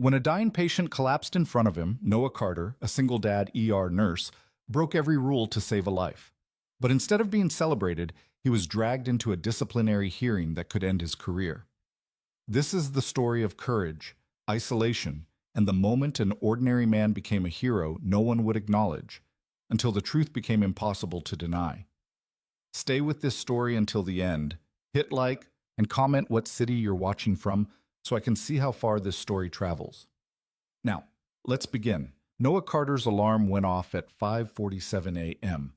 When a dying patient collapsed in front of him, Noah Carter, a single dad ER nurse, broke every rule to save a life. But instead of being celebrated, he was dragged into a disciplinary hearing that could end his career. This is the story of courage, isolation, and the moment an ordinary man became a hero no one would acknowledge, until the truth became impossible to deny. Stay with this story until the end. Hit like and comment what city you're watching from so I can see how far this story travels. Now, let's begin. Noah Carter's alarm went off at 5:47 a.m.,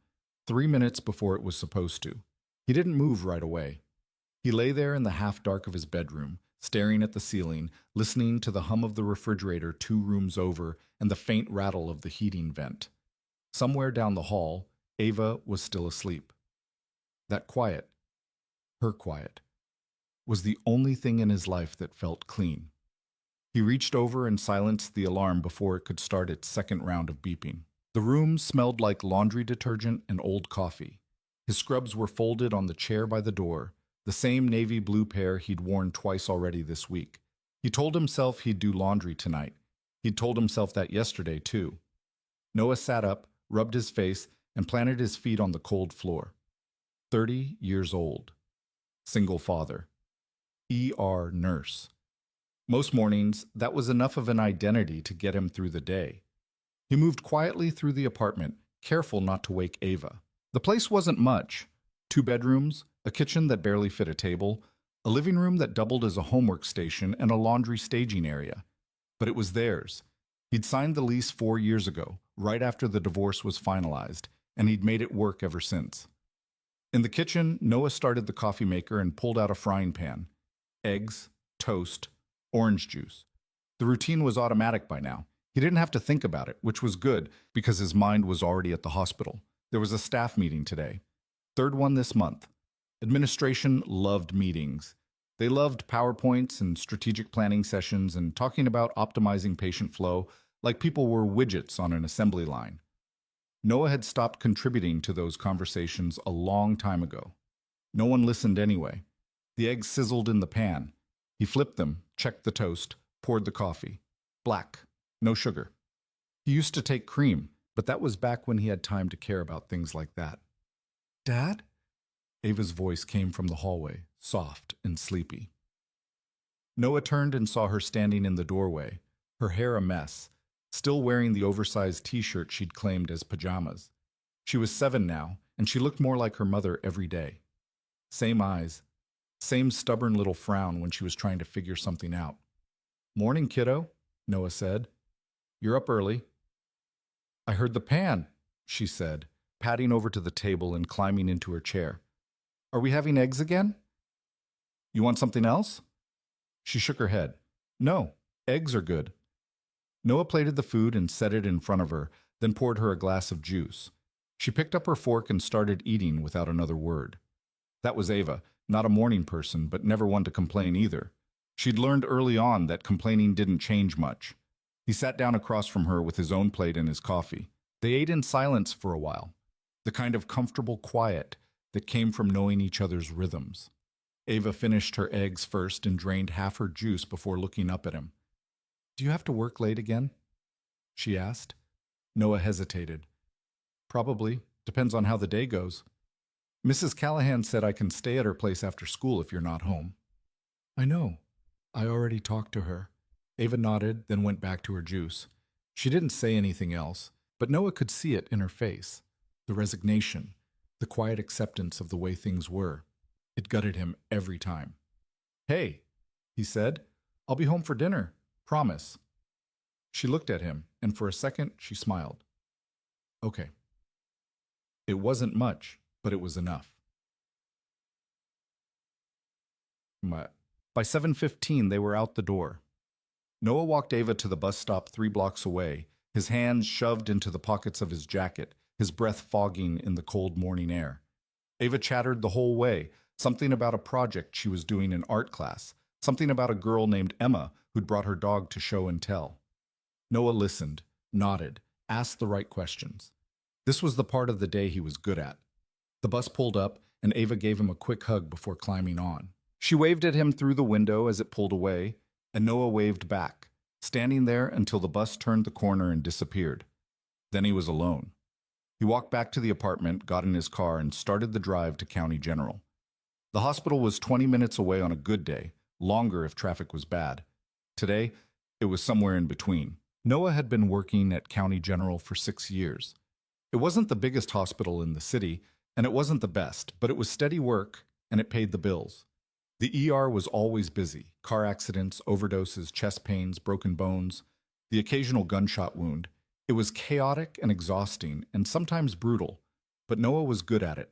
3 minutes before it was supposed to. He didn't move right away. He lay there in the half-dark of his bedroom, staring at the ceiling, listening to the hum of the refrigerator 2 rooms over and the faint rattle of the heating vent. Somewhere down the hall, Ava was still asleep. That quiet, her quiet, was the only thing in his life that felt clean. He reached over and silenced the alarm before it could start its second round of beeping. The room smelled like laundry detergent and old coffee. His scrubs were folded on the chair by the door, the same navy blue pair he'd worn twice already this week. He told himself he'd do laundry tonight. He'd told himself that yesterday, too. Noah sat up, rubbed his face, and planted his feet on the cold floor. 30 years old. Single father. ER nurse. Most mornings, that was enough of an identity to get him through the day. He moved quietly through the apartment, careful not to wake Ava. The place wasn't much. 2 bedrooms, a kitchen that barely fit a table, a living room that doubled as a homework station, and a laundry staging area. But it was theirs. He'd signed the lease 4 years ago, right after the divorce was finalized, and he'd made it work ever since. In the kitchen, Noah started the coffee maker and pulled out a frying pan. Eggs, toast, orange juice. The routine was automatic by now. He didn't have to think about it, which was good because his mind was already at the hospital. There was a staff meeting today. 3rd one this month. Administration loved meetings. They loved PowerPoints and strategic planning sessions and talking about optimizing patient flow like people were widgets on an assembly line. Noah had stopped contributing to those conversations a long time ago. No one listened anyway. The eggs sizzled in the pan. He flipped them, checked the toast, poured the coffee. Black, no sugar. He used to take cream, but that was back when he had time to care about things like that. "Dad?" Ava's voice came from the hallway, soft and sleepy. Noah turned and saw her standing in the doorway, her hair a mess, still wearing the oversized t-shirt she'd claimed as pajamas. She was 7 now, and she looked more like her mother every day. Same eyes, same stubborn little frown when she was trying to figure something out. "Morning, kiddo," Noah said. "You're up early." "I heard the pan," she said, padding over to the table and climbing into her chair. "Are we having eggs again?" "You want something else?" She shook her head. "No, eggs are good." Noah plated the food and set it in front of her, then poured her a glass of juice. She picked up her fork and started eating without another word. That was Ava, not a morning person, but never one to complain either. She'd learned early on that complaining didn't change much. He sat down across from her with his own plate and his coffee. They ate in silence for a while, the kind of comfortable quiet that came from knowing each other's rhythms. Ava finished her eggs first and drained half her juice before looking up at him. "Do you have to work late again?" she asked. Noah hesitated. "Probably. Depends on how the day goes. Mrs. Callahan said I can stay at her place after school if you're not home." "I know. I already talked to her." Ava nodded, then went back to her juice. She didn't say anything else, but Noah could see it in her face. The resignation, the quiet acceptance of the way things were. It gutted him every time. "Hey," he said, "I'll be home for dinner. Promise." She looked at him, and for a second she smiled. "Okay." It wasn't much, but it was enough. By 7:15, they were out the door. Noah walked Ava to the bus stop 3 blocks away, his hands shoved into the pockets of his jacket, his breath fogging in the cold morning air. Ava chattered the whole way, something about a project she was doing in art class, something about a girl named Emma who'd brought her dog to show and tell. Noah listened, nodded, asked the right questions. This was the part of the day he was good at. The bus pulled up, and Ava gave him a quick hug before climbing on. She waved at him through the window as it pulled away, and Noah waved back, standing there until the bus turned the corner and disappeared. Then he was alone. He walked back to the apartment, got in his car, and started the drive to County General. The hospital was 20 minutes away on a good day, longer if traffic was bad. Today, it was somewhere in between. Noah had been working at County General for 6 years. It wasn't the biggest hospital in the city, and it wasn't the best, but it was steady work, and it paid the bills. The ER was always busy. Car accidents, overdoses, chest pains, broken bones, the occasional gunshot wound. It was chaotic and exhausting, and sometimes brutal, but Noah was good at it.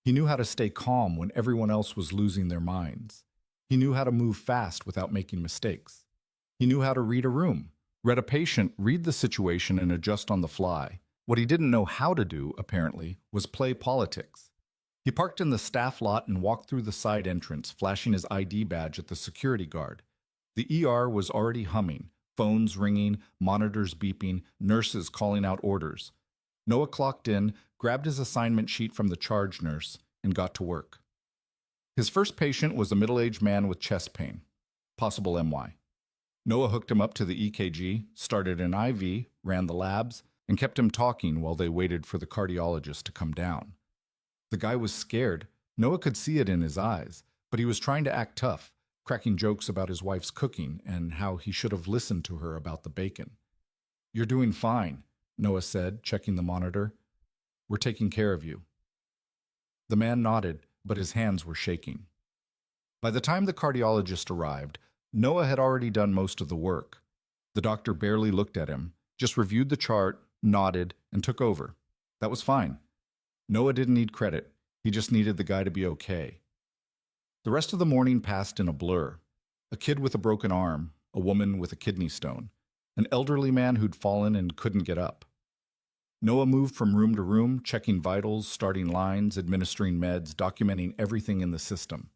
He knew how to stay calm when everyone else was losing their minds. He knew how to move fast without making mistakes. He knew how to read a room, read a patient, read the situation, and adjust on the fly. What he didn't know how to do, apparently, was play politics. He parked in the staff lot and walked through the side entrance, flashing his ID badge at the security guard. The ER was already humming, phones ringing, monitors beeping, nurses calling out orders. Noah clocked in, grabbed his assignment sheet from the charge nurse, and got to work. His first patient was a middle-aged man with chest pain, possible MY. Noah hooked him up to the EKG, started an IV, ran the labs, and kept him talking while they waited for the cardiologist to come down. The guy was scared. Noah could see it in his eyes, but he was trying to act tough, cracking jokes about his wife's cooking and how he should have listened to her about the bacon. "You're doing fine," Noah said, checking the monitor. "We're taking care of you." The man nodded, but his hands were shaking. By the time the cardiologist arrived, Noah had already done most of the work. The doctor barely looked at him, just reviewed the chart, nodded, and took over. That was fine. Noah didn't need credit. He just needed the guy to be okay. The rest of the morning passed in a blur. A kid with a broken arm, a woman with a kidney stone, an elderly man who'd fallen and couldn't get up. Noah moved from room to room, checking vitals, starting lines, administering meds, documenting everything in the system.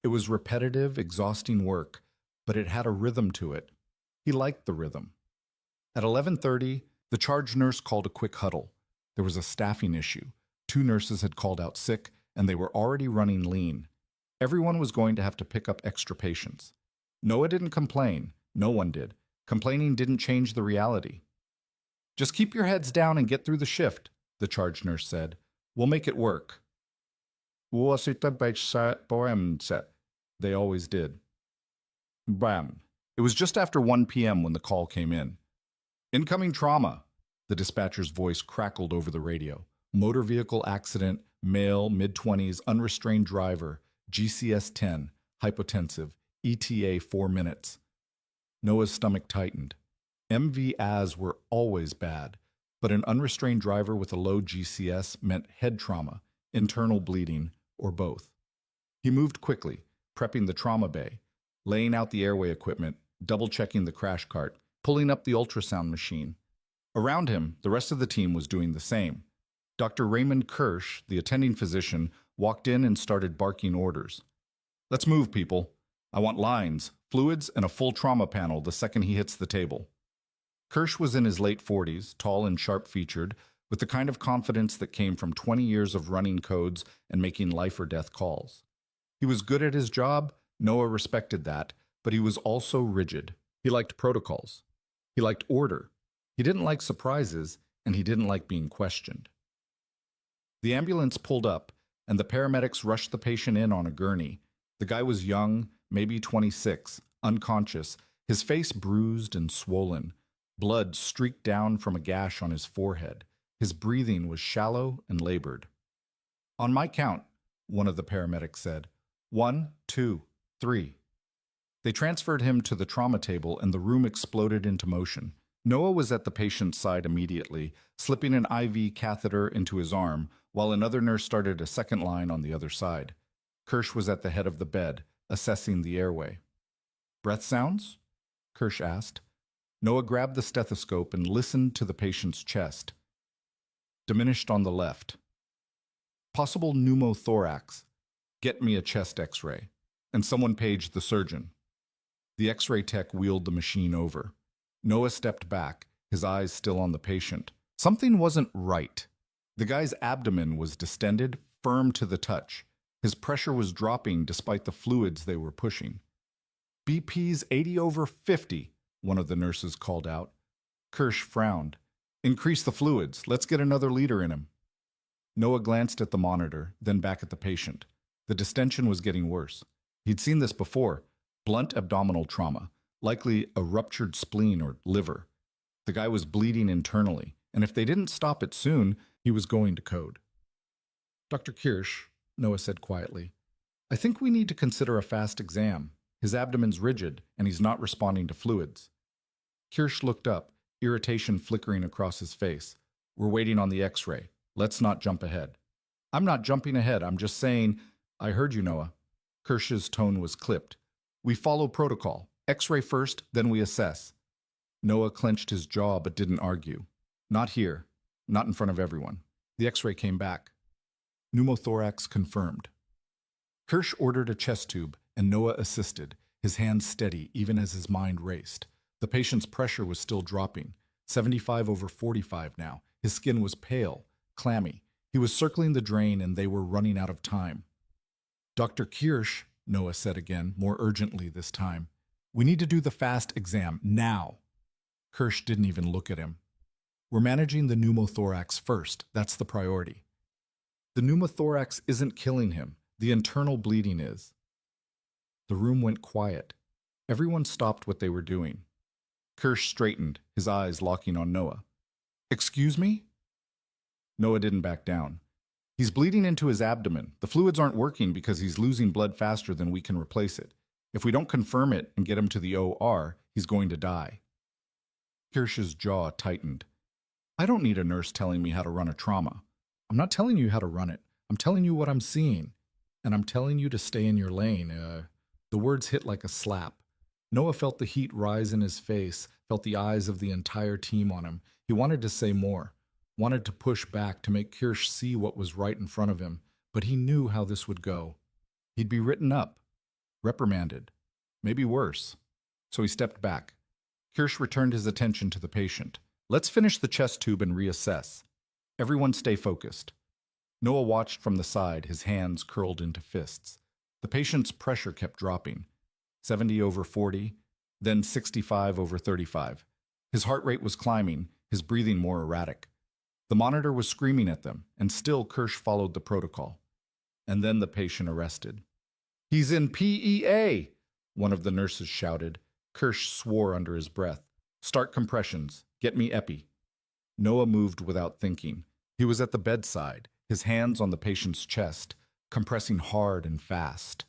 It was repetitive, exhausting work, but it had a rhythm to it. He liked the rhythm. At 11:30, the charge nurse called a quick huddle. There was a staffing issue. 2 nurses had called out sick, and they were already running lean. Everyone was going to have to pick up extra patients. Noah didn't complain. No one did. Complaining didn't change the reality. "Just keep your heads down and get through the shift," the charge nurse said. "We'll make it work." They always did. Bam. It was just after 1 p.m. when the call came in. "Incoming trauma," the dispatcher's voice crackled over the radio. "Motor vehicle accident, male, mid-20s, unrestrained driver, GCS-10, hypotensive, ETA 4 minutes. Noah's stomach tightened. MV-AS were always bad, but an unrestrained driver with a low GCS meant head trauma, internal bleeding, or both. He moved quickly, prepping the trauma bay, laying out the airway equipment, double-checking the crash cart, pulling up the ultrasound machine. Around him, the rest of the team was doing the same. Dr. Raymond Kirsch, the attending physician, walked in and started barking orders. "Let's move, people. I want lines, fluids, and a full trauma panel the second he hits the table." Kirsch was in his late 40s, tall and sharp-featured, with the kind of confidence that came from 20 years of running codes and making life-or-death calls. He was good at his job, Noah respected that, but he was also rigid. He liked protocols. He liked order. He didn't like surprises, and he didn't like being questioned. The ambulance pulled up, and the paramedics rushed the patient in on a gurney. The guy was young, maybe 26, unconscious, his face bruised and swollen. Blood streaked down from a gash on his forehead. His breathing was shallow and labored. "On my count," one of the paramedics said. 1, 2, 3. They transferred him to the trauma table, and the room exploded into motion. Noah was at the patient's side immediately, slipping an IV catheter into his arm, while another nurse started a second line on the other side. Kirsch was at the head of the bed, assessing the airway. "Breath sounds?" Kirsch asked. Noah grabbed the stethoscope and listened to the patient's chest. Diminished on the left. "Possible pneumothorax. Get me a chest x-ray." And someone paged the surgeon. The x-ray tech wheeled the machine over. Noah stepped back, his eyes still on the patient. Something wasn't right. The guy's abdomen was distended, firm to the touch. His pressure was dropping despite the fluids they were pushing. "BP's 80/50. one of the nurses called out. Kirsch frowned. Increase the fluids. Let's get another liter in him. Noah glanced at the monitor, then back at the patient. The distension was getting worse. He'd seen this before. Blunt abdominal trauma, likely a ruptured spleen or liver. The guy was bleeding internally, and if they didn't stop it soon, he was going to code. Dr. Kirsch, Noah said quietly, I think we need to consider a fast exam. His abdomen's rigid, and he's not responding to fluids. Kirsch looked up, irritation flickering across his face. We're waiting on the x-ray. Let's not jump ahead. I'm not jumping ahead. I'm just saying, I heard you, Noah. Kirsch's tone was clipped. We follow protocol. X-ray first, then we assess. Noah clenched his jaw but didn't argue. Not here. Not in front of everyone. The x-ray came back. Pneumothorax confirmed. Kirsch ordered a chest tube, and Noah assisted, his hands steady even as his mind raced. The patient's pressure was still dropping, 75/45 now. His skin was pale, clammy. He was circling the drain, and they were running out of time. Dr. Kirsch, Noah said again, more urgently this time, we need to do the fast exam now. Kirsch didn't even look at him. We're managing the pneumothorax first. That's the priority. The pneumothorax isn't killing him. The internal bleeding is. The room went quiet. Everyone stopped what they were doing. Kirsch straightened, his eyes locking on Noah. Excuse me? Noah didn't back down. He's bleeding into his abdomen. The fluids aren't working because he's losing blood faster than we can replace it. If we don't confirm it and get him to the OR, he's going to die. Kirsch's jaw tightened. I don't need a nurse telling me how to run a trauma. I'm not telling you how to run it. I'm telling you what I'm seeing. And I'm telling you to stay in your lane. The words hit like a slap. Noah felt the heat rise in his face, felt the eyes of the entire team on him. He wanted to say more, wanted to push back to make Kirsch see what was right in front of him, but he knew how this would go. He'd be written up, reprimanded, maybe worse. So he stepped back. Kirsch returned his attention to the patient. Let's finish the chest tube and reassess. Everyone stay focused. Noah watched from the side, his hands curled into fists. The patient's pressure kept dropping. 70/40, then 65/35. His heart rate was climbing, his breathing more erratic. The monitor was screaming at them, and still Kirsch followed the protocol. And then the patient arrested. He's in PEA, one of the nurses shouted. Kirsch swore under his breath. Start compressions. Get me epi. Noah moved without thinking. He was at the bedside, his hands on the patient's chest, compressing hard and fast.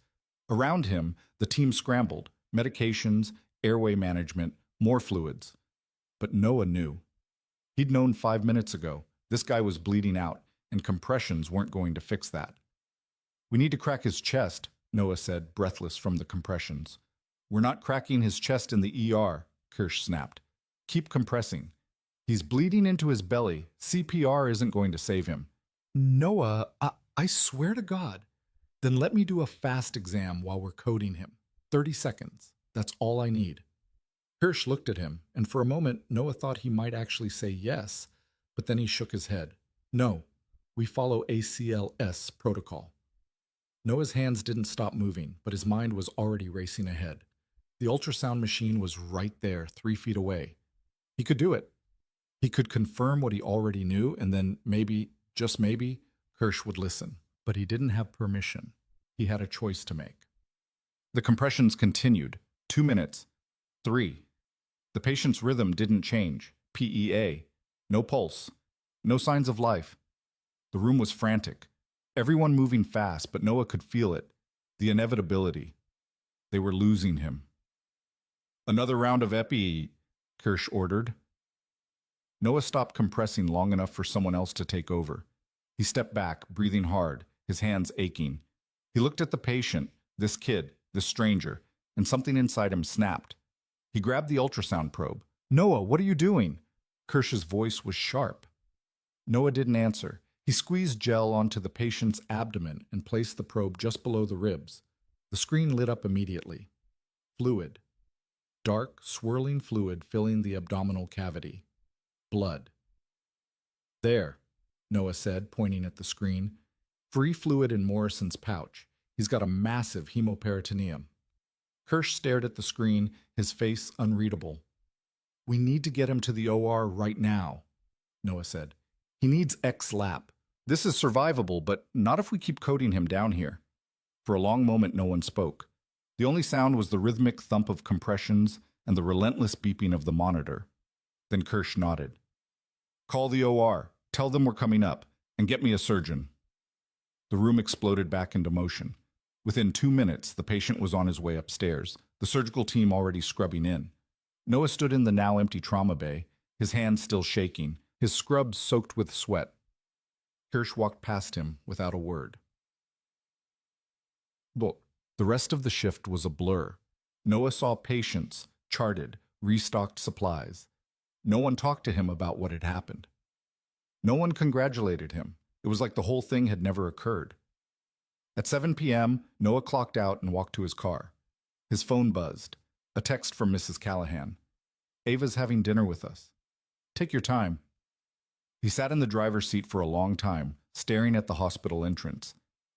Around him, the team scrambled. Medications, airway management, more fluids. But Noah knew. He'd known 5 minutes ago. This guy was bleeding out, and compressions weren't going to fix that. We need to crack his chest, Noah said, breathless from the compressions. We're not cracking his chest in the ER, Kirsch snapped. Keep compressing. He's bleeding into his belly. CPR isn't going to save him. Noah, I swear to God. Then let me do a fast exam while we're coding him. 30 seconds. That's all I need. Kirsch looked at him, and for a moment Noah thought he might actually say yes, but then he shook his head. No, we follow ACLS protocol. Noah's hands didn't stop moving, but his mind was already racing ahead. The ultrasound machine was right there, 3 feet away. He could do it. He could confirm what he already knew, and then maybe, just maybe, Kirsch would listen. But he didn't have permission. He had a choice to make. The compressions continued. 2 minutes. 3. The patient's rhythm didn't change. PEA. No pulse. No signs of life. The room was frantic. Everyone moving fast, but Noah could feel it. The inevitability. They were losing him. Another round of epi, Kirsch ordered. Noah stopped compressing long enough for someone else to take over. He stepped back, breathing hard, his hands aching. He looked at the patient, this kid, this stranger, and something inside him snapped. He grabbed the ultrasound probe. Noah, what are you doing? Kirsch's voice was sharp. Noah didn't answer. He squeezed gel onto the patient's abdomen and placed the probe just below the ribs. The screen lit up immediately. Fluid. Dark, swirling fluid filling the abdominal cavity. Blood. There, Noah said, pointing at the screen. Free fluid in Morrison's pouch. He's got a massive hemoperitoneum. Kirsch stared at the screen, his face unreadable. We need to get him to the OR right now, Noah said. He needs X-LAP. This is survivable, but not if we keep coding him down here. For a long moment, no one spoke. The only sound was the rhythmic thump of compressions and the relentless beeping of the monitor. Then Kirsch nodded. Call the OR, tell them we're coming up, and get me a surgeon. The room exploded back into motion. Within 2 minutes, the patient was on his way upstairs, the surgical team already scrubbing in. Noah stood in the now empty trauma bay, his hands still shaking, his scrubs soaked with sweat. Kirsch walked past him without a word. But the rest of the shift was a blur. Noah saw patients, charted, restocked supplies. No one talked to him about what had happened. No one congratulated him. It was like the whole thing had never occurred. At 7 p.m., Noah clocked out and walked to his car. His phone buzzed. A text from Mrs. Callahan. Ava's having dinner with us. Take your time. He sat in the driver's seat for a long time, staring at the hospital entrance.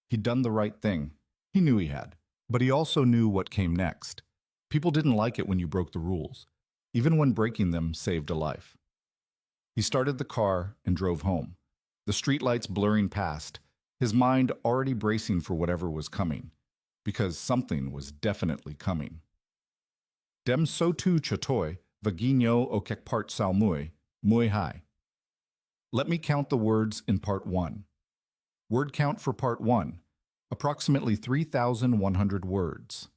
He'd done the right thing. He knew he had. But he also knew what came next. People didn't like it when you broke the rules, even when breaking them saved a life. He started the car and drove home, the streetlights blurring past, his mind already bracing for whatever was coming, because something was definitely coming. Dem so tu chatoy, vaginyo o kekpart salmui, muy hai. Let me count the words in part 1. Word count for part 1, approximately 3,100 words.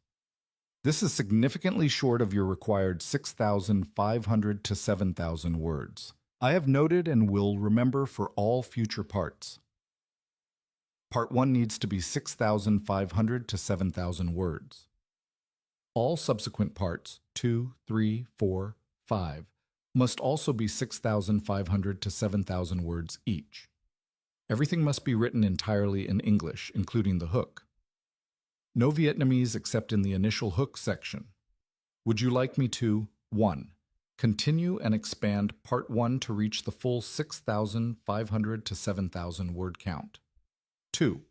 This is significantly short of your required 6,500 to 7,000 words. I have noted and will remember for all future parts. Part 1 needs to be 6,500 to 7,000 words. All subsequent parts, 2, 3, 4, 5, must also be 6,500 to 7,000 words each. Everything must be written entirely in English, including the hook. No Vietnamese except in the initial hook section. Would you like me to 1. Continue and expand Part 1 to reach the full 6,500 to 7,000 word count? 2.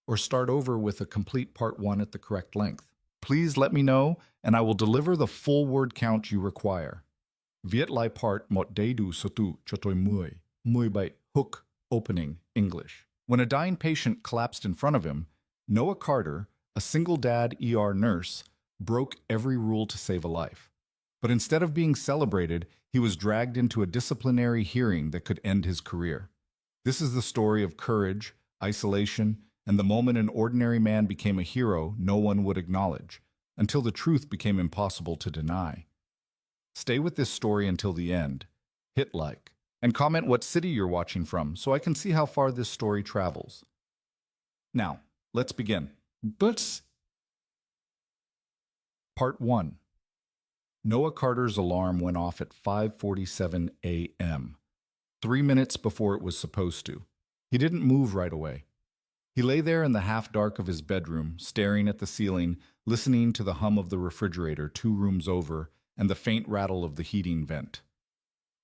Or start over with a complete Part 1 at the correct length? Please let me know, and I will deliver the full word count you require. Viet Lai Part Mot Dedu Sotu Chotoi Mui, Mui by hook, opening, English. When a dying patient collapsed in front of him, Noah Carter, a single dad ER nurse, broke every rule to save a life. But instead of being celebrated, he was dragged into a disciplinary hearing that could end his career. This is the story of courage, isolation, and the moment an ordinary man became a hero no one would acknowledge, until the truth became impossible to deny. Stay with this story until the end, hit like, and comment what city you're watching from so I can see how far this story travels. Now, let's begin. Part 1. Noah Carter's alarm went off at 5:47 a.m., 3 minutes before it was supposed to. He didn't move right away. He lay there in the half-dark of his bedroom, staring at the ceiling, listening to the hum of the refrigerator 2 rooms over and the faint rattle of the heating vent.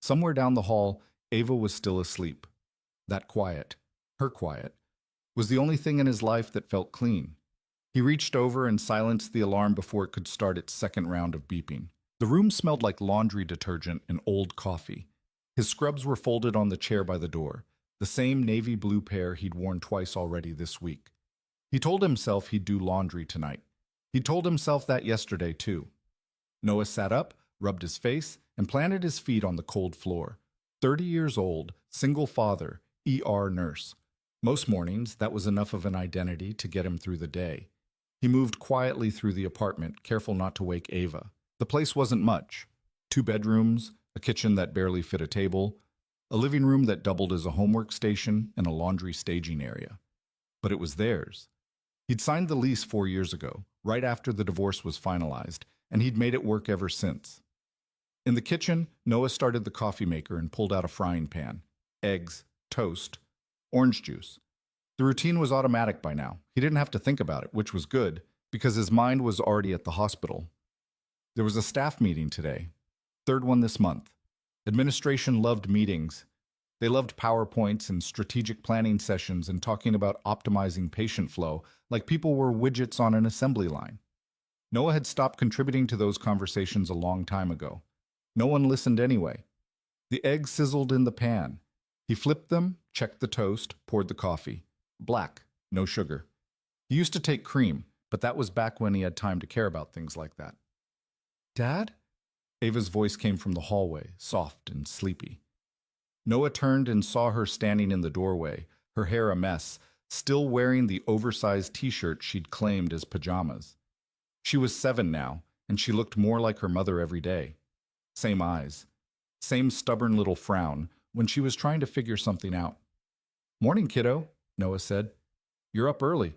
Somewhere down the hall, Ava was still asleep. That quiet, her quiet, was the only thing in his life that felt clean. He reached over and silenced the alarm before it could start its second round of beeping. The room smelled like laundry detergent and old coffee. His scrubs were folded on the chair by the door, the same navy blue pair he'd worn twice already this week. He told himself he'd do laundry tonight. He told himself that yesterday, too. Noah sat up, rubbed his face, and planted his feet on the cold floor. 30 years old, single father, ER nurse. Most mornings, that was enough of an identity to get him through the day. He moved quietly through the apartment, careful not to wake Ava. The place wasn't much. 2 bedrooms, a kitchen that barely fit a table, a living room that doubled as a homework station, and a laundry staging area. But it was theirs. He'd signed the lease 4 years ago, right after the divorce was finalized, and he'd made it work ever since. In the kitchen, Noah started the coffee maker and pulled out a frying pan, eggs, toast, orange juice. The routine was automatic by now. He didn't have to think about it, which was good, because his mind was already at the hospital. There was a staff meeting today, 3rd one this month. Administration loved meetings. They loved PowerPoints and strategic planning sessions and talking about optimizing patient flow like people were widgets on an assembly line. Noah had stopped contributing to those conversations a long time ago. No one listened anyway. The eggs sizzled in the pan. He flipped them, checked the toast, poured the coffee. Black, no sugar. He used to take cream, but that was back when he had time to care about things like that. Dad? Ava's voice came from the hallway, soft and sleepy. Noah turned and saw her standing in the doorway, her hair a mess, still wearing the oversized t-shirt she'd claimed as pajamas. She was 7 now, and she looked more like her mother every day. Same eyes, same stubborn little frown when she was trying to figure something out. "Morning, kiddo," Noah said. "You're up early."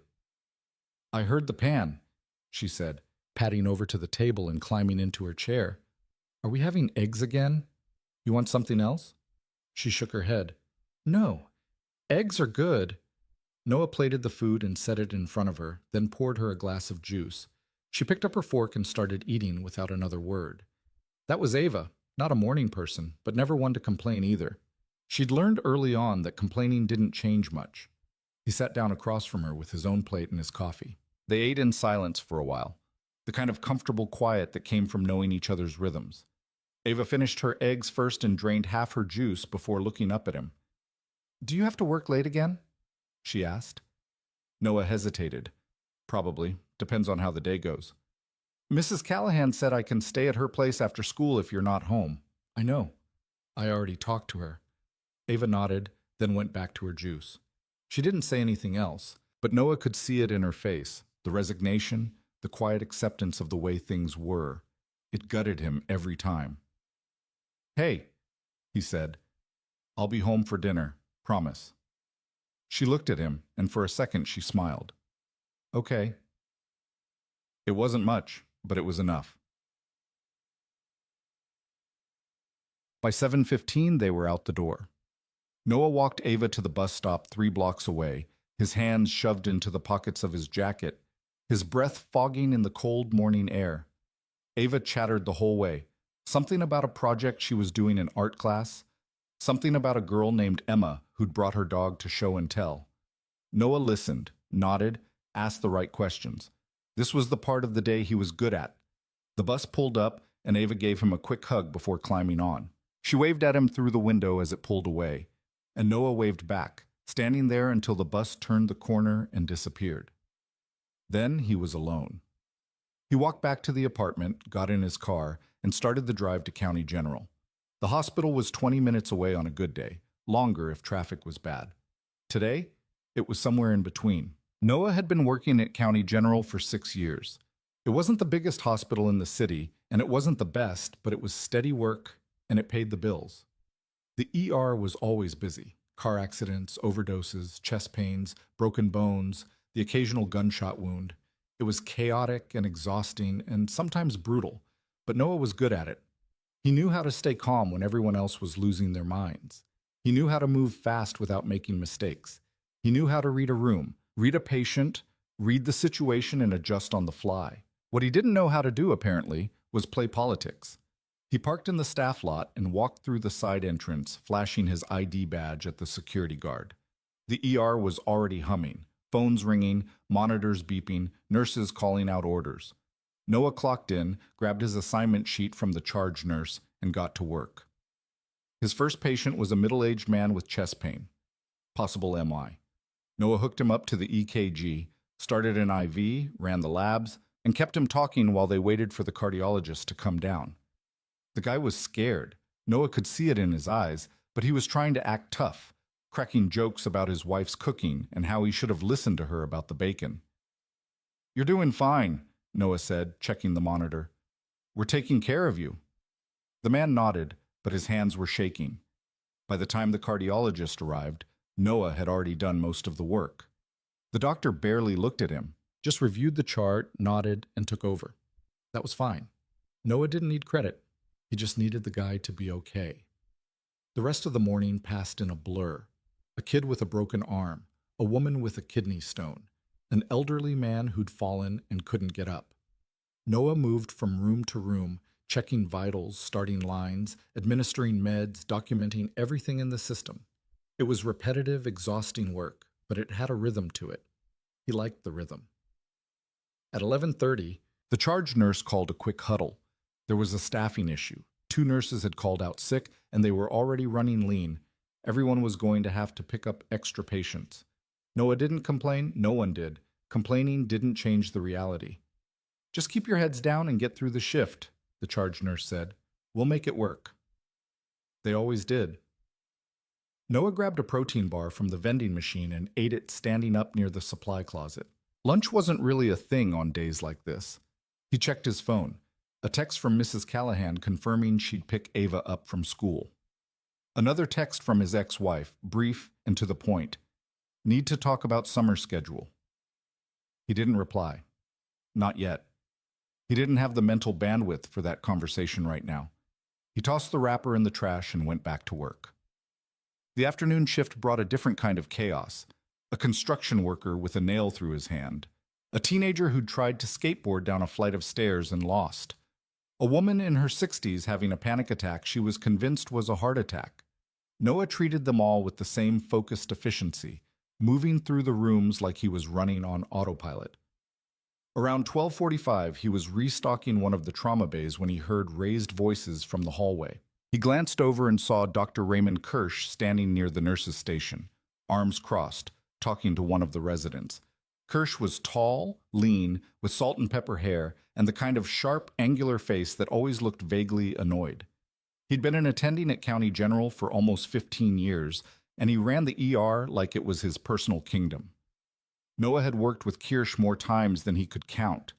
"I heard the pan," she said, padding over to the table and climbing into her chair. "Are we having eggs again? You want something else?" She shook her head. "No, eggs are good." Noah plated the food and set it in front of her, then poured her a glass of juice. She picked up her fork and started eating without another word. That was Ava, not a morning person, but never one to complain either. She'd learned early on that complaining didn't change much. He sat down across from her with his own plate and his coffee. They ate in silence for a while, the kind of comfortable quiet that came from knowing each other's rhythms. Ava finished her eggs first and drained half her juice before looking up at him. "Do you have to work late again?" she asked. Noah hesitated. "Probably. Depends on how the day goes." "Mrs. Callahan said I can stay at her place after school if you're not home." "I know. I already talked to her." Ava nodded, then went back to her juice. She didn't say anything else, but Noah could see it in her face, the resignation, the quiet acceptance of the way things were. It gutted him every time. "Hey," he said. "I'll be home for dinner, promise." She looked at him, and for a second she smiled. "Okay." It wasn't much, but it was enough. By 7:15, they were out the door. Noah walked Ava to the bus stop 3 blocks away, his hands shoved into the pockets of his jacket, his breath fogging in the cold morning air. Ava chattered the whole way. Something about a project she was doing in art class, something about a girl named Emma who'd brought her dog to show and tell. Noah listened, nodded, asked the right questions. This was the part of the day he was good at. The bus pulled up, and Ava gave him a quick hug before climbing on. She waved at him through the window as it pulled away, and Noah waved back, standing there until the bus turned the corner and disappeared. Then he was alone. He walked back to the apartment, got in his car, and started the drive to County General. The hospital was 20 minutes away on a good day, longer if traffic was bad. Today, it was somewhere in between. Noah had been working at County General for 6 years. It wasn't the biggest hospital in the city, and it wasn't the best, but it was steady work, and it paid the bills. The ER was always busy. Car accidents, overdoses, chest pains, broken bones, the occasional gunshot wound. It was chaotic and exhausting and sometimes brutal, but Noah was good at it. He knew how to stay calm when everyone else was losing their minds. He knew how to move fast without making mistakes. He knew how to read a room, read a patient, read the situation, and adjust on the fly. What he didn't know how to do, apparently, was play politics. He parked in the staff lot and walked through the side entrance, flashing his ID badge at the security guard. The ER was already humming, phones ringing, monitors beeping, nurses calling out orders. Noah clocked in, grabbed his assignment sheet from the charge nurse, and got to work. His first patient was a middle-aged man with chest pain, possible MI. Noah hooked him up to the EKG, started an IV, ran the labs, and kept him talking while they waited for the cardiologist to come down. The guy was scared. Noah could see it in his eyes, but he was trying to act tough, cracking jokes about his wife's cooking and how he should have listened to her about the bacon. "You're doing fine," Noah said, checking the monitor. "We're taking care of you." The man nodded, but his hands were shaking. By the time the cardiologist arrived, Noah had already done most of the work. The doctor barely looked at him, just reviewed the chart, nodded, and took over. That was fine. Noah didn't need credit. He just needed the guy to be okay. The rest of the morning passed in a blur. A kid with a broken arm, a woman with a kidney stone, an elderly man who'd fallen and couldn't get up. Noah moved from room to room, checking vitals, starting lines, administering meds, documenting everything in the system. It was repetitive, exhausting work, but it had a rhythm to it. He liked the rhythm. At 11:30, the charge nurse called a quick huddle. There was a staffing issue. 2 nurses had called out sick, and they were already running lean. Everyone was going to have to pick up extra patients. Noah didn't complain. No one did. Complaining didn't change the reality. "Just keep your heads down and get through the shift," the charge nurse said. "We'll make it work." They always did. Noah grabbed a protein bar from the vending machine and ate it standing up near the supply closet. Lunch wasn't really a thing on days like this. He checked his phone. A text from Mrs. Callahan confirming she'd pick Ava up from school. Another text from his ex-wife, brief and to the point. "Need to talk about summer schedule." He didn't reply. Not yet. He didn't have the mental bandwidth for that conversation right now. He tossed the wrapper in the trash and went back to work. The afternoon shift brought a different kind of chaos. A construction worker with a nail through his hand. A teenager who'd tried to skateboard down a flight of stairs and lost. A woman in her 60s having a panic attack she was convinced was a heart attack. Noah treated them all with the same focused efficiency, moving through the rooms like he was running on autopilot. Around 12:45, he was restocking one of the trauma bays when he heard raised voices from the hallway. He glanced over and saw Dr. Raymond Kirsch standing near the nurse's station, arms crossed, talking to one of the residents. Kirsch was tall, lean, with salt and pepper hair, and the kind of sharp, angular face that always looked vaguely annoyed. He'd been an attending at County General for almost 15 years, and he ran the ER like it was his personal kingdom. Noah had worked with Kirsch more times than he could count.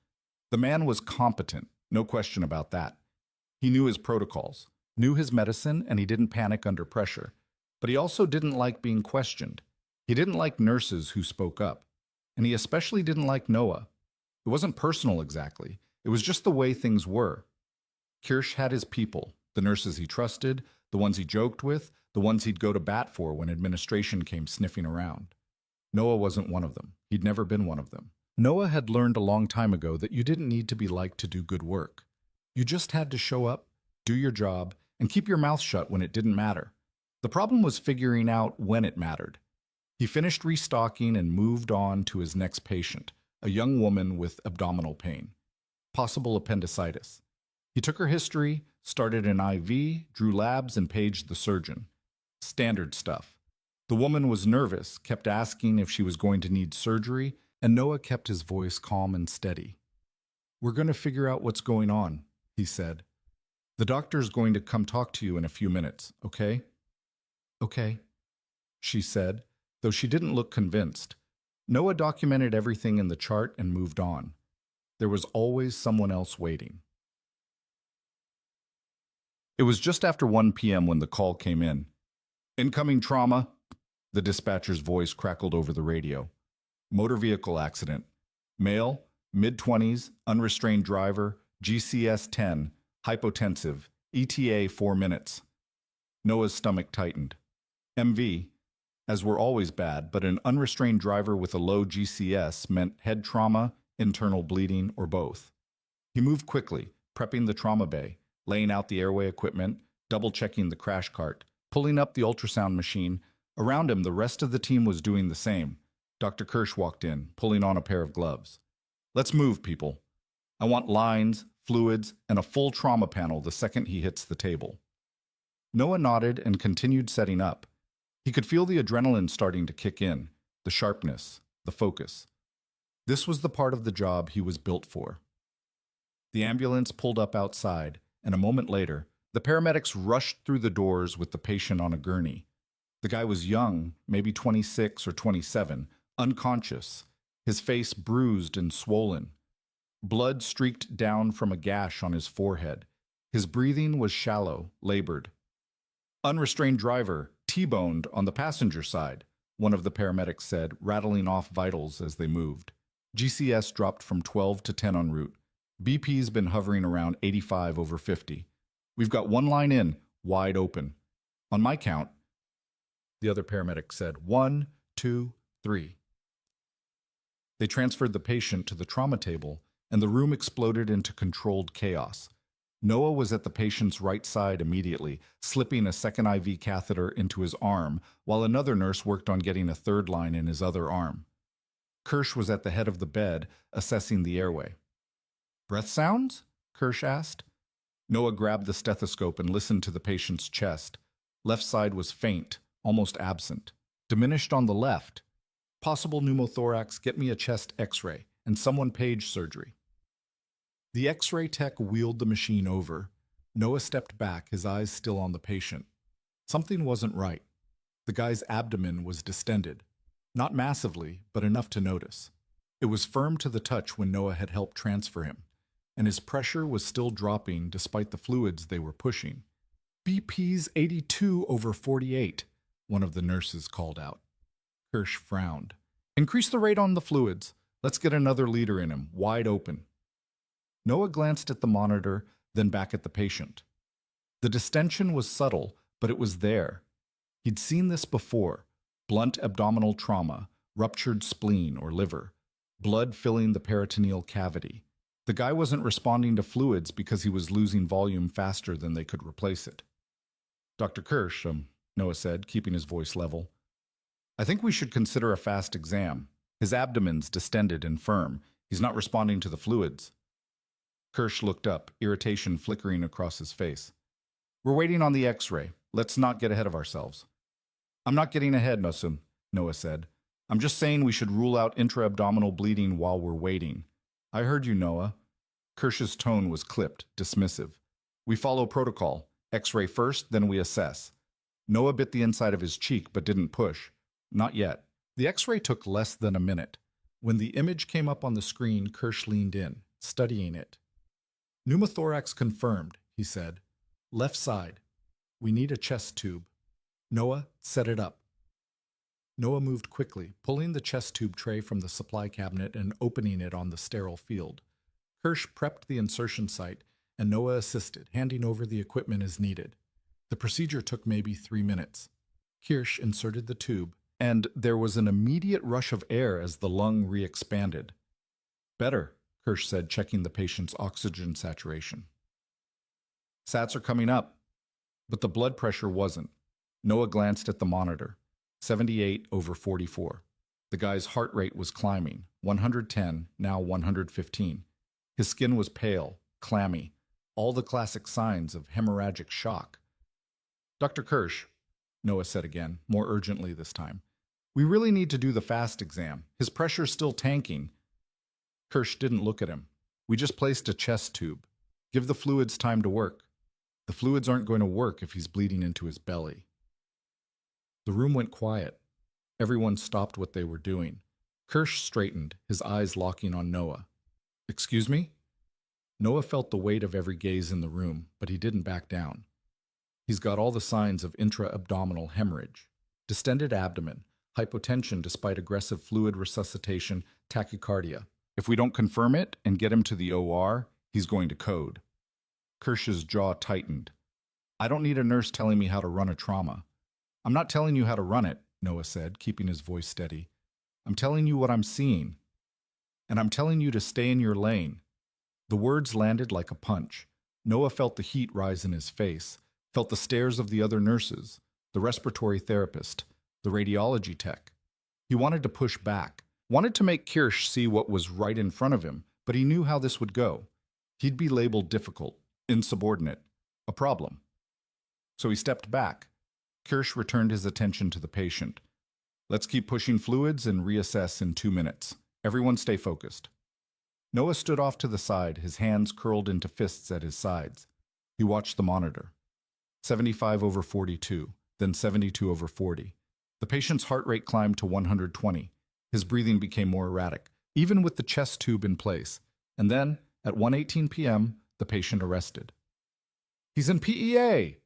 The man was competent, no question about that. He knew his protocols, knew his medicine, and he didn't panic under pressure. But he also didn't like being questioned. He didn't like nurses who spoke up. And he especially didn't like Noah. It wasn't personal exactly. It was just the way things were. Kirsch had his people, the nurses he trusted, the ones he joked with, the ones he'd go to bat for when administration came sniffing around. Noah wasn't one of them. He'd never been one of them. Noah had learned a long time ago that you didn't need to be liked to do good work. You just had to show up, do your job, and keep your mouth shut when it didn't matter. The problem was figuring out when it mattered. He finished restocking and moved on to his next patient, a young woman with abdominal pain, possible appendicitis. He took her history, started an IV, drew labs, and paged the surgeon. Standard stuff. The woman was nervous, kept asking if she was going to need surgery, and Noah kept his voice calm and steady. "We're going to figure out what's going on," he said. "The doctor's going to come talk to you in a few minutes, okay?" "Okay," she said, though she didn't look convinced. Noah documented everything in the chart and moved on. There was always someone else waiting. It was just after 1 p.m. when the call came in. "Incoming trauma," the dispatcher's voice crackled over the radio. "Motor vehicle accident. Male, mid-20s, unrestrained driver, GCS 10, hypotensive, ETA 4 minutes. Noah's stomach tightened. MV, as were always bad, but an unrestrained driver with a low GCS meant head trauma, internal bleeding, or both. He moved quickly, prepping the trauma bay, laying out the airway equipment, double-checking the crash cart, pulling up the ultrasound machine. Around him, the rest of the team was doing the same. Dr. Kirsch walked in, pulling on a pair of gloves. "Let's move, people. I want lines, fluids, and a full trauma panel the second he hits the table." Noah nodded and continued setting up. He could feel the adrenaline starting to kick in, the sharpness, the focus. This was the part of the job he was built for. The ambulance pulled up outside, and a moment later, the paramedics rushed through the doors with the patient on a gurney. The guy was young, maybe 26 or 27, unconscious, his face bruised and swollen. Blood streaked down from a gash on his forehead. His breathing was shallow, labored. "Unrestrained driver, T-boned on the passenger side," one of the paramedics said, rattling off vitals as they moved. GCS dropped from 12 to 10 en route. BP's been hovering around 85 over 50. "We've got one line in, wide open. On my count," the other paramedic said, 1, 2, 3. They transferred the patient to the trauma table, and the room exploded into controlled chaos. Noah was at the patient's right side immediately, slipping a second IV catheter into his arm, while another nurse worked on getting a third line in his other arm. Kirsch was at the head of the bed, assessing the airway. "Breath sounds?" Kirsch asked. Noah grabbed the stethoscope and listened to the patient's chest. Left side was faint, almost absent. Diminished on the left. Possible pneumothorax, get me a chest x-ray, and someone page surgery. The x-ray tech wheeled the machine over. Noah stepped back, his eyes still on the patient. Something wasn't right. The guy's abdomen was distended. Not massively, but enough to notice. It was firm to the touch when Noah had helped transfer him, and his pressure was still dropping despite the fluids they were pushing. BP's 82/48, one of the nurses called out. Kirsch frowned. Increase the rate on the fluids. Let's get another liter in him, wide open. Noah glanced at the monitor, then back at the patient. The distension was subtle, but it was there. He'd seen this before. Blunt abdominal trauma, ruptured spleen or liver, blood filling the peritoneal cavity. The guy wasn't responding to fluids because he was losing volume faster than they could replace it. Dr. Kirsch, Noah said, keeping his voice level. I think we should consider a fast exam. His abdomen's distended and firm. He's not responding to the fluids. Kirsch looked up, irritation flickering across his face. We're waiting on the x-ray. Let's not get ahead of ourselves. I'm not getting ahead, Nosum, Noah said. I'm just saying we should rule out intra-abdominal bleeding while we're waiting. I heard you, Noah. Kirsch's tone was clipped, dismissive. We follow protocol. X-ray first, then we assess. Noah bit the inside of his cheek but didn't push. Not yet. The x-ray took less than a minute. When the image came up on the screen, Kirsch leaned in, studying it. Pneumothorax confirmed, he said. Left side. We need a chest tube. Noah, set it up. Noah moved quickly, pulling the chest tube tray from the supply cabinet and opening it on the sterile field. Kirsch prepped the insertion site, and Noah assisted, handing over the equipment as needed. The procedure took maybe 3 minutes. Kirsch inserted the tube, and there was an immediate rush of air as the lung re-expanded. Better, Kirsch said, checking the patient's oxygen saturation. Sats are coming up, but the blood pressure wasn't. Noah glanced at the monitor. 78/44. The guy's heart rate was climbing, 110, now 115. His skin was pale, clammy, all the classic signs of hemorrhagic shock. Dr. Kirsch, Noah said again, more urgently this time, we really need to do the fast exam. His pressure's still tanking. Kirsch didn't look at him. We just placed a chest tube. Give the fluids time to work. The fluids aren't going to work if he's bleeding into his belly. The room went quiet. Everyone stopped what they were doing. Kirsch straightened, his eyes locking on Noah. Excuse me? Noah felt the weight of every gaze in the room, but he didn't back down. He's got all the signs of intra-abdominal hemorrhage. Distended abdomen, hypotension despite aggressive fluid resuscitation, tachycardia. If we don't confirm it and get him to the OR, he's going to code. Kirsch's jaw tightened. I don't need a nurse telling me how to run a trauma. I'm not telling you how to run it, Noah said, keeping his voice steady. I'm telling you what I'm seeing. And I'm telling you to stay in your lane. The words landed like a punch. Noah felt the heat rise in his face, felt the stares of the other nurses, the respiratory therapist, the radiology tech. He wanted to push back, wanted to make Kirsch see what was right in front of him, but he knew how this would go. He'd be labeled difficult, insubordinate, a problem. So he stepped back. Kirsch returned his attention to the patient. Let's keep pushing fluids and reassess in 2 minutes. Everyone stay focused. Noah stood off to the side, his hands curled into fists at his sides. He watched the monitor. 75/42, then 72/40. The patient's heart rate climbed to 120. His breathing became more erratic, even with the chest tube in place. And then, at 1:18 p.m., the patient arrested. He's in PEA!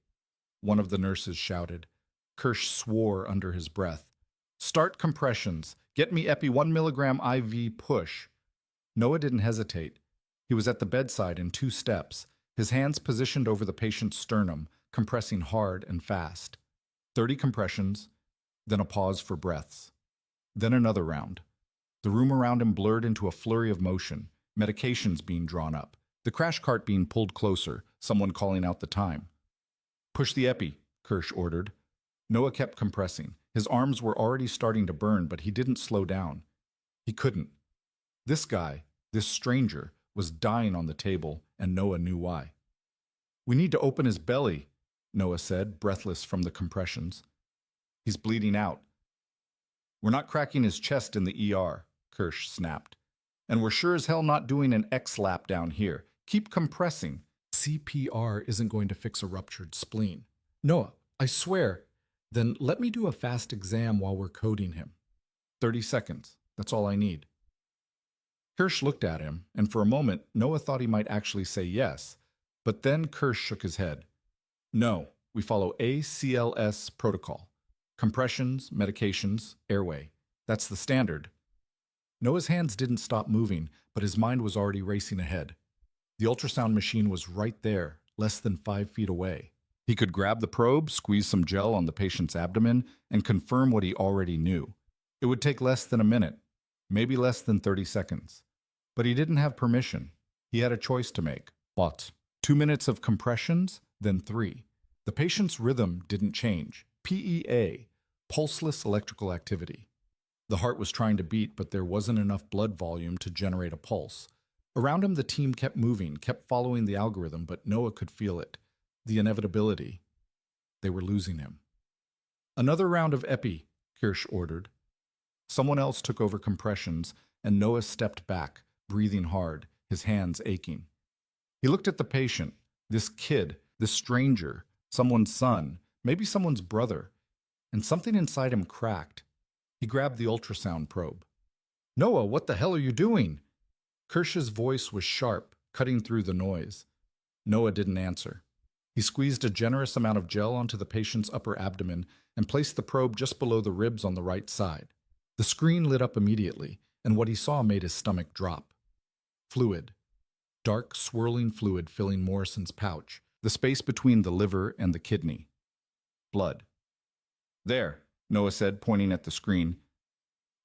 One of the nurses shouted. Kirsch swore under his breath. Start compressions. Get me epi 1 milligram IV push. Noah didn't hesitate. He was at the bedside in 2 steps, his hands positioned over the patient's sternum, compressing hard and fast. 30 compressions, then a pause for breaths. Then another round. The room around him blurred into a flurry of motion, medications being drawn up, the crash cart being pulled closer, someone calling out the time. Push the epi, Kirsch ordered. Noah kept compressing. His arms were already starting to burn, but he didn't slow down. He couldn't. This guy, this stranger, was dying on the table, and Noah knew why. We need to open his belly, Noah said, breathless from the compressions. He's bleeding out. We're not cracking his chest in the ER, Kirsch snapped. And we're sure as hell not doing an X-lap down here. Keep compressing. CPR isn't going to fix a ruptured spleen. Noah, I swear. Then let me do a fast exam while we're coding him. 30 seconds. That's all I need. Kirsch looked at him, and for a moment, Noah thought he might actually say yes. But then Kirsch shook his head. No, we follow ACLS protocol. Compressions, medications, airway. That's the standard. Noah's hands didn't stop moving, but his mind was already racing ahead. The ultrasound machine was right there, less than 5 feet away. He could grab the probe, squeeze some gel on the patient's abdomen, and confirm what he already knew. It would take less than a minute, maybe less than 30 seconds. But he didn't have permission. He had a choice to make. What? 2 minutes of compressions, then 3. The patient's rhythm didn't change. PEA, pulseless electrical activity. The heart was trying to beat, but there wasn't enough blood volume to generate a pulse. Around him, the team kept moving, kept following the algorithm, but Noah could feel it. The inevitability. They were losing him. Another round of epi, Kirsch ordered. Someone else took over compressions, and Noah stepped back, breathing hard, his hands aching. He looked at the patient, this kid, this stranger, someone's son, maybe someone's brother, and something inside him cracked. He grabbed the ultrasound probe. Noah, what the hell are you doing? Kirsch's voice was sharp, cutting through the noise. Noah didn't answer. He squeezed a generous amount of gel onto the patient's upper abdomen and placed the probe just below the ribs on the right side. The screen lit up immediately, and what he saw made his stomach drop. Fluid. Dark, swirling fluid filling Morrison's pouch, the space between the liver and the kidney. Blood. There, Noah said, pointing at the screen.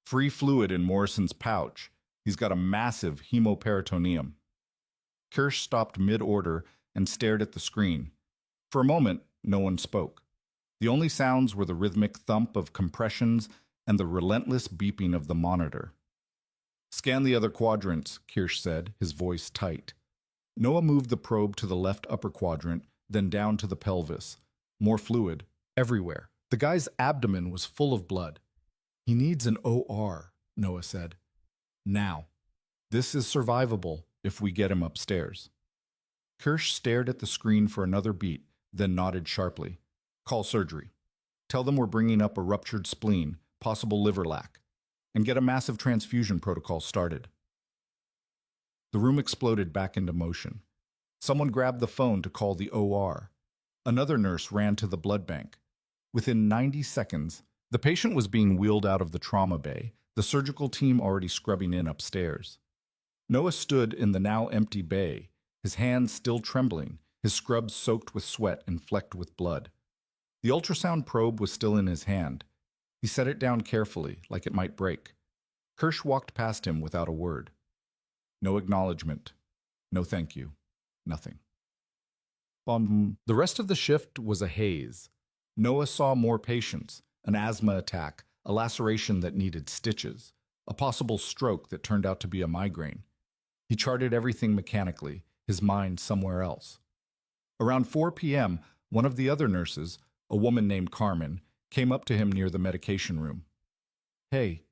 Free fluid in Morrison's pouch. He's got a massive hemoperitoneum. Kirsch stopped mid-order and stared at the screen. For a moment, no one spoke. The only sounds were the rhythmic thump of compressions and the relentless beeping of the monitor. Scan the other quadrants, Kirsch said, his voice tight. Noah moved the probe to the left upper quadrant, then down to the pelvis. More fluid, everywhere. The guy's abdomen was full of blood. He needs an OR, Noah said. Now. This is survivable if we get him upstairs. Kirsch stared at the screen for another beat, then nodded sharply. Call surgery. Tell them we're bringing up a ruptured spleen, possible liver lac, and get a massive transfusion protocol started. The room exploded back into motion. Someone grabbed the phone to call the OR. Another nurse ran to the blood bank. Within 90 seconds, the patient was being wheeled out of the trauma bay, the surgical team already scrubbing in upstairs. Noah stood in the now empty bay, his hands still trembling, his scrubs soaked with sweat and flecked with blood. The ultrasound probe was still in his hand. He set it down carefully, like it might break. Kirsch walked past him without a word. No acknowledgement. No thank you. Nothing. The rest of the shift was a haze. Noah saw more patients, an asthma attack, a laceration that needed stitches, a possible stroke that turned out to be a migraine. He charted everything mechanically, his mind somewhere else. Around 4 p.m., one of the other nurses, a woman named Carmen, came up to him near the medication room. Hey,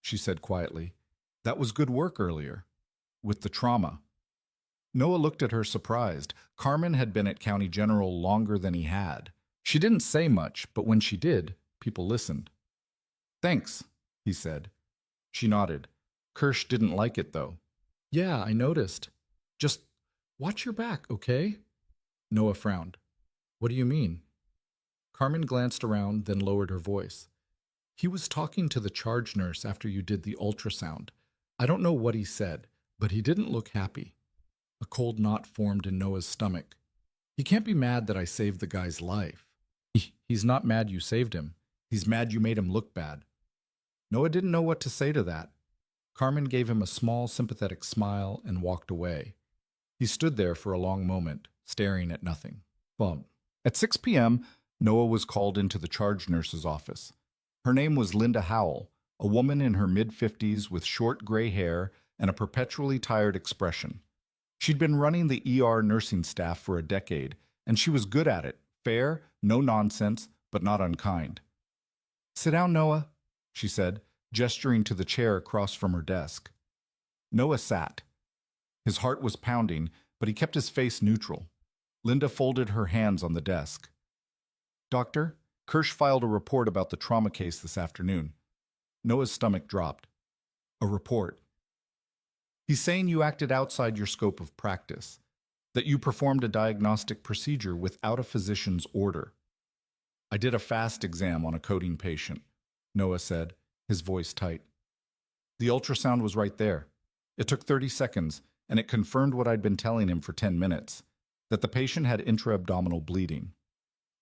she said quietly, that was good work earlier. With the trauma. Noah looked at her surprised. Carmen had been at County General longer than he had. She didn't say much, but when she did, people listened. Thanks, he said. She nodded. Kirsch didn't like it, though. Yeah, I noticed. Just watch your back, okay? Noah frowned. What do you mean? Carmen glanced around, then lowered her voice. He was talking to the charge nurse after you did the ultrasound. I don't know what he said, but he didn't look happy. A cold knot formed in Noah's stomach. He can't be mad that I saved the guy's life. He's not mad you saved him. He's mad you made him look bad. Noah didn't know what to say to that. Carmen gave him a small, sympathetic smile and walked away. He stood there for a long moment, staring at nothing. Bum. At 6 p.m., Noah was called into the charge nurse's office. Her name was Linda Howell, a woman in her mid-50s with short gray hair and a perpetually tired expression. She'd been running the ER nursing staff for a decade, and she was good at it. Fair, no nonsense, but not unkind. "Sit down, Noah," she said, gesturing to the chair across from her desk. Noah sat. His heart was pounding, but he kept his face neutral. Linda folded her hands on the desk. "Doctor, Kirsch filed a report about the trauma case this afternoon." Noah's stomach dropped. "A report?" "He's saying you acted outside your scope of practice, that you performed a diagnostic procedure without a physician's order." "I did a fast exam on a coding patient," Noah said, his voice tight. "The ultrasound was right there. It took 30 seconds, and it confirmed what I'd been telling him for 10 minutes, that the patient had intra-abdominal bleeding."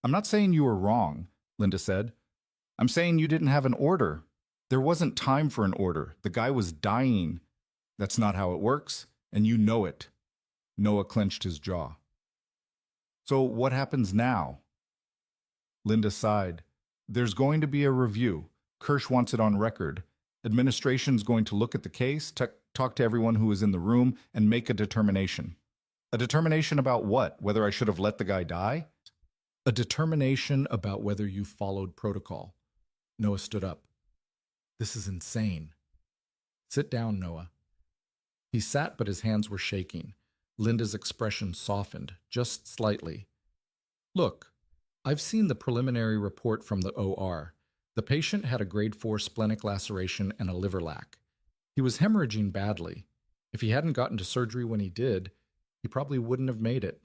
"I'm not saying you were wrong," Linda said. "I'm saying you didn't have an order. There wasn't time for an order. The guy was dying." "That's not how it works, and you know it." Noah clenched his jaw. "So what happens now?" Linda sighed. "There's going to be a review. Kirsch wants it on record. Administration's going to look at the case, talk to everyone who was in the room, and make a determination." "A determination about what? Whether I should have let the guy die?" "A determination about whether you followed protocol." Noah stood up. "This is insane." "Sit down, Noah." He sat, but his hands were shaking. Linda's expression softened, just slightly. "Look, I've seen the preliminary report from the OR. The patient had a grade 4 splenic laceration and a liver lac. He was hemorrhaging badly. If he hadn't gotten to surgery when he did, he probably wouldn't have made it."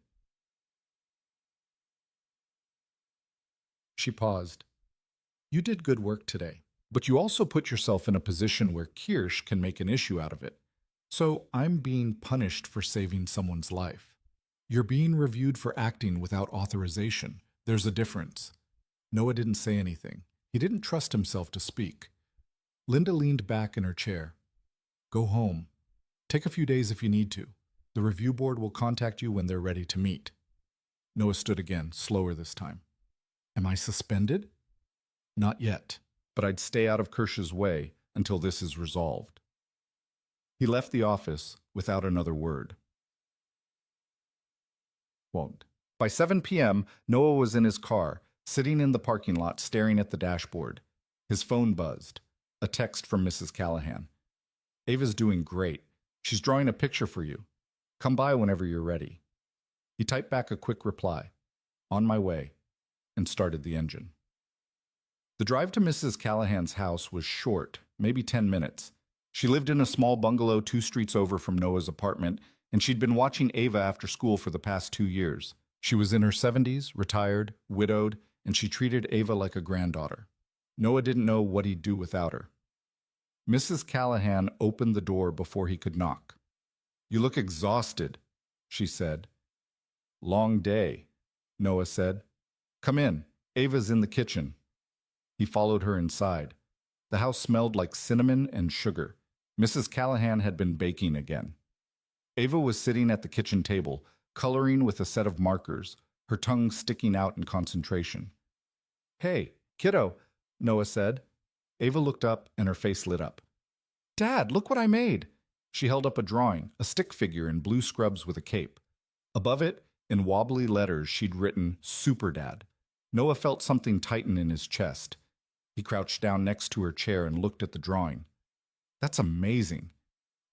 She paused. "You did good work today, but you also put yourself in a position where Kirsch can make an issue out of it. So I'm being punished for saving someone's life. You're being reviewed for acting without authorization. There's a difference." Noah didn't say anything. He didn't trust himself to speak. Linda leaned back in her chair. "Go home. Take a few days if you need to. The review board will contact you when they're ready to meet." Noah stood again, slower this time. "Am I suspended?" "Not yet, but I'd stay out of Kirsch's way until this is resolved." He left the office without another word. By 7 p.m., Noah was in his car, sitting in the parking lot staring at the dashboard. His phone buzzed. A text from Mrs. Callahan. "Ava's doing great. She's drawing a picture for you. Come by whenever you're ready." He typed back a quick reply. "On my way," and started the engine. The drive to Mrs. Callahan's house was short, maybe 10 minutes. She lived in a small bungalow 2 streets over from Noah's apartment, and she'd been watching Ava after school for the past 2 years. She was in her 70s, retired, widowed, and she treated Ava like a granddaughter. Noah didn't know what he'd do without her. Mrs. Callahan opened the door before he could knock. "You look exhausted," she said. "Long day," Noah said. "Come in. Ava's in the kitchen." He followed her inside. The house smelled like cinnamon and sugar. Mrs. Callahan had been baking again. Ava was sitting at the kitchen table, coloring with a set of markers, her tongue sticking out in concentration. "Hey, kiddo," Noah said. Ava looked up and her face lit up. "Dad, look what I made." She held up a drawing, a stick figure in blue scrubs with a cape. Above it, in wobbly letters, she'd written "Super Dad." Noah felt something tighten in his chest. He crouched down next to her chair and looked at the drawing. "That's amazing.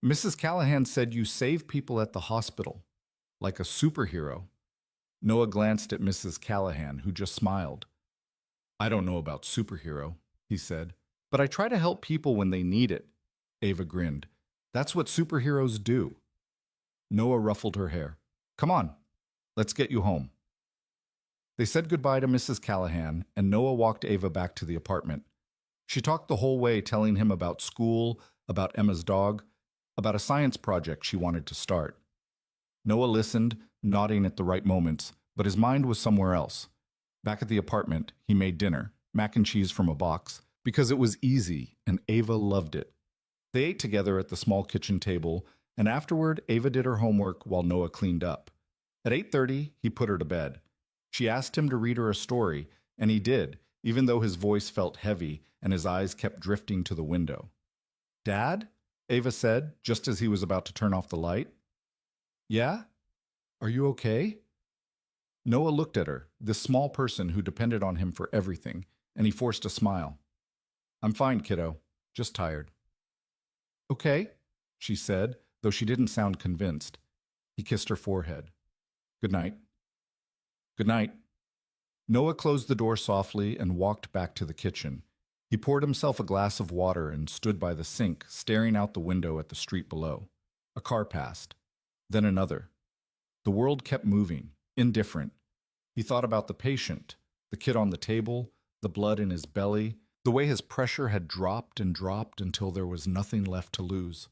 Mrs. Callahan said you save people at the hospital, like a superhero." Noah glanced at Mrs. Callahan, who just smiled. "I don't know about superhero," he said, "but I try to help people when they need it." Ava grinned. "That's what superheroes do." Noah ruffled her hair. "Come on, let's get you home." They said goodbye to Mrs. Callahan, and Noah walked Ava back to the apartment. She talked the whole way, telling him about school, about Emma's dog, about a science project she wanted to start. Noah listened, nodding at the right moments, but his mind was somewhere else. Back at the apartment, he made dinner, mac and cheese from a box, because it was easy, and Ava loved it. They ate together at the small kitchen table, and afterward, Ava did her homework while Noah cleaned up. At 8:30, he put her to bed. She asked him to read her a story, and he did, even though his voice felt heavy and his eyes kept drifting to the window. "Dad?" Ava said, just as he was about to turn off the light. Yeah? Are you okay? Noah looked at her, this small person who depended on him for everything, and he forced a smile. I'm fine, kiddo. Just tired. Okay, she said, though she didn't sound convinced. He kissed her forehead. Good night. Good night. Noah closed the door softly and walked back to the kitchen. He poured himself a glass of water and stood by the sink, staring out the window at the street below. A car passed. Then another. The world kept moving, indifferent. He thought about the patient, the kid on the table, the blood in his belly, the way his pressure had dropped and dropped until there was nothing left to lose.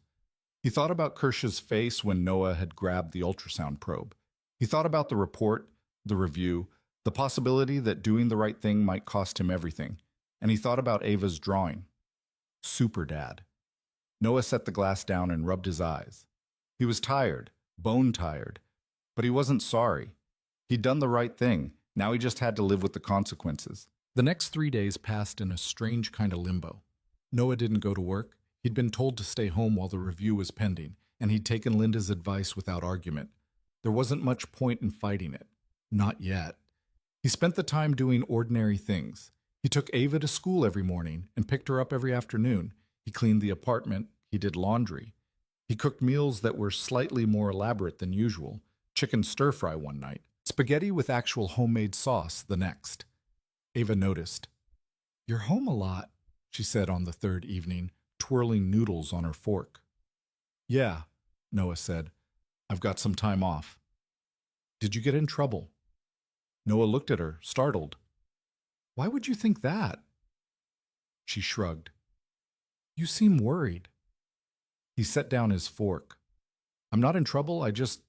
He thought about Kirsch's face when Noah had grabbed the ultrasound probe. He thought about the report, the review, the possibility that doing the right thing might cost him everything. And he thought about Ava's drawing. Super Dad. Noah set the glass down and rubbed his eyes. He was tired, bone tired, but he wasn't sorry. He'd done the right thing. Now he just had to live with the consequences. The next 3 days passed in a strange kind of limbo. Noah didn't go to work. He'd been told to stay home while the review was pending, and he'd taken Linda's advice without argument. There wasn't much point in fighting it. Not yet. He spent the time doing ordinary things. He took Ava to school every morning and picked her up every afternoon. He cleaned the apartment. He did laundry. He cooked meals that were slightly more elaborate than usual. Chicken stir-fry one night. Spaghetti with actual homemade sauce the next. Ava noticed. You're home a lot, she said on the third evening, twirling noodles on her fork. Yeah, Noah said. I've got some time off. Did you get in trouble? Noah looked at her, startled. Why would you think that? She shrugged. You seem worried. He set down his fork. I'm not in trouble, I just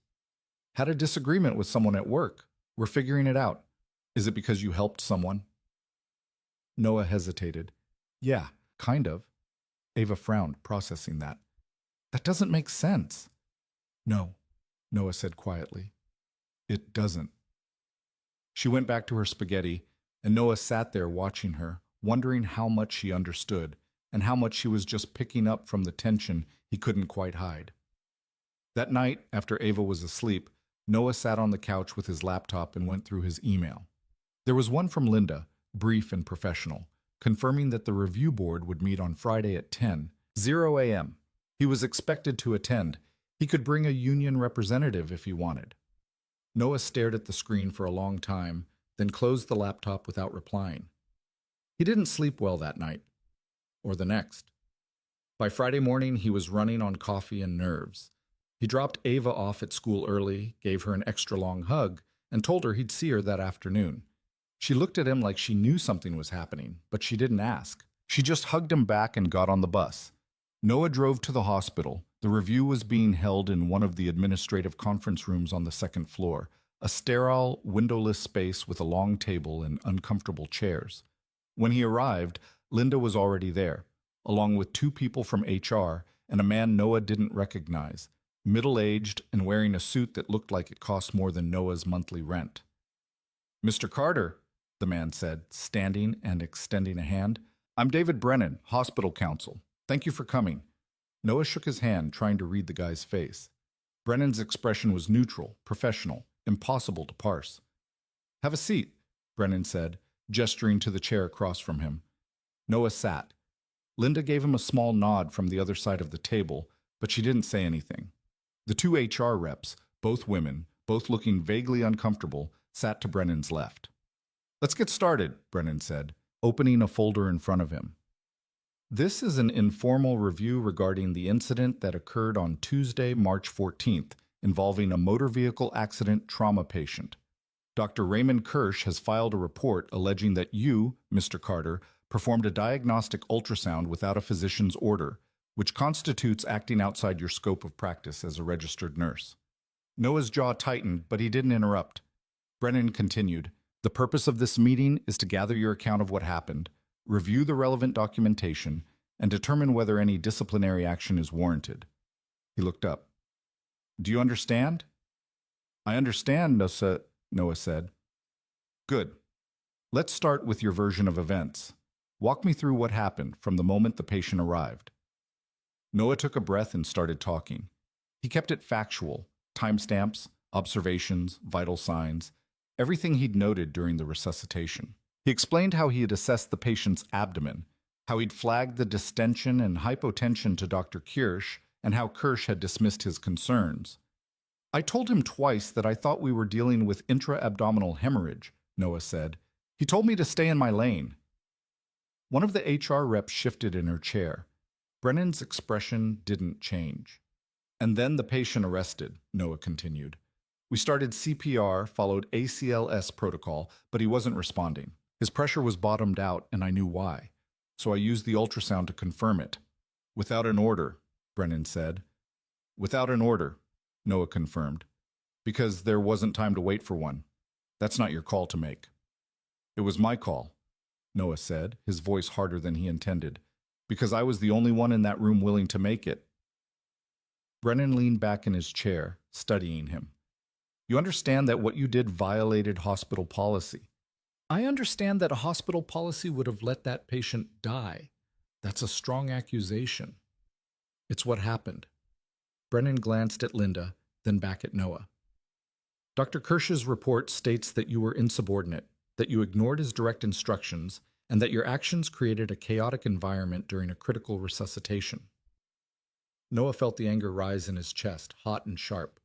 had a disagreement with someone at work. We're figuring it out. Is it because you helped someone? Noah hesitated. Yeah, kind of. Ava frowned, processing that. That doesn't make sense. No, Noah said quietly. It doesn't. She went back to her spaghetti, and Noah sat there watching her, wondering how much she understood and how much she was just picking up from the tension he couldn't quite hide. That night, after Ava was asleep, Noah sat on the couch with his laptop and went through his email. There was one from Linda, brief and professional, confirming that the review board would meet on Friday at 10:00 a.m. He was expected to attend. He could bring a union representative if he wanted. Noah stared at the screen for a long time, then closed the laptop without replying. He didn't sleep well that night, or the next. By Friday morning, he was running on coffee and nerves. He dropped Ava off at school early, gave her an extra long hug, and told her he'd see her that afternoon. She looked at him like she knew something was happening, but she didn't ask. She just hugged him back and got on the bus. Noah drove to the hospital. The review was being held in one of the administrative conference rooms on the second floor, a sterile, windowless space with a long table and uncomfortable chairs. When he arrived, Linda was already there, along with 2 people from HR and a man Noah didn't recognize, middle-aged and wearing a suit that looked like it cost more than Noah's monthly rent. Mr. Carter, the man said, standing and extending a hand. I'm David Brennan, hospital counsel. Thank you for coming. Noah shook his hand, trying to read the guy's face. Brennan's expression was neutral, professional, impossible to parse. Have a seat, Brennan said, gesturing to the chair across from him. Noah sat. Linda gave him a small nod from the other side of the table, but she didn't say anything. The 2 HR reps, both women, both looking vaguely uncomfortable, sat to Brennan's left. Let's get started, Brennan said, opening a folder in front of him. This is an informal review regarding the incident that occurred on Tuesday, March 14th, involving a motor vehicle accident trauma patient. Dr. Raymond Kirsch has filed a report alleging that you, Mr. Carter, performed a diagnostic ultrasound without a physician's order, which constitutes acting outside your scope of practice as a registered nurse. Noah's jaw tightened, but he didn't interrupt. Brennan continued, The purpose of this meeting is to gather your account of what happened, review the relevant documentation, and determine whether any disciplinary action is warranted. He looked up. Do you understand? I understand, Noah said. Good. Let's start with your version of events. Walk me through what happened from the moment the patient arrived. Noah took a breath and started talking. He kept it factual, timestamps, observations, vital signs, everything he'd noted during the resuscitation. He explained how he had assessed the patient's abdomen, how he'd flagged the distension and hypotension to Dr. Kirsch, and how Kirsch had dismissed his concerns. I told him twice that I thought we were dealing with intra-abdominal hemorrhage, Noah said. He told me to stay in my lane. One of the HR reps shifted in her chair. Brennan's expression didn't change. And then the patient arrested, Noah continued. We started CPR, followed ACLS protocol, but he wasn't responding. His pressure was bottomed out, and I knew why. So I used the ultrasound to confirm it. Without an order, Brennan said. Without an order, Noah confirmed. Because there wasn't time to wait for one. That's not your call to make. It was my call, Noah said, his voice harder than he intended. Because I was the only one in that room willing to make it. Brennan leaned back in his chair, studying him. You understand that what you did violated hospital policy. I understand that a hospital policy would have let that patient die. That's a strong accusation. It's what happened. Brennan glanced at Linda, then back at Noah. Dr. Kirsch's report states that you were insubordinate, that you ignored his direct instructions, and that your actions created a chaotic environment during a critical resuscitation. Noah felt the anger rise in his chest, hot and sharp.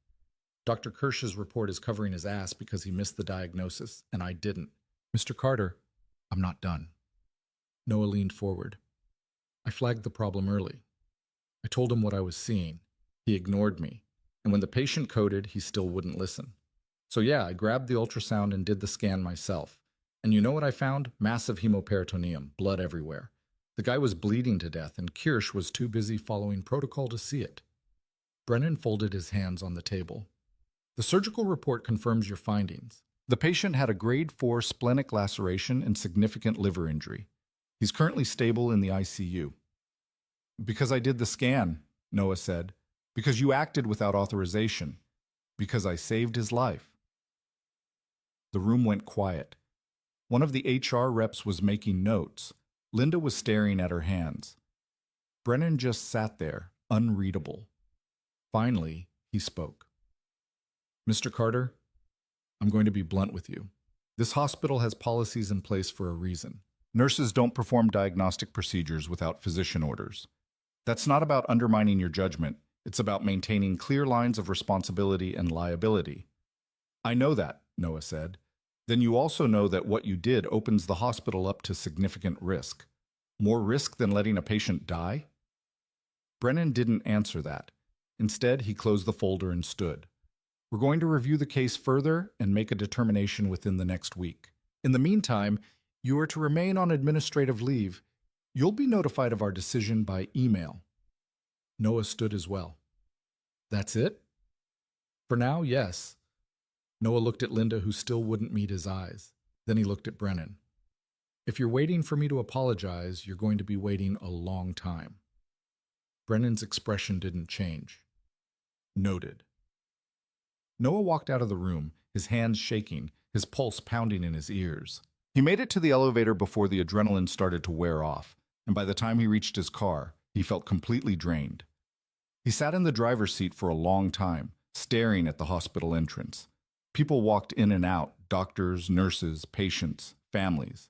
Dr. Kirsch's report is covering his ass because he missed the diagnosis, and I didn't. Mr. Carter, I'm not done. Noah leaned forward. I flagged the problem early. I told him what I was seeing. He ignored me, and when the patient coded, he still wouldn't listen. So yeah, I grabbed the ultrasound and did the scan myself. And you know what I found? Massive hemoperitoneum, blood everywhere. The guy was bleeding to death, and Kirsch was too busy following protocol to see it. Brennan folded his hands on the table. The surgical report confirms your findings. The patient had a grade 4 splenic laceration and significant liver injury. He's currently stable in the ICU. Because I did the scan, Noah said. Because you acted without authorization. Because I saved his life. The room went quiet. One of the HR reps was making notes. Linda was staring at her hands. Brennan just sat there, unreadable. Finally, he spoke. Mr. Carter, I'm going to be blunt with you. This hospital has policies in place for a reason. Nurses don't perform diagnostic procedures without physician orders. That's not about undermining your judgment. It's about maintaining clear lines of responsibility and liability. I know that, Noah said. Then you also know that what you did opens the hospital up to significant risk. More risk than letting a patient die? Brennan didn't answer that. Instead, he closed the folder and stood. We're going to review the case further and make a determination within the next week. In the meantime, you are to remain on administrative leave. You'll be notified of our decision by email. Noah stood as well. That's it? For now, yes. Noah looked at Linda, who still wouldn't meet his eyes. Then he looked at Brennan. If you're waiting for me to apologize, you're going to be waiting a long time. Brennan's expression didn't change. Noted. Noah walked out of the room, his hands shaking, his pulse pounding in his ears. He made it to the elevator before the adrenaline started to wear off, and by the time he reached his car, he felt completely drained. He sat in the driver's seat for a long time, staring at the hospital entrance. People walked in and out, doctors, nurses, patients, families.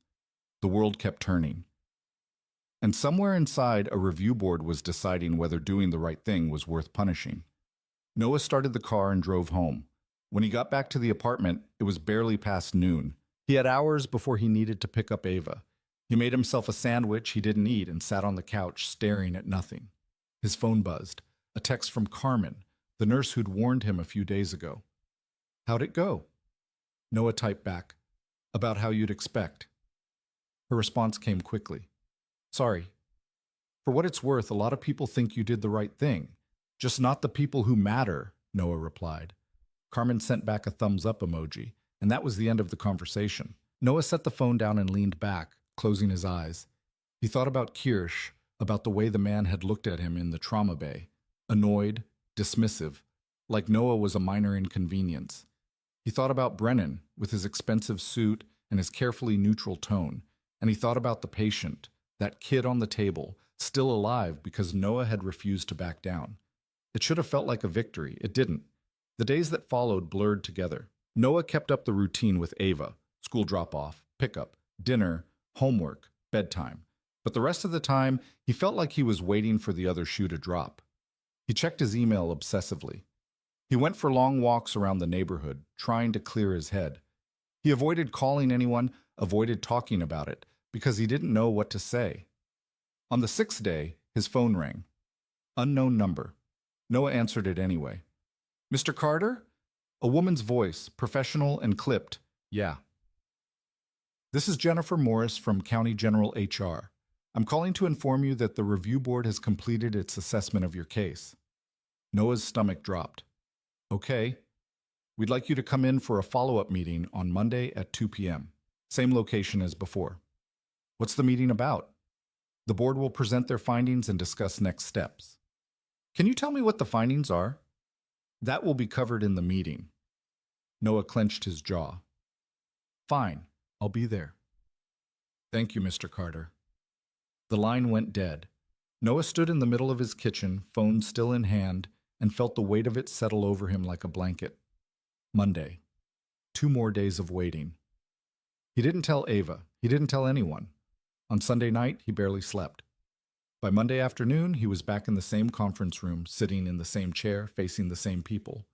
The world kept turning. And somewhere inside, a review board was deciding whether doing the right thing was worth punishing. Noah started the car and drove home. When he got back to the apartment, it was barely past noon. He had hours before he needed to pick up Ava. He made himself a sandwich he didn't eat and sat on the couch staring at nothing. His phone buzzed. A text from Carmen, the nurse who'd warned him a few days ago. How'd it go? Noah typed back. About how you'd expect. Her response came quickly. Sorry. For what it's worth, a lot of people think you did the right thing. Just not the people who matter, Noah replied. Carmen sent back a thumbs up emoji, and that was the end of the conversation. Noah set the phone down and leaned back, closing his eyes. He thought about Kirsch, about the way the man had looked at him in the trauma bay. Annoyed, dismissive, like Noah was a minor inconvenience. He thought about Brennan, with his expensive suit and his carefully neutral tone, and he thought about the patient, that kid on the table, still alive because Noah had refused to back down. It should have felt like a victory. It didn't. The days that followed blurred together. Noah kept up the routine with Ava: school drop-off, pickup, dinner, homework, bedtime. But the rest of the time, he felt like he was waiting for the other shoe to drop. He checked his email obsessively. He went for long walks around the neighborhood, trying to clear his head. He avoided calling anyone, avoided talking about it, because he didn't know what to say. On the sixth day, his phone rang. Unknown number. Noah answered it anyway. "Mr. Carter?" A woman's voice, professional and clipped. "Yeah." "This is Jennifer Morris from County General HR. I'm calling to inform you that the review board has completed its assessment of your case." Noah's stomach dropped. "Okay. We'd like you to come in for a follow-up meeting on Monday at 2 p.m. Same location as before." "What's the meeting about?" "The board will present their findings and discuss next steps." "Can you tell me what the findings are?" "That will be covered in the meeting." Noah clenched his jaw. "Fine, I'll be there." "Thank you, Mr. Carter." The line went dead. Noah stood in the middle of his kitchen, phone still in hand, and felt the weight of it settle over him like a blanket. Monday. 2 more days of waiting. He didn't tell Ava. He didn't tell anyone. On Sunday night, he barely slept. By Monday afternoon, he was back in the same conference room, sitting in the same chair, facing the same people.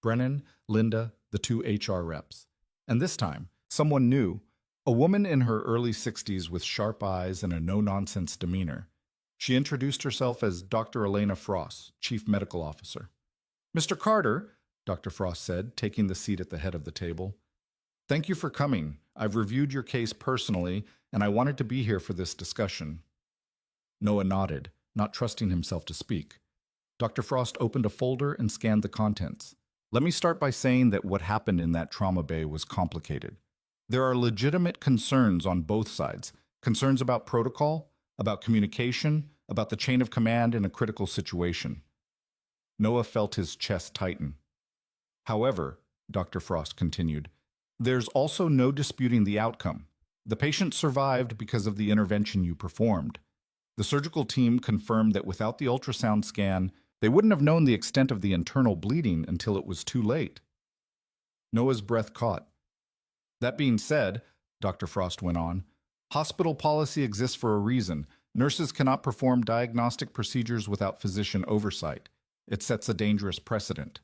Brennan, Linda, the 2 HR reps. And this time, someone new, a woman in her early 60s with sharp eyes and a no-nonsense demeanor. She introduced herself as Dr. Elena Frost, Chief Medical Officer. "Mr. Carter," Dr. Frost said, taking the seat at the head of the table. "Thank you for coming. I've reviewed your case personally, and I wanted to be here for this discussion." Noah nodded, not trusting himself to speak. Dr. Frost opened a folder and scanned the contents. "Let me start by saying that what happened in that trauma bay was complicated. There are legitimate concerns on both sides. Concerns about protocol, about communication, about the chain of command in a critical situation." Noah felt his chest tighten. "However," Dr. Frost continued, "there's also no disputing the outcome. The patient survived because of the intervention you performed. The surgical team confirmed that without the ultrasound scan, they wouldn't have known the extent of the internal bleeding until it was too late." Noah's breath caught. "That being said," Dr. Frost went on, "hospital policy exists for a reason. Nurses cannot perform diagnostic procedures without physician oversight. It sets a dangerous precedent."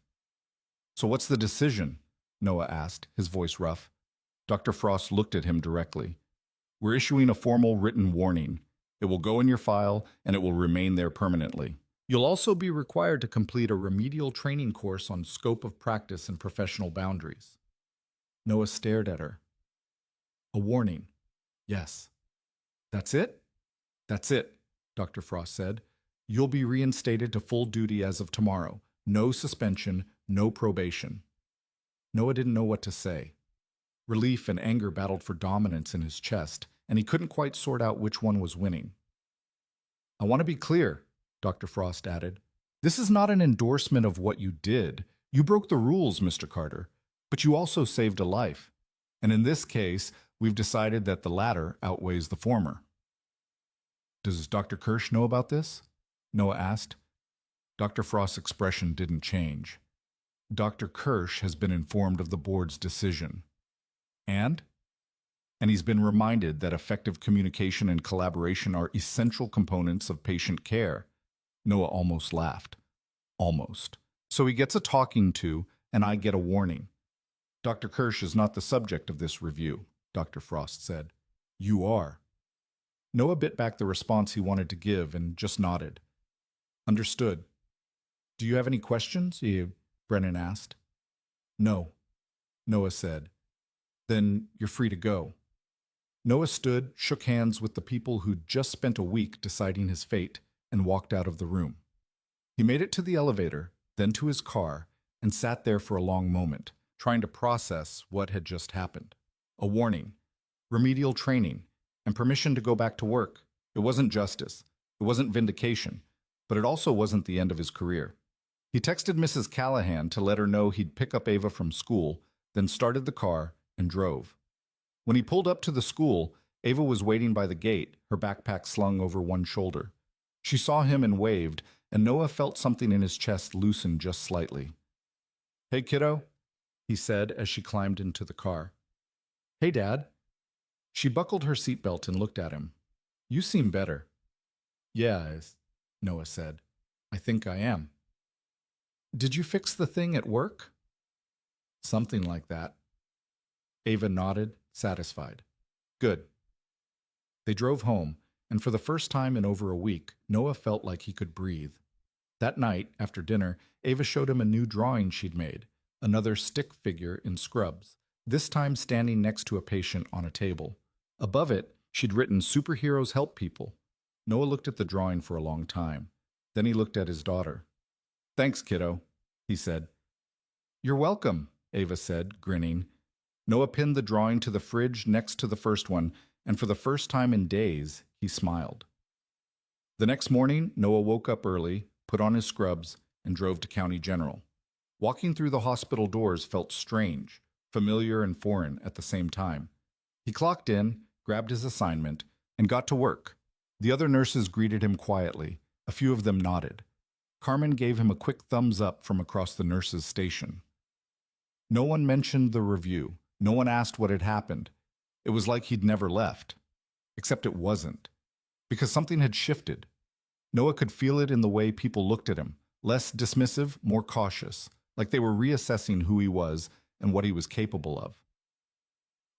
"So what's the decision?" Noah asked, his voice rough. Dr. Frost looked at him directly. "We're issuing a formal written warning. It will go in your file, and it will remain there permanently. You'll also be required to complete a remedial training course on scope of practice and professional boundaries." Noah stared at her. "A warning. Yes." "That's it?" "That's it," Dr. Frost said. "You'll be reinstated to full duty as of tomorrow. No suspension, no probation." Noah didn't know what to say. Relief and anger battled for dominance in his chest, and he couldn't quite sort out which one was winning. "I want to be clear," Dr. Frost added. "This is not an endorsement of what you did. You broke the rules, Mr. Carter, but you also saved a life. And in this case, we've decided that the latter outweighs the former." "Does Dr. Kirsch know about this?" Noah asked. Dr. Frost's expression didn't change. "Dr. Kirsch has been informed of the board's decision." "And?" "And he's been reminded that effective communication and collaboration are essential components of patient care." Noah almost laughed. "Almost. So he gets a talking to, and I get a warning." "Dr. Kirsch is not the subject of this review," Dr. Frost said. "You are." Noah bit back the response he wanted to give and just nodded. "Understood." "Do you have any questions?" Brennan asked. "No," Noah said. "Then you're free to go." Noah stood, shook hands with the people who'd just spent a week deciding his fate, and walked out of the room. He made it to the elevator, then to his car, and sat there for a long moment, trying to process what had just happened. A warning, remedial training, and permission to go back to work. It wasn't justice. It wasn't vindication. But it also wasn't the end of his career. He texted Mrs. Callahan to let her know he'd pick up Ava from school, then started the car and drove. When he pulled up to the school, Ava was waiting by the gate, her backpack slung over one shoulder. She saw him and waved, and Noah felt something in his chest loosen just slightly. Hey, kiddo, he said as she climbed into the car. Hey, Dad. She buckled her seatbelt and looked at him. You seem better. Yeah, Noah said. I think I am. Did you fix the thing at work? Something like that. Ava nodded, satisfied. Good. They drove home, and for the first time in over a week, Noah felt like he could breathe. That night, after dinner, Ava showed him a new drawing she'd made, another stick figure in scrubs, this time standing next to a patient on a table. Above it, she'd written "Superheroes help people." Noah looked at the drawing for a long time. Then he looked at his daughter. Thanks, kiddo, he said. You're welcome, Ava said, grinning. Noah pinned the drawing to the fridge next to the first one, and for the first time in days, he smiled. The next morning, Noah woke up early, put on his scrubs, and drove to County General. Walking through the hospital doors felt strange, familiar and foreign at the same time. He clocked in, grabbed his assignment, and got to work. The other nurses greeted him quietly. A few of them nodded. Carmen gave him a quick thumbs up from across the nurses' station. No one mentioned the review. No one asked what had happened. It was like he'd never left. Except it wasn't. Because something had shifted. Noah could feel it in the way people looked at him, less dismissive, more cautious, like they were reassessing who he was and what he was capable of.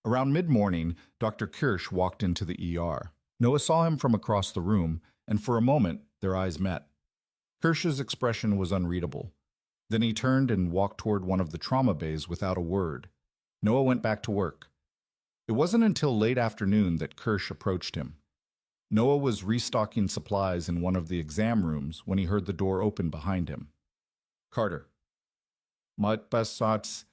Around mid-morning, Dr. Kirsch walked into the ER. Noah saw him from across the room, and for a moment, their eyes met. Kirsch's expression was unreadable. Then he turned and walked toward one of the trauma bays without a word. Noah went back to work. It wasn't until late afternoon that Kirsch approached him. Noah was restocking supplies in one of the exam rooms when he heard the door open behind him. Carter. Maitas.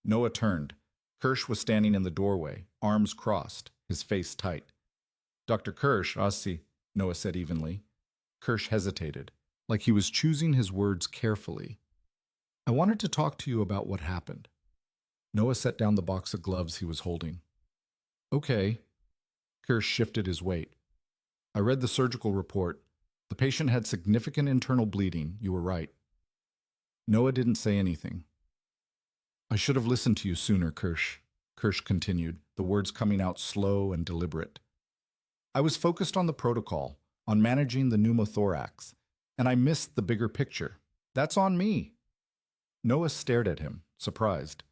Noah turned. Kirsch was standing in the doorway, arms crossed, his face tight. Dr. Kirsch, Asi, Noah said evenly. Kirsch hesitated, like he was choosing his words carefully. I wanted to talk to you about what happened. Noah set down the box of gloves he was holding. Okay. Kirsch shifted his weight. I read the surgical report. The patient had significant internal bleeding. You were right. Noah didn't say anything. I should have listened to you sooner, Kirsch. Kirsch continued, the words coming out slow and deliberate. I was focused on the protocol, on managing the pneumothorax, and I missed the bigger picture. That's on me. Noah stared at him, surprised.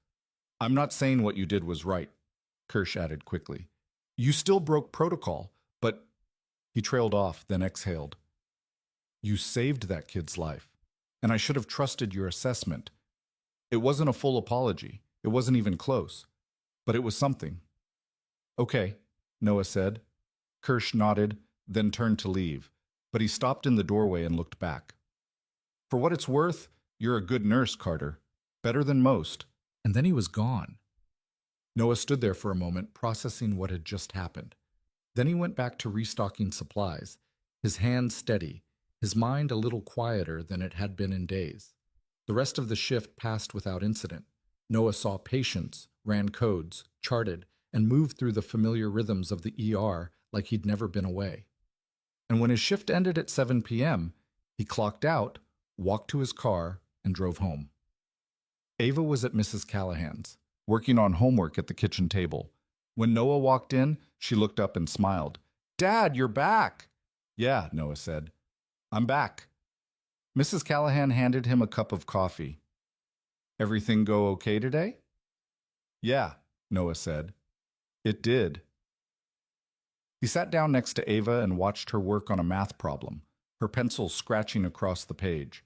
I'm not saying what you did was right, Kirsch added quickly. You still broke protocol, but... He trailed off, then exhaled. You saved that kid's life, and I should have trusted your assessment. It wasn't a full apology. It wasn't even close. But it was something. Okay, Noah said. Kirsch nodded, then turned to leave, but he stopped in the doorway and looked back. For what it's worth, you're a good nurse, Carter. Better than most. And then he was gone. Noah stood there for a moment, processing what had just happened. Then he went back to restocking supplies, his hands steady, his mind a little quieter than it had been in days. The rest of the shift passed without incident. Noah saw patients, ran codes, charted, and moved through the familiar rhythms of the ER like he'd never been away. And when his shift ended at 7 p.m., he clocked out, walked to his car, and drove home. Ava was at Mrs. Callahan's, working on homework at the kitchen table. When Noah walked in, she looked up and smiled. Dad, you're back! Yeah, Noah said. I'm back. Mrs. Callahan handed him a cup of coffee. Everything go okay today? Yeah, Noah said. It did. He sat down next to Ava and watched her work on a math problem, her pencil scratching across the page.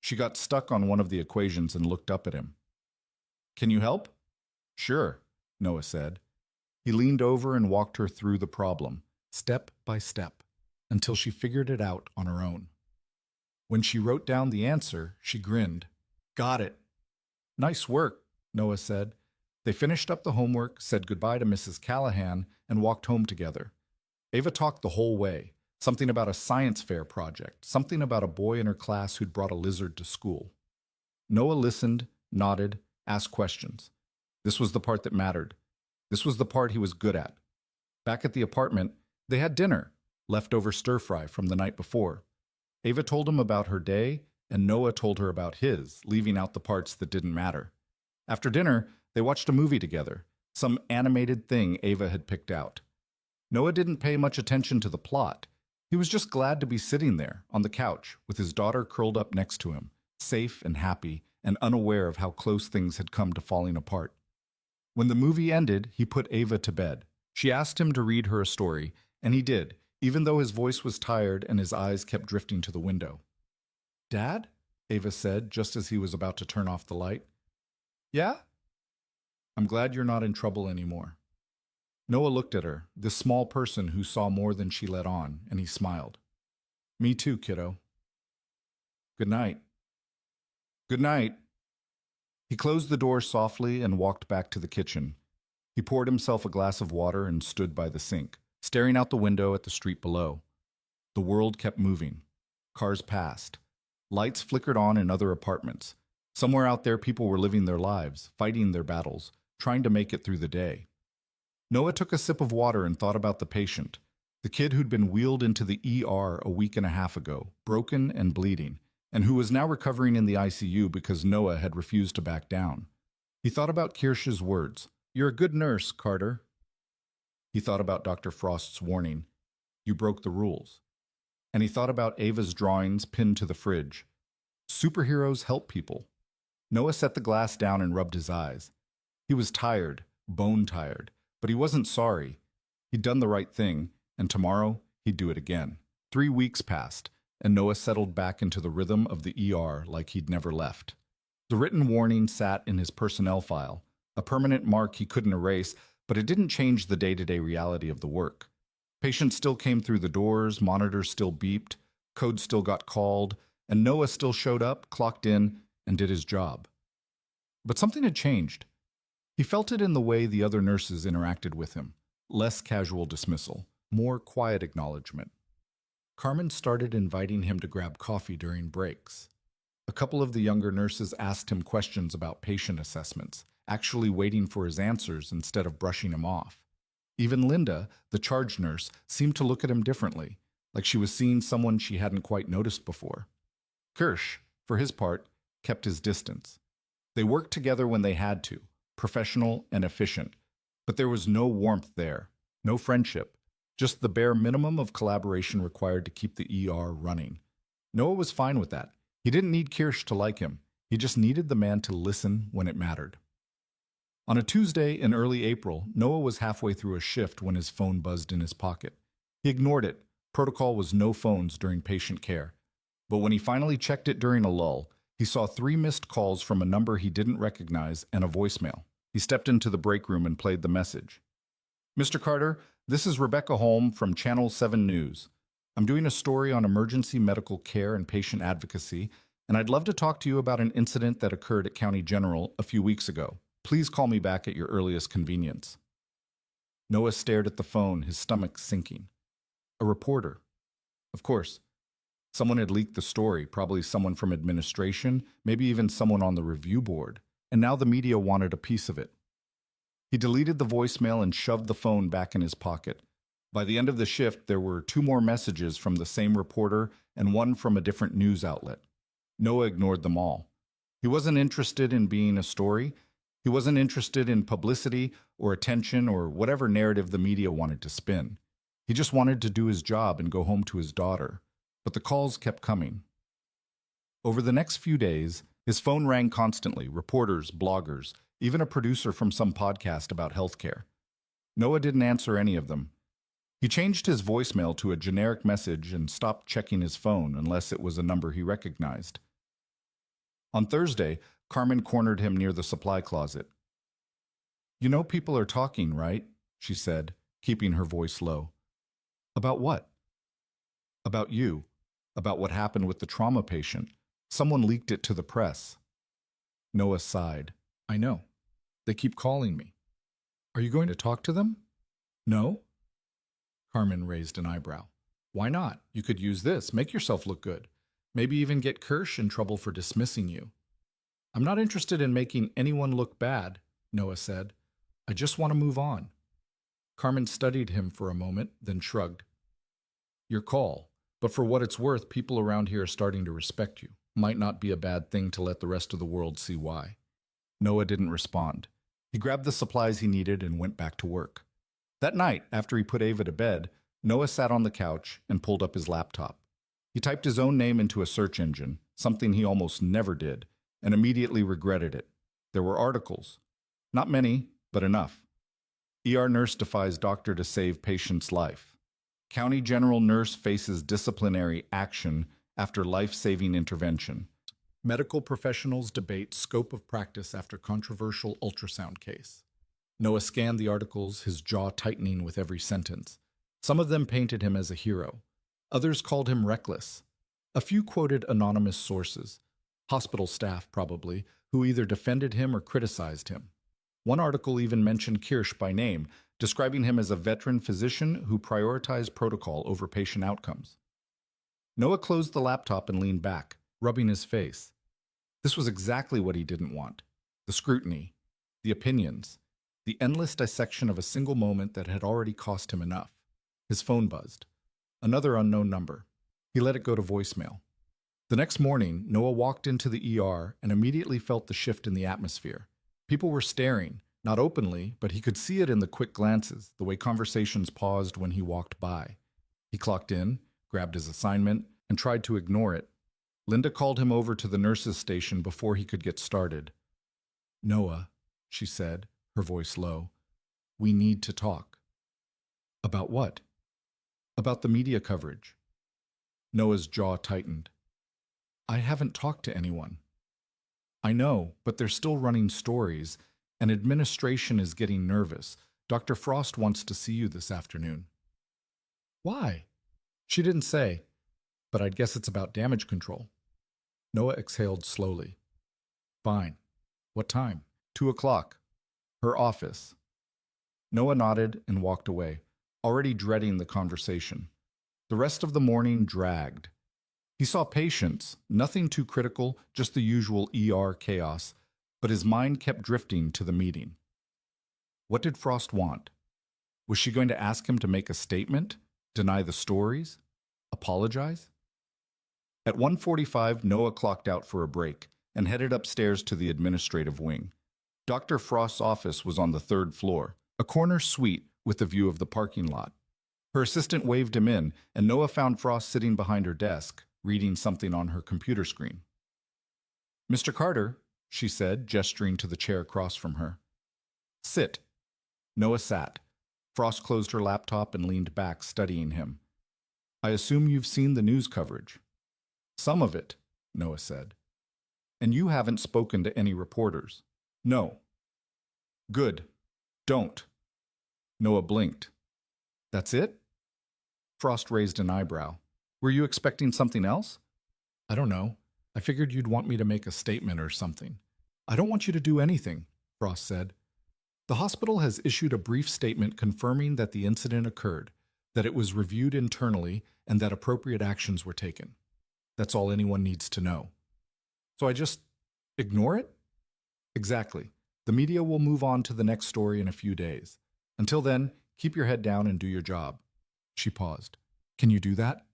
She got stuck on one of the equations and looked up at him. Can you help? Sure, Noah said. He leaned over and walked her through the problem, step by step, until she figured it out on her own. When she wrote down the answer, she grinned. Got it. Nice work, Noah said. They finished up the homework, said goodbye to Mrs. Callahan, and walked home together. Ava talked the whole way. Something about a science fair project, something about a boy in her class who'd brought a lizard to school. Noah listened, nodded, asked questions. This was the part that mattered. This was the part he was good at. Back at the apartment, they had dinner, leftover stir-fry from the night before. Ava told him about her day, and Noah told her about his, leaving out the parts that didn't matter. After dinner, they watched a movie together, some animated thing Ava had picked out. Noah didn't pay much attention to the plot. He was just glad to be sitting there, on the couch, with his daughter curled up next to him, safe and happy, and unaware of how close things had come to falling apart. When the movie ended, he put Ava to bed. She asked him to read her a story, and he did, even though his voice was tired and his eyes kept drifting to the window. "Dad?" Ava said, just as he was about to turn off the light. "Yeah?" "I'm glad you're not in trouble anymore." Noah looked at her, this small person who saw more than she let on, and he smiled. "Me too, kiddo." "Good night." "Good night." He closed the door softly and walked back to the kitchen. He poured himself a glass of water and stood by the sink, staring out the window at the street below. The world kept moving. Cars passed. Lights flickered on in other apartments. Somewhere out there, people were living their lives, fighting their battles, trying to make it through the day. Noah took a sip of water and thought about the patient, the kid who'd been wheeled into the ER a week and a half ago, broken and bleeding, and who was now recovering in the ICU because Noah had refused to back down. He thought about Kirsch's words, "You're a good nurse, Carter." He thought about Dr. Frost's warning, "You broke the rules." And he thought about Ava's drawings pinned to the fridge. Superheroes help people. Noah set the glass down and rubbed his eyes. He was tired, bone tired, but he wasn't sorry. He'd done the right thing, and tomorrow he'd do it again. 3 weeks passed, and Noah settled back into the rhythm of the ER like he'd never left. The written warning sat in his personnel file, a permanent mark he couldn't erase, but it didn't change the day-to-day reality of the work. Patients still came through the doors, monitors still beeped, code still got called, and Noah still showed up, clocked in, and did his job. But something had changed. He felt it in the way the other nurses interacted with him. Less casual dismissal, more quiet acknowledgement. Carmen started inviting him to grab coffee during breaks. A couple of the younger nurses asked him questions about patient assessments, actually waiting for his answers instead of brushing him off. Even Linda, the charge nurse, seemed to look at him differently, like she was seeing someone she hadn't quite noticed before. Kirsch, for his part, kept his distance. They worked together when they had to, professional and efficient, but there was no warmth there, no friendship, just the bare minimum of collaboration required to keep the ER running. Noah was fine with that. He didn't need Kirsch to like him. He just needed the man to listen when it mattered. On a Tuesday in early April, Noah was halfway through a shift when his phone buzzed in his pocket. He ignored it. Protocol was no phones during patient care. But when he finally checked it during a lull, he saw 3 missed calls from a number he didn't recognize and a voicemail. He stepped into the break room and played the message. "Mr. Carter, this is Rebecca Holm from Channel 7 News. I'm doing a story on emergency medical care and patient advocacy, and I'd love to talk to you about an incident that occurred at County General a few weeks ago. Please call me back at your earliest convenience." Noah stared at the phone, his stomach sinking. A reporter. Of course. Someone had leaked the story, probably someone from administration, maybe even someone on the review board, and now the media wanted a piece of it. He deleted the voicemail and shoved the phone back in his pocket. By the end of the shift, there were 2 more messages from the same reporter and 1 from a different news outlet. Noah ignored them all. He wasn't interested in being a story. He wasn't interested in publicity or attention or whatever narrative the media wanted to spin. He just wanted to do his job and go home to his daughter. But the calls kept coming. Over the next few days, his phone rang constantly, reporters, bloggers, even a producer from some podcast about healthcare. Noah didn't answer any of them. He changed his voicemail to a generic message and stopped checking his phone unless it was a number he recognized. On Thursday, Carmen cornered him near the supply closet. "You know people are talking, right?" she said, keeping her voice low. "About what?" "About you. About what happened with the trauma patient. Someone leaked it to the press." Noah sighed. "I know. They keep calling me." "Are you going to talk to them?" "No." Carmen raised an eyebrow. "Why not? You could use this, make yourself look good. Maybe even get Kirsch in trouble for dismissing you." "I'm not interested in making anyone look bad," Noah said. "I just want to move on." Carmen studied him for a moment, then shrugged. "Your call, but for what it's worth, people around here are starting to respect you. Might not be a bad thing to let the rest of the world see why. Noah didn't respond. He grabbed the supplies he needed and went back to work. That night, after he put Ava to bed, Noah sat on the couch and pulled up his laptop. He typed his own name into a search engine, something he almost never did, and immediately regretted it. There were articles. Not many, but enough. ER nurse defies doctor to save patient's life. County general nurse faces disciplinary action after life-saving intervention. Medical professionals debate scope of practice after controversial ultrasound case. Noah scanned the articles, his jaw tightening with every sentence. Some of them painted him as a hero. Others called him reckless. A few quoted anonymous sources, hospital staff probably, who either defended him or criticized him. One article even mentioned Kirsch by name, describing him as a veteran physician who prioritized protocol over patient outcomes. Noah closed the laptop and leaned back, rubbing his face. This was exactly what he didn't want. The scrutiny, the opinions, the endless dissection of a single moment that had already cost him enough. His phone buzzed. Another unknown number. He let it go to voicemail. The next morning, Noah walked into the ER and immediately felt the shift in the atmosphere. People were staring, not openly, but he could see it in the quick glances, the way conversations paused when he walked by. He clocked in, grabbed his assignment, and tried to ignore it. Linda called him over to the nurse's station before he could get started. "Noah," she said, her voice low, "we need to talk." "About what?" "About the media coverage." Noah's jaw tightened. "I haven't talked to anyone." "I know, but they're still running stories, and administration is getting nervous. Dr. Frost wants to see you this afternoon." "Why?" "She didn't say, but I'd guess it's about damage control." Noah exhaled slowly. "Fine. What time?" 2:00. Her office. Noah nodded and walked away, already dreading the conversation. The rest of the morning dragged. He saw patients, nothing too critical, just the usual ER chaos, but his mind kept drifting to the meeting. What did Frost want? Was she going to ask him to make a statement, deny the stories, apologize? At 1:45, Noah clocked out for a break and headed upstairs to the administrative wing. Dr. Frost's office was on the 3rd floor, a corner suite with a view of the parking lot. Her assistant waved him in, and Noah found Frost sitting behind her desk, reading something on her computer screen. "Mr. Carter," she said, gesturing to the chair across from her. "Sit." Noah sat. Frost closed her laptop and leaned back, studying him. "I assume you've seen the news coverage." "Some of it," Noah said. "And you haven't spoken to any reporters?" "No." "Good. Don't." Noah blinked. "That's it?" Frost raised an eyebrow. "Were you expecting something else?" "I don't know. I figured you'd want me to make a statement or something." "I don't want you to do anything," Frost said. "The hospital has issued a brief statement confirming that the incident occurred, that it was reviewed internally, and that appropriate actions were taken. That's all anyone needs to know." "So I just ignore it?" "Exactly. The media will move on to the next story in a few days. Until then, keep your head down and do your job." She paused. "Can you do that?"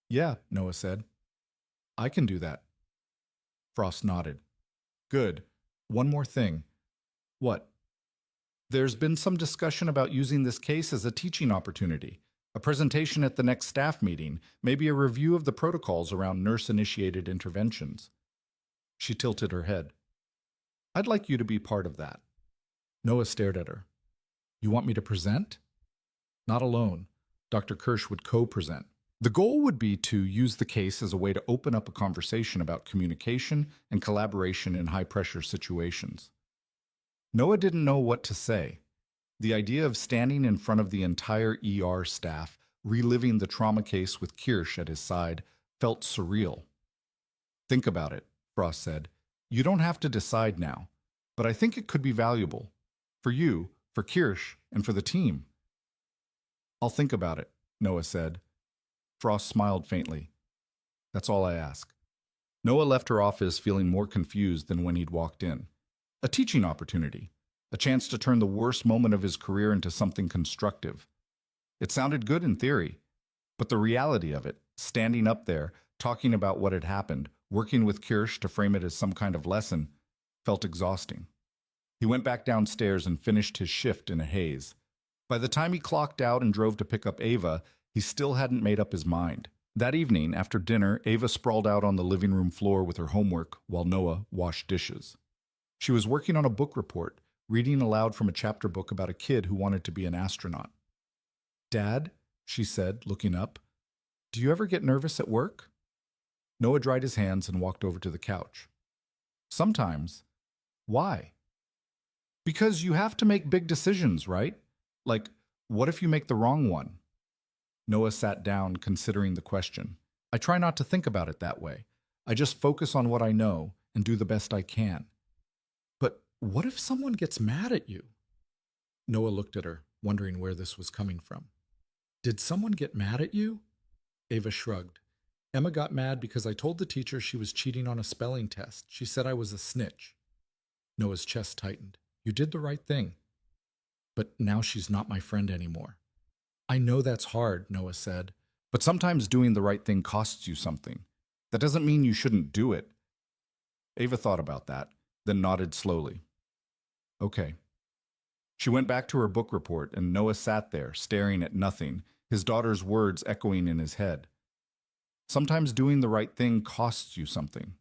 "Yeah," Noah said. "I can do that." Frost nodded. "Good. One more thing." "What?" "There's been some discussion about using this case as a teaching opportunity, a presentation at the next staff meeting, maybe a review of the protocols around nurse-initiated interventions." She tilted her head. "I'd like you to be part of that." Noah stared at her. "You want me to present?" "Not alone. Dr. Kirsch would co-present. The goal would be to use the case as a way to open up a conversation about communication and collaboration in high-pressure situations." Noah didn't know what to say. The idea of standing in front of the entire ER staff, reliving the trauma case with Kirsch at his side, felt surreal. "Think about it," Frost said. "You don't have to decide now, but I think it could be valuable. For you, for Kirsch, and for the team." "I'll think about it," Noah said. Frost smiled faintly. "That's all I ask." Noah left her office feeling more confused than when he'd walked in. A teaching opportunity, a chance to turn the worst moment of his career into something constructive. It sounded good in theory, but the reality of it, standing up there, talking about what had happened, working with Kirsch to frame it as some kind of lesson, felt exhausting. He went back downstairs and finished his shift in a haze. By the time he clocked out and drove to pick up Ava, he still hadn't made up his mind. That evening, after dinner, Ava sprawled out on the living room floor with her homework while Noah washed dishes. She was working on a book report, reading aloud from a chapter book about a kid who wanted to be an astronaut. "Dad," she said, looking up, "do you ever get nervous at work?" Noah dried his hands and walked over to the couch. "Sometimes." "Why?" "Because you have to make big decisions, right? Like, what if you make the wrong one?" Noah sat down, considering the question. "I try not to think about it that way. I just focus on what I know and do the best I can." "But what if someone gets mad at you?" Noah looked at her, wondering where this was coming from. "Did someone get mad at you?" Ava shrugged. "Emma got mad because I told the teacher she was cheating on a spelling test. She said I was a snitch." Noah's chest tightened. "You did the right thing." "But now she's not my friend anymore." "I know that's hard," Noah said, "but sometimes doing the right thing costs you something. That doesn't mean you shouldn't do it." Ava thought about that, then nodded slowly. "Okay." She went back to her book report, and Noah sat there, staring at nothing, his daughter's words echoing in his head. Sometimes doing the right thing costs you something.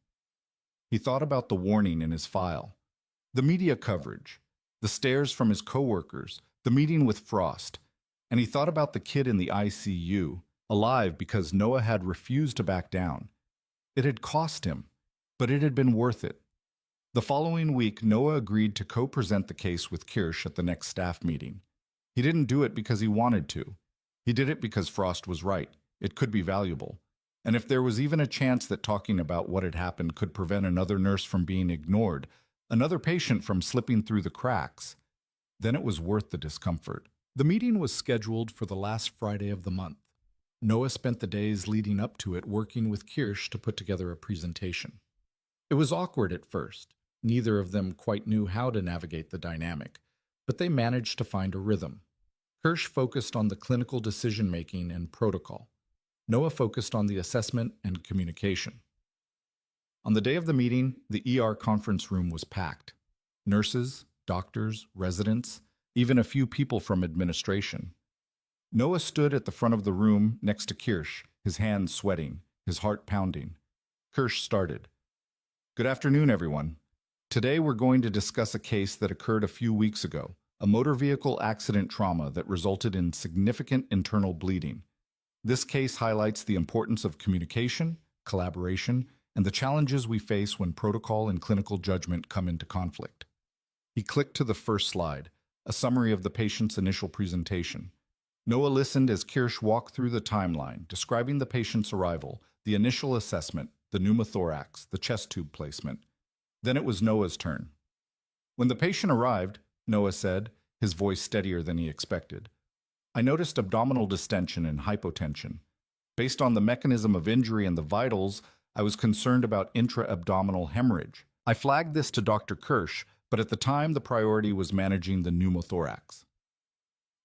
He thought about the warning in his file, the media coverage, the stares from his coworkers, the meeting with Frost, and he thought about the kid in the ICU, alive because Noah had refused to back down. It had cost him, but it had been worth it. The following week, Noah agreed to co-present the case with Kirsch at the next staff meeting. He didn't do it because he wanted to. He did it because Frost was right. It could be valuable. And if there was even a chance that talking about what had happened could prevent another nurse from being ignored, another patient from slipping through the cracks, then it was worth the discomfort. The meeting was scheduled for the last Friday of the month. Noah spent the days leading up to it working with Kirsch to put together a presentation. It was awkward at first. Neither of them quite knew how to navigate the dynamic, but they managed to find a rhythm. Kirsch focused on the clinical decision-making and protocol. Noah focused on the assessment and communication. On the day of the meeting, the ER conference room was packed. Nurses, doctors, residents, even a few people from administration. Noah stood at the front of the room next to Kirsch, his hands sweating, his heart pounding. Kirsch started. "Good afternoon, everyone. Today we're going to discuss a case that occurred a few weeks ago, a motor vehicle accident trauma that resulted in significant internal bleeding. This case highlights the importance of communication, collaboration, and the challenges we face when protocol and clinical judgment come into conflict." He clicked to the first slide, a summary of the patient's initial presentation. Noah listened as Kirsch walked through the timeline, describing the patient's arrival, the initial assessment, the pneumothorax, the chest tube placement. Then it was Noah's turn. "When the patient arrived," Noah said, his voice steadier than he expected, "I noticed abdominal distension and hypotension. Based on the mechanism of injury and the vitals, I was concerned about intra-abdominal hemorrhage. I flagged this to Dr. Kirsch, but at the time the priority was managing the pneumothorax."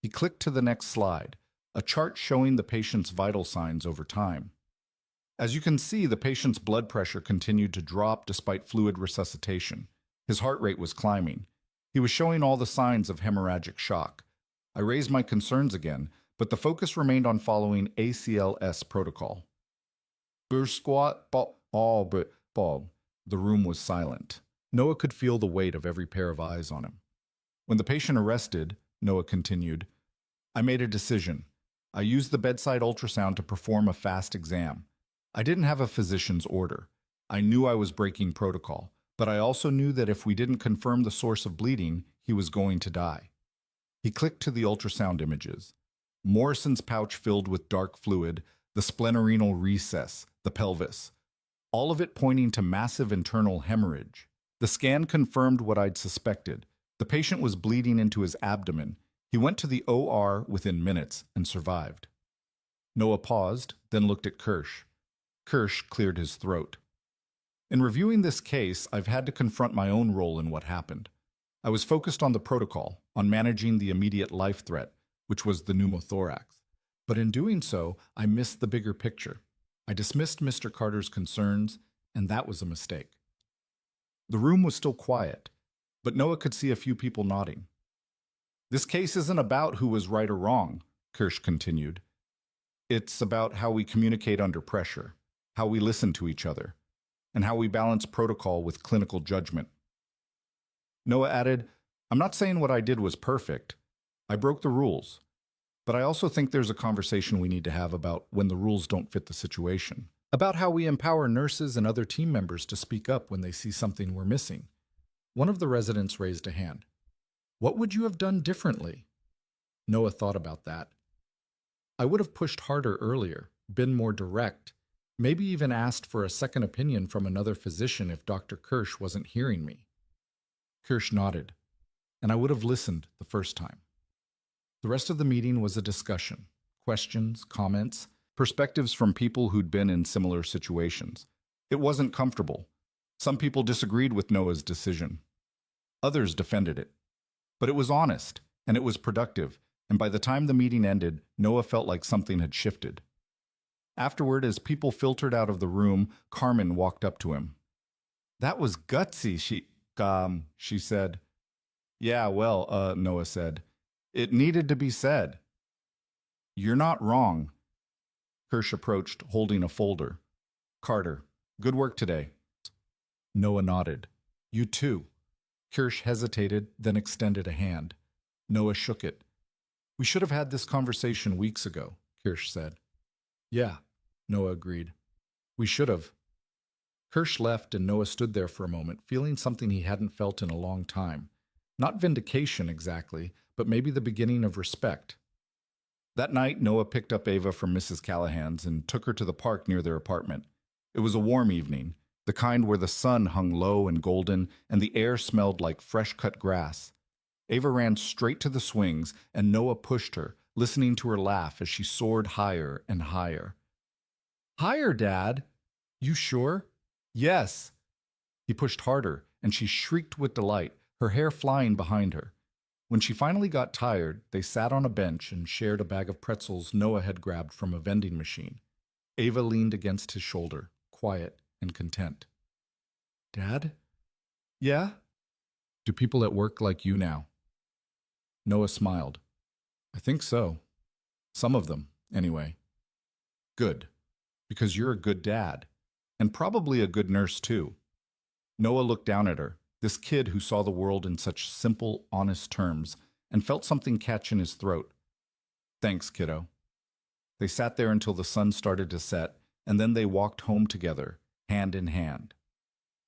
He clicked to the next slide, a chart showing the patient's vital signs over time. As you can see, the patient's blood pressure continued to drop despite fluid resuscitation. His heart rate was climbing. He was showing all the signs of hemorrhagic shock. I raised my concerns again, but the focus remained on following ACLS protocol. Squat, Bob. The room was silent. Noah could feel the weight of every pair of eyes on him. "When the patient arrested," Noah continued, "I made a decision. I used the bedside ultrasound to perform a fast exam. I didn't have a physician's order. I knew I was breaking protocol, but I also knew that if we didn't confirm the source of bleeding, he was going to die." He clicked to the ultrasound images. Morrison's pouch filled with dark fluid, the splenorenal recess, the pelvis. All of it pointing to massive internal hemorrhage. The scan confirmed what I'd suspected. The patient was bleeding into his abdomen. He went to the OR within minutes and survived. Noah paused, then looked at Kirsch. Kirsch cleared his throat. "In reviewing this case, I've had to confront my own role in what happened. I was focused on the protocol, on managing the immediate life threat, which was the pneumothorax. But in doing so, I missed the bigger picture. I dismissed Mr. Carter's concerns, and that was a mistake. The room was still quiet, but Noah could see a few people nodding. This case isn't about who was right or wrong, Kirsch continued. It's about how we communicate under pressure, how we listen to each other, and how we balance protocol with clinical judgment. Noah added, I'm not saying what I did was perfect. I broke the rules. But I also think there's a conversation we need to have about when the rules don't fit the situation, about how we empower nurses and other team members to speak up when they see something we're missing. One of the residents raised a hand. What would you have done differently? Noah thought about that. I would have pushed harder earlier, been more direct, maybe even asked for a second opinion from another physician if Dr. Kirsch wasn't hearing me. Kirsch nodded, and I would have listened the first time. The rest of the meeting was a discussion, questions, comments, perspectives from people who'd been in similar situations. It wasn't comfortable. Some people disagreed with Noah's decision. Others defended it. But it was honest, and it was productive, and by the time the meeting ended, Noah felt like something had shifted. Afterward, as people filtered out of the room, Carmen walked up to him. That was gutsy, she said. Yeah, well, Noah said. It needed to be said. You're not wrong. Kirsch approached, holding a folder. Carter, good work today. Noah nodded. You too. Kirsch hesitated, then extended a hand. Noah shook it. We should have had this conversation weeks ago, Kirsch said. Yeah, Noah agreed. We should have. Kirsch left and Noah stood there for a moment, feeling something he hadn't felt in a long time. Not vindication exactly, but maybe the beginning of respect. That night, Noah picked up Ava from Mrs. Callahan's and took her to the park near their apartment. It was a warm evening, the kind where the sun hung low and golden and the air smelled like fresh-cut grass. Ava ran straight to the swings, and Noah pushed her, listening to her laugh as she soared higher and higher. Higher, Dad! You sure? Yes. He pushed harder, and she shrieked with delight, her hair flying behind her. When she finally got tired, they sat on a bench and shared a bag of pretzels Noah had grabbed from a vending machine. Ava leaned against his shoulder, quiet and content. Dad? Yeah? Do people at work like you now? Noah smiled. I think so. Some of them, anyway. Good. Because you're a good dad. And probably a good nurse, too. Noah looked down at her, this kid who saw the world in such simple, honest terms, and felt something catch in his throat. Thanks, kiddo. They sat there until the sun started to set, and then they walked home together, hand in hand.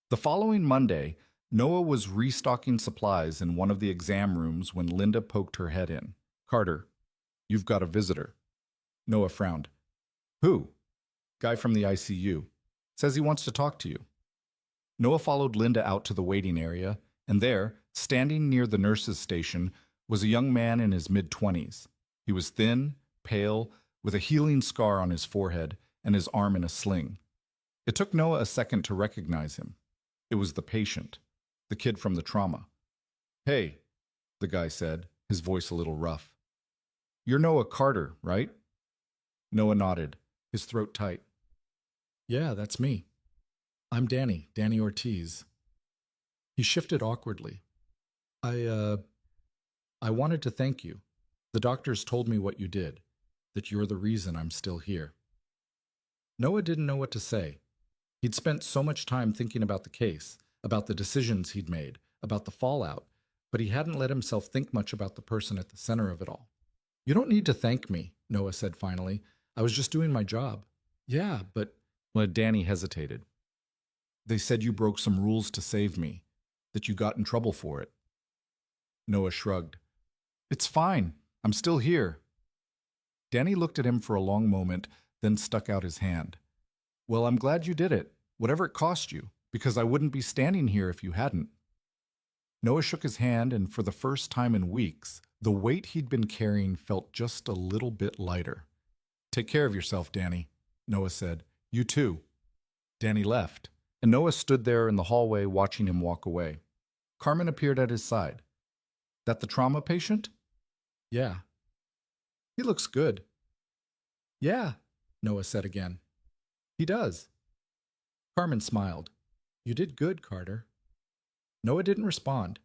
The following Monday, Noah was restocking supplies in one of the exam rooms when Linda poked her head in. Carter, you've got a visitor. Noah frowned. Who? Guy from the ICU. Says he wants to talk to you. Noah followed Linda out to the waiting area, and there, standing near the nurse's station, was a young man in his mid-20s. He was thin, pale, with a healing scar on his forehead and his arm in a sling. It took Noah a second to recognize him. It was the patient, the kid from the trauma. Hey, the guy said, his voice a little rough. You're Noah Carter, right? Noah nodded, his throat tight. Yeah, that's me. I'm Danny Ortiz. He shifted awkwardly. I wanted to thank you. The doctors told me what you did, that you're the reason I'm still here. Noah didn't know what to say. He'd spent so much time thinking about the case, about the decisions he'd made, about the fallout, but he hadn't let himself think much about the person at the center of it all. You don't need to thank me, Noah said finally. I was just doing my job. Yeah, but... Well, Danny hesitated. They said you broke some rules to save me, that you got in trouble for it. Noah shrugged. It's fine. I'm still here. Danny looked at him for a long moment, then stuck out his hand. Well, I'm glad you did it, whatever it cost you, because I wouldn't be standing here if you hadn't. Noah shook his hand, and for the first time in weeks, the weight he'd been carrying felt just a little bit lighter. Take care of yourself, Danny, Noah said. You too. Danny left, and Noah stood there in the hallway watching him walk away. Carmen appeared at his side. That the trauma patient? Yeah. He looks good. Yeah, Noah said again. He does. Carmen smiled. You did good, Carter. Noah didn't respond.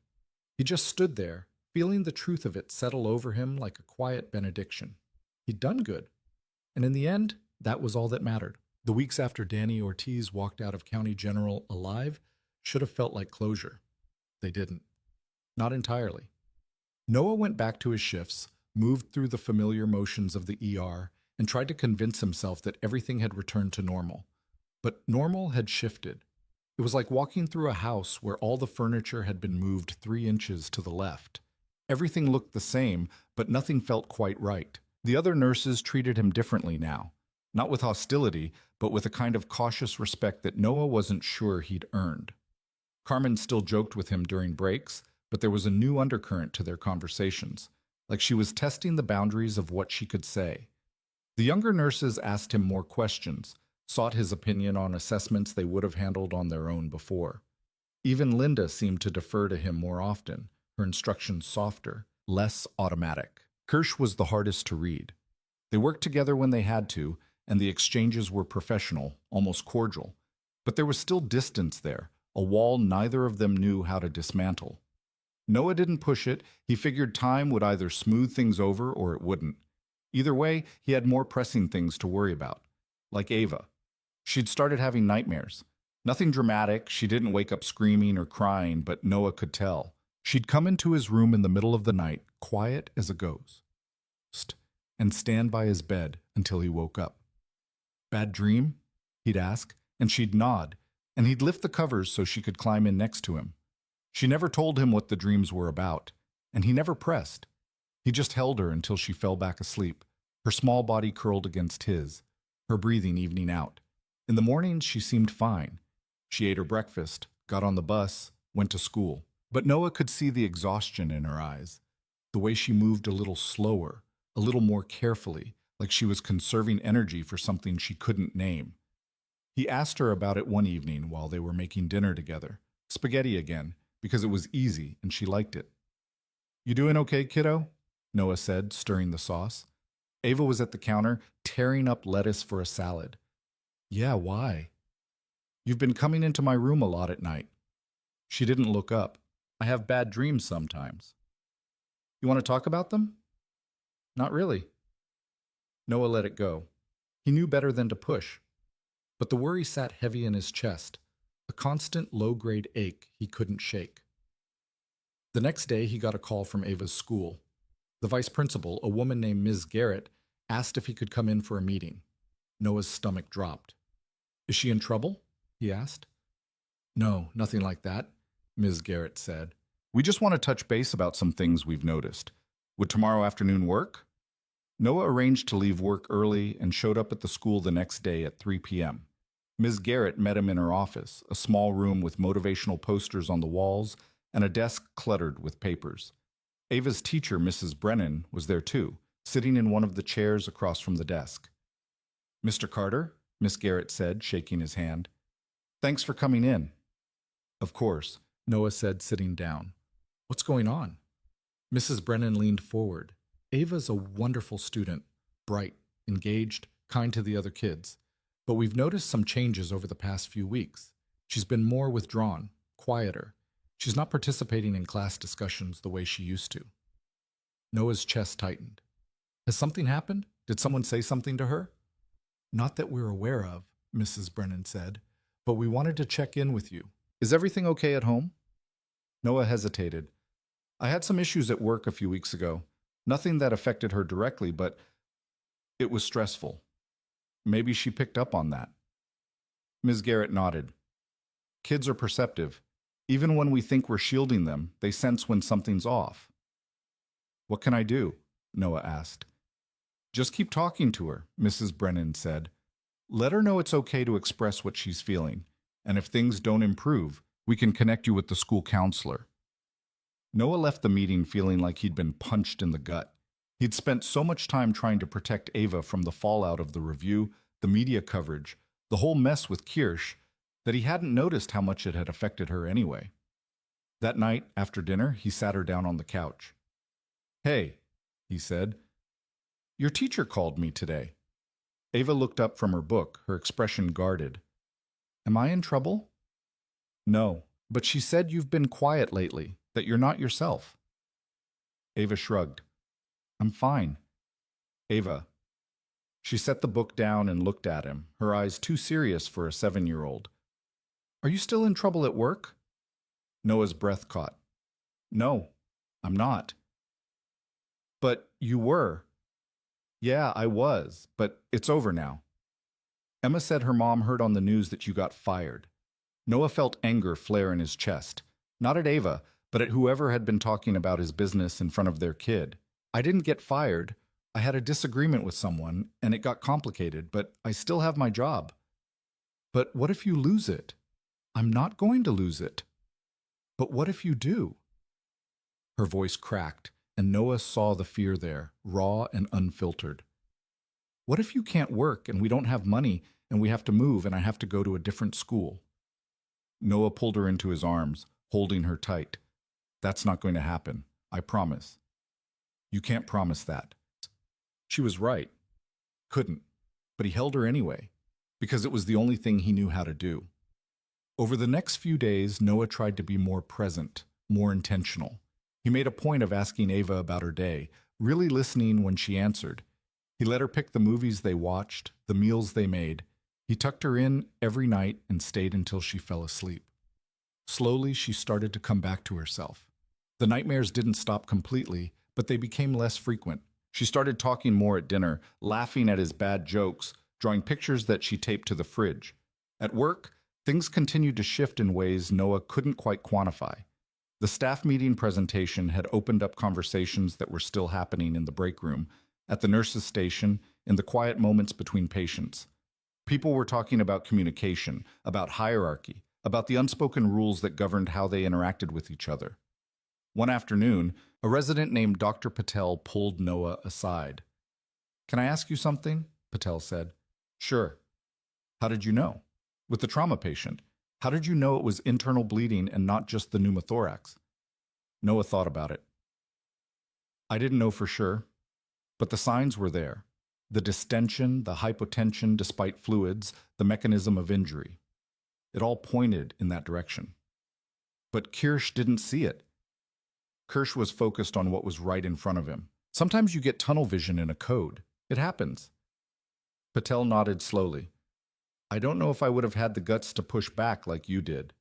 He just stood there, feeling the truth of it settle over him like a quiet benediction. He'd done good. And in the end, that was all that mattered. The weeks after Danny Ortiz walked out of County General alive should have felt like closure. They didn't. Not entirely. Noah went back to his shifts, moved through the familiar motions of the ER, and tried to convince himself that everything had returned to normal. But normal had shifted. It was like walking through a house where all the furniture had been moved 3 inches to the left. Everything looked the same, but nothing felt quite right. The other nurses treated him differently now. Not with hostility, but with a kind of cautious respect that Noah wasn't sure he'd earned. Carmen still joked with him during breaks, but there was a new undercurrent to their conversations, like she was testing the boundaries of what she could say. The younger nurses asked him more questions, sought his opinion on assessments they would have handled on their own before. Even Linda seemed to defer to him more often, her instructions softer, less automatic. Kirsch was the hardest to read. They worked together when they had to, and the exchanges were professional, almost cordial. But there was still distance there, a wall neither of them knew how to dismantle. Noah didn't push it. He figured time would either smooth things over or it wouldn't. Either way, he had more pressing things to worry about, like Ava. She'd started having nightmares. Nothing dramatic, she didn't wake up screaming or crying, but Noah could tell. She'd come into his room in the middle of the night, quiet as a ghost, and stand by his bed until he woke up. Bad dream? He'd ask, and she'd nod, and he'd lift the covers so she could climb in next to him. She never told him what the dreams were about, and he never pressed. He just held her until she fell back asleep, her small body curled against his, her breathing evening out. In the mornings, she seemed fine. She ate her breakfast, got on the bus, went to school. But Noah could see the exhaustion in her eyes, the way she moved a little slower, a little more carefully, like she was conserving energy for something she couldn't name. He asked her about it one evening while they were making dinner together. Spaghetti again, because it was easy and she liked it. You doing okay, kiddo? Noah said, stirring the sauce. Ava was at the counter, tearing up lettuce for a salad. Yeah, why? You've been coming into my room a lot at night. She didn't look up. I have bad dreams sometimes. You want to talk about them? Not really. Noah let it go. He knew better than to push. But the worry sat heavy in his chest, a constant low-grade ache he couldn't shake. The next day, he got a call from Ava's school. The vice principal, a woman named Ms. Garrett, asked if he could come in for a meeting. Noah's stomach dropped. Is she in trouble? He asked. No, nothing like that, Ms. Garrett said. We just want to touch base about some things we've noticed. Would tomorrow afternoon work? Noah arranged to leave work early and showed up at the school the next day at 3 p.m. Ms. Garrett met him in her office, a small room with motivational posters on the walls and a desk cluttered with papers. Ava's teacher, Mrs. Brennan, was there too, sitting in one of the chairs across from the desk. Mr. Carter, Miss Garrett said, shaking his hand. Thanks for coming in. Of course, Noah said, sitting down. What's going on? Mrs. Brennan leaned forward. Ava's a wonderful student, bright, engaged, kind to the other kids. But we've noticed some changes over the past few weeks. She's been more withdrawn, quieter. She's not participating in class discussions the way she used to. Noah's chest tightened. Has something happened? Did someone say something to her? Not that we're aware of, Mrs. Brennan said, but we wanted to check in with you. Is everything okay at home? Noah hesitated. I had some issues at work a few weeks ago. Nothing that affected her directly, but it was stressful. Maybe she picked up on that. Ms. Garrett nodded. Kids are perceptive. Even when we think we're shielding them, they sense when something's off. What can I do? Noah asked. Just keep talking to her, Mrs. Brennan said. Let her know it's okay to express what she's feeling, and if things don't improve, we can connect you with the school counselor. Noah left the meeting feeling like he'd been punched in the gut. He'd spent so much time trying to protect Ava from the fallout of the review, the media coverage, the whole mess with Kirsch, that he hadn't noticed how much it had affected her anyway. That night, after dinner, he sat her down on the couch. Hey, he said, your teacher called me today. Ava looked up from her book, her expression guarded. Am I in trouble? No, but she said you've been quiet lately, that you're not yourself. Ava shrugged. I'm fine. Ava. She set the book down and looked at him, her eyes too serious for a 7-year-old. Are you still in trouble at work? Noah's breath caught. No, I'm not. But you were. Yeah, I was, but it's over now. Emma said her mom heard on the news that you got fired. Noah felt anger flare in his chest, not at Ava, but at whoever had been talking about his business in front of their kid. I didn't get fired. I had a disagreement with someone, and it got complicated, but I still have my job. But what if you lose it? I'm not going to lose it. But what if you do? Her voice cracked, and Noah saw the fear there, raw and unfiltered. What if you can't work and we don't have money and we have to move and I have to go to a different school? Noah pulled her into his arms, holding her tight. That's not going to happen, I promise. You can't promise that. She was right. Couldn't. But he held her anyway, because it was the only thing he knew how to do. Over the next few days, Noah tried to be more present, more intentional. He made a point of asking Ava about her day, really listening when she answered. He let her pick the movies they watched, the meals they made. He tucked her in every night and stayed until she fell asleep. Slowly, she started to come back to herself. The nightmares didn't stop completely, but they became less frequent. She started talking more at dinner, laughing at his bad jokes, drawing pictures that she taped to the fridge. At work, things continued to shift in ways Noah couldn't quite quantify. The staff meeting presentation had opened up conversations that were still happening in the break room, at the nurse's station, in the quiet moments between patients. People were talking about communication, about hierarchy, about the unspoken rules that governed how they interacted with each other. One afternoon, a resident named Dr. Patel pulled Noah aside. Can I ask you something? Patel said. Sure. How did you know? With the trauma patient, how did you know it was internal bleeding and not just the pneumothorax? Noah thought about it. I didn't know for sure, but the signs were there. The distension, the hypotension despite fluids, the mechanism of injury. It all pointed in that direction. But Kirsch didn't see it. Kirsch was focused on what was right in front of him. Sometimes you get tunnel vision in a code. It happens. Patel nodded slowly. I don't know if I would have had the guts to push back like you did.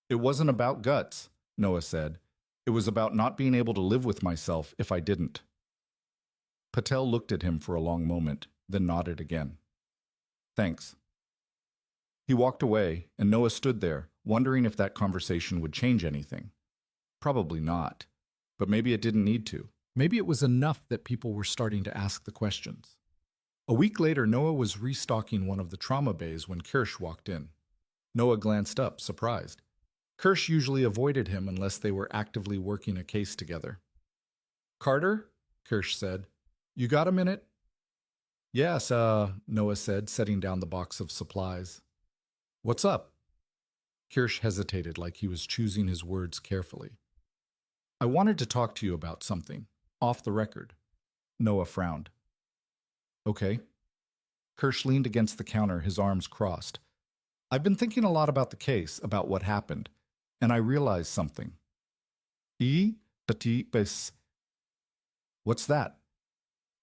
It wasn't about guts, Noah said. It was about not being able to live with myself if I didn't. Patel looked at him for a long moment, then nodded again. Thanks. He walked away, and Noah stood there, wondering if that conversation would change anything. Probably not. But maybe it didn't need to. Maybe it was enough that people were starting to ask the questions. A week later, Noah was restocking one of the trauma bays when Kirsch walked in. Noah glanced up, surprised. Kirsch usually avoided him unless they were actively working a case together. Carter? Kirsch said. You got a minute? Yes, Noah said, setting down the box of supplies. What's up? Kirsch hesitated like he was choosing his words carefully. I wanted to talk to you about something, off the record. Noah frowned. Okay. Kirsch leaned against the counter, his arms crossed. I've been thinking a lot about the case, about what happened, and I realized something. Petit bes. What's that?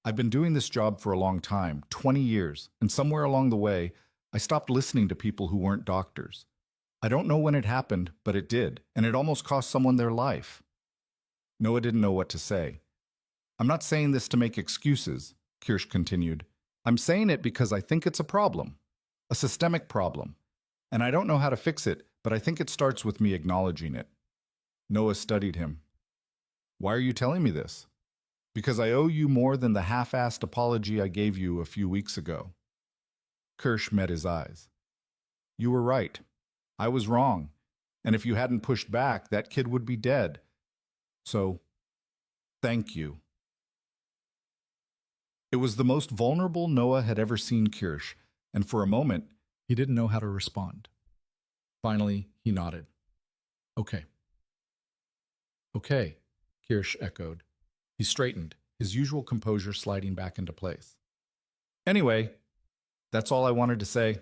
I've been doing this job for a long time, 20 years, and somewhere along the way, I stopped listening to people who weren't doctors. I don't know when it happened, but it did, and it almost cost someone their life. Noah didn't know what to say. I'm not saying this to make excuses, Kirsch continued. I'm saying it because I think it's a problem, a systemic problem, and I don't know how to fix it, but I think it starts with me acknowledging it. Noah studied him. Why are you telling me this? Because I owe you more than the half-assed apology I gave you a few weeks ago. Kirsch met his eyes. You were right. I was wrong, and if you hadn't pushed back, that kid would be dead. So, thank you. It was the most vulnerable Noah had ever seen Kirsch, and for a moment, he didn't know how to respond. Finally, he nodded. Okay. Okay, Kirsch echoed. He straightened, his usual composure sliding back into place. Anyway, that's all I wanted to say.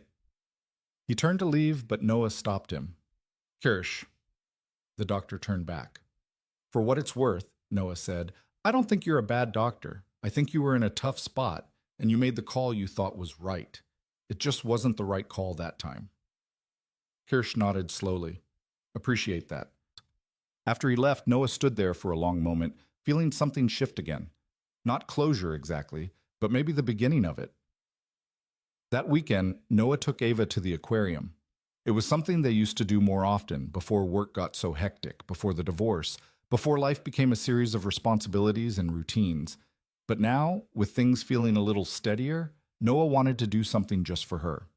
He turned to leave, but Noah stopped him. Kirsch. The doctor turned back. For what it's worth, Noah said, I don't think you're a bad doctor. I think you were in a tough spot, and you made the call you thought was right. It just wasn't the right call that time. Kirsch nodded slowly. Appreciate that. After he left, Noah stood there for a long moment, feeling something shift again. Not closure exactly, but maybe the beginning of it. That weekend, Noah took Ava to the aquarium. It was something they used to do more often, before work got so hectic, before the divorce, before life became a series of responsibilities and routines. But now, with things feeling a little steadier, Noah wanted to do something just for her.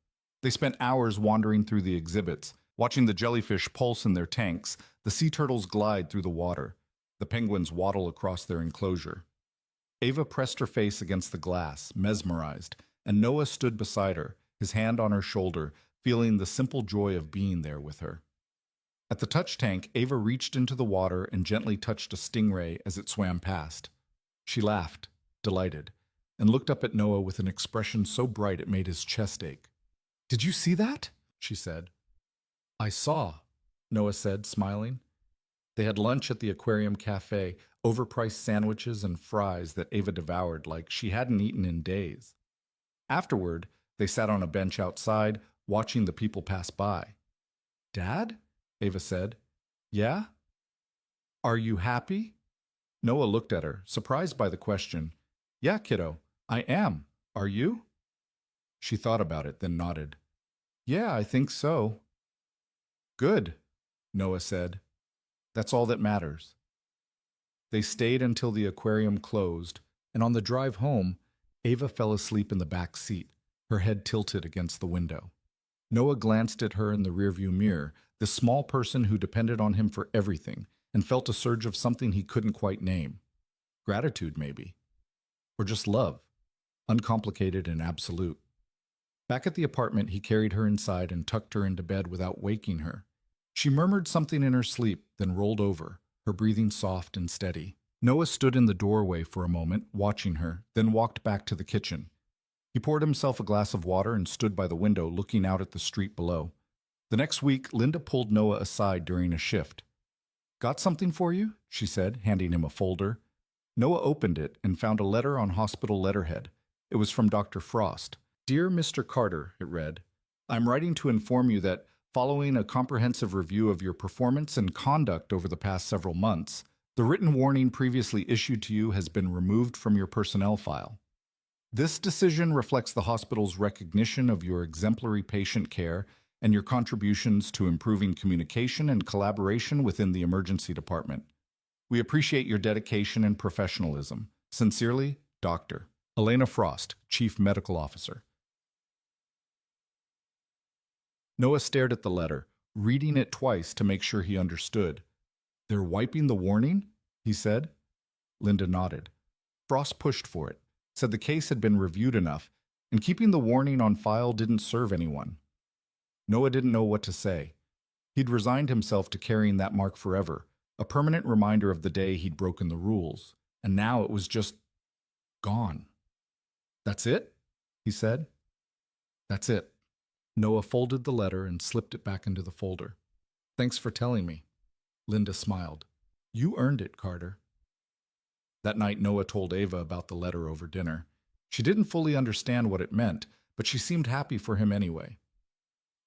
They spent hours wandering through the exhibits, watching the jellyfish pulse in their tanks, the sea turtles glide through the water, the penguins waddle across their enclosure. Ava pressed her face against the glass, mesmerized, and Noah stood beside her, his hand on her shoulder, feeling the simple joy of being there with her. At the touch tank, Ava reached into the water and gently touched a stingray as it swam past. She laughed, delighted, and looked up at Noah with an expression so bright it made his chest ache. Did you see that? She said. I saw, Noah said, smiling. They had lunch at the aquarium cafe, overpriced sandwiches and fries that Ava devoured like she hadn't eaten in days. Afterward, they sat on a bench outside, watching the people pass by. Dad? Ava said. Yeah? Are you happy? Noah looked at her, surprised by the question. Yeah, kiddo, I am. Are you? She thought about it, then nodded. Yeah, I think so. Good, Noah said. That's all that matters. They stayed until the aquarium closed, and on the drive home, Ava fell asleep in the back seat, her head tilted against the window. Noah glanced at her in the rearview mirror, this small person who depended on him for everything, and felt a surge of something he couldn't quite name. Gratitude, maybe. Or just love, uncomplicated and absolute. Back at the apartment, he carried her inside and tucked her into bed without waking her. She murmured something in her sleep, then rolled over, her breathing soft and steady. Noah stood in the doorway for a moment, watching her, then walked back to the kitchen. He poured himself a glass of water and stood by the window, looking out at the street below. The next week, Linda pulled Noah aside during a shift. Got something for you? She said, handing him a folder. Noah opened it and found a letter on hospital letterhead. It was from Dr. Frost. Dear Mr. Carter, it read, I'm writing to inform you that, following a comprehensive review of your performance and conduct over the past several months, the written warning previously issued to you has been removed from your personnel file. This decision reflects the hospital's recognition of your exemplary patient care and your contributions to improving communication and collaboration within the emergency department. We appreciate your dedication and professionalism. Sincerely, Dr. Elena Frost, Chief Medical Officer. Noah stared at the letter, reading it twice to make sure he understood. They're wiping the warning? He said. Linda nodded. Frost pushed for it, said the case had been reviewed enough, and keeping the warning on file didn't serve anyone. Noah didn't know what to say. He'd resigned himself to carrying that mark forever, a permanent reminder of the day he'd broken the rules, and now it was just gone. That's it? He said. That's it. Noah folded the letter and slipped it back into the folder. Thanks for telling me. Linda smiled. You earned it, Carter. That night, Noah told Ava about the letter over dinner. She didn't fully understand what it meant, but she seemed happy for him anyway.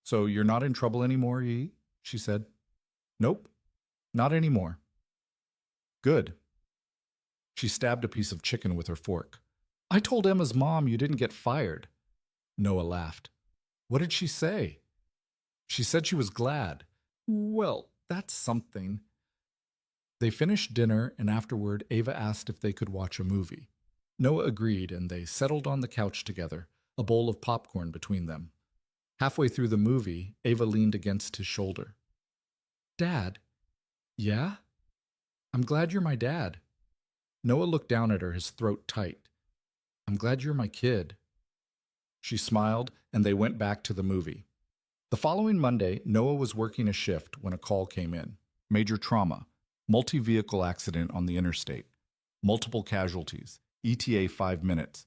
So you're not in trouble anymore, Yi? She said. Nope, not anymore. Good. She stabbed a piece of chicken with her fork. I told Emma's mom you didn't get fired. Noah laughed. What did she say? She said she was glad. Well, that's something. They finished dinner, and afterward, Ava asked if they could watch a movie. Noah agreed, and they settled on the couch together, a bowl of popcorn between them. Halfway through the movie, Ava leaned against his shoulder. Dad? Yeah? I'm glad you're my dad. Noah looked down at her, his throat tight. I'm glad you're my kid. She smiled, and they went back to the movie. The following Monday, Noah was working a shift when a call came in. Major trauma, multi-vehicle accident on the interstate, multiple casualties, ETA 5 minutes.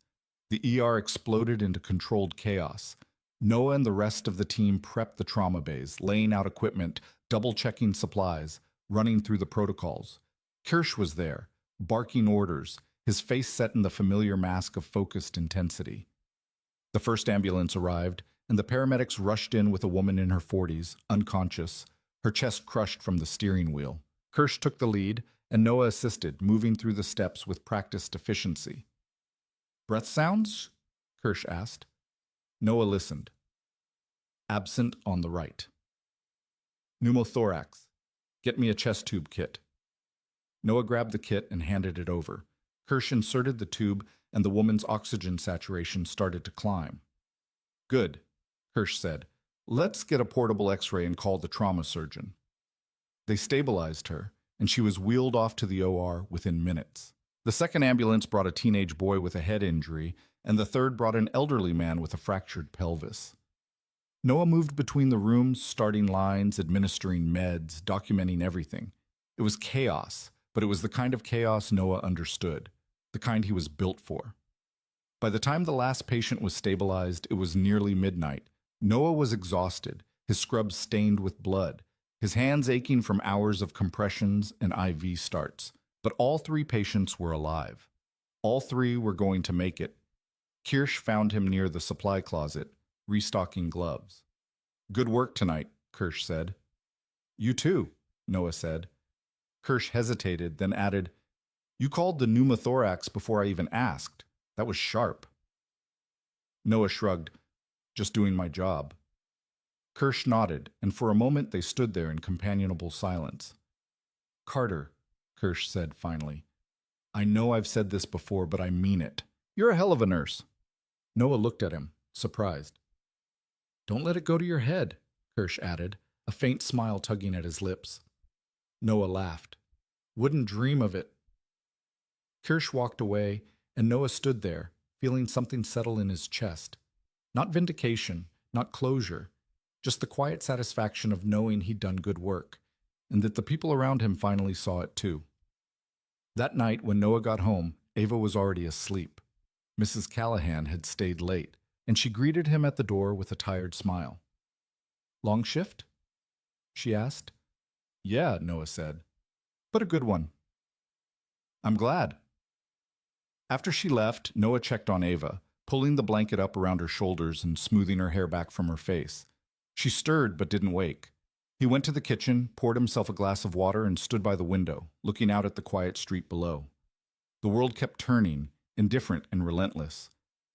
The ER exploded into controlled chaos. Noah and the rest of the team prepped the trauma bays, laying out equipment, double-checking supplies, running through the protocols. Kirsch was there, barking orders, his face set in the familiar mask of focused intensity. The first ambulance arrived, and the paramedics rushed in with a woman in her 40s, unconscious, her chest crushed from the steering wheel. Kirsch took the lead, and Noah assisted, moving through the steps with practiced efficiency. "Breath sounds?" Kirsch asked. Noah listened. Absent on the right. "Pneumothorax. Get me a chest tube kit." Noah grabbed the kit and handed it over. Kirsch inserted the tube, and the woman's oxygen saturation started to climb. "Good," Kirsch said. "Let's get a portable X-ray and call the trauma surgeon." They stabilized her, and she was wheeled off to the OR within minutes. The second ambulance brought a teenage boy with a head injury, and the third brought an elderly man with a fractured pelvis. Noah moved between the rooms, starting lines, administering meds, documenting everything. It was chaos, but it was the kind of chaos Noah understood, the kind he was built for. By the time the last patient was stabilized, it was nearly midnight. Noah was exhausted, his scrubs stained with blood, his hands aching from hours of compressions and IV starts. But all three patients were alive. All three were going to make it. Kirsch found him near the supply closet, restocking gloves. "Good work tonight," Kirsch said. "You too," Noah said. Kirsch hesitated, then added, "You called the pneumothorax before I even asked. That was sharp." Noah shrugged. "Just doing my job." Kirsch nodded, and for a moment they stood there in companionable silence. "Carter," Kirsch said finally, "I know I've said this before, but I mean it. You're a hell of a nurse." Noah looked at him, surprised. "Don't let it go to your head," Kirsch added, a faint smile tugging at his lips. Noah laughed. "Wouldn't dream of it." Kirsch walked away, and Noah stood there, feeling something settle in his chest. Not vindication, not closure, just the quiet satisfaction of knowing he'd done good work, and that the people around him finally saw it too. That night, when Noah got home, Ava was already asleep. Mrs. Callahan had stayed late, and she greeted him at the door with a tired smile. "Long shift?" she asked. "Yeah," Noah said, "but a good one." "I'm glad." After she left, Noah checked on Ava, pulling the blanket up around her shoulders and smoothing her hair back from her face. She stirred but didn't wake. He went to the kitchen, poured himself a glass of water, and stood by the window, looking out at the quiet street below. The world kept turning, indifferent and relentless.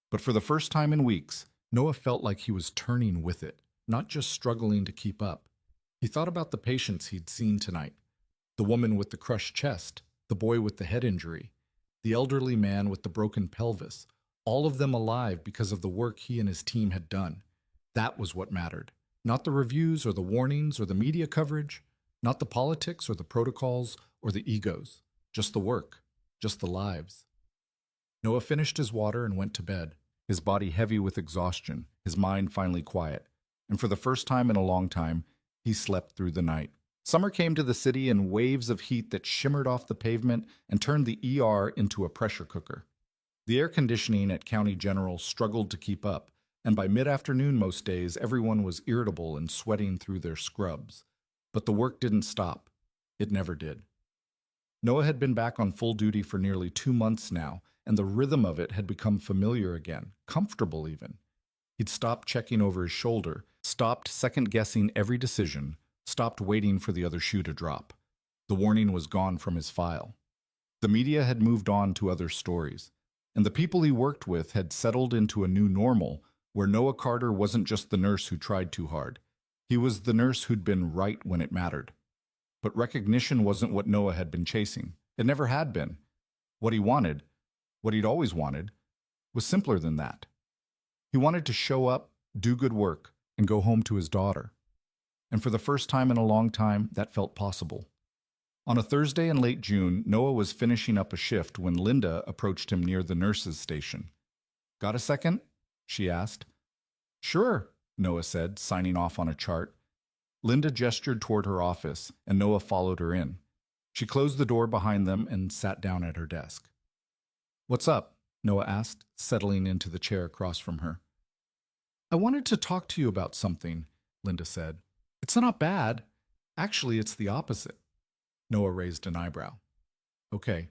But for the first time in weeks, Noah felt like he was turning with it, not just struggling to keep up. He thought about the patients he'd seen tonight. The woman with the crushed chest, the boy with the head injury, the elderly man with the broken pelvis, all of them alive because of the work he and his team had done. That was what mattered. Not the reviews or the warnings or the media coverage, not the politics or the protocols or the egos, just the work, just the lives. Noah finished his water and went to bed, his body heavy with exhaustion, his mind finally quiet. And for the first time in a long time, he slept through the night. Summer came to the city in waves of heat that shimmered off the pavement and turned the ER into a pressure cooker. The air conditioning at County General struggled to keep up, and by mid-afternoon most days, everyone was irritable and sweating through their scrubs. But the work didn't stop. It never did. Noah had been back on full duty for nearly 2 months now, and the rhythm of it had become familiar again, comfortable even. He'd stopped checking over his shoulder, stopped second-guessing every decision, stopped waiting for the other shoe to drop. The warning was gone from his file. The media had moved on to other stories, and the people he worked with had settled into a new normal where Noah Carter wasn't just the nurse who tried too hard. He was the nurse who'd been right when it mattered. But recognition wasn't what Noah had been chasing. It never had been. What he wanted, what he'd always wanted, was simpler than that. He wanted to show up, do good work, and go home to his daughter. And for the first time in a long time, that felt possible. On a Thursday in late June, Noah was finishing up a shift when Linda approached him near the nurse's station. "Got a second?" she asked. "Sure," Noah said, signing off on a chart. Linda gestured toward her office, and Noah followed her in. She closed the door behind them and sat down at her desk. "What's up?" Noah asked, settling into the chair across from her. I wanted to talk to you about something, Linda said. It's not bad. Actually, it's the opposite. Noah raised an eyebrow. Okay.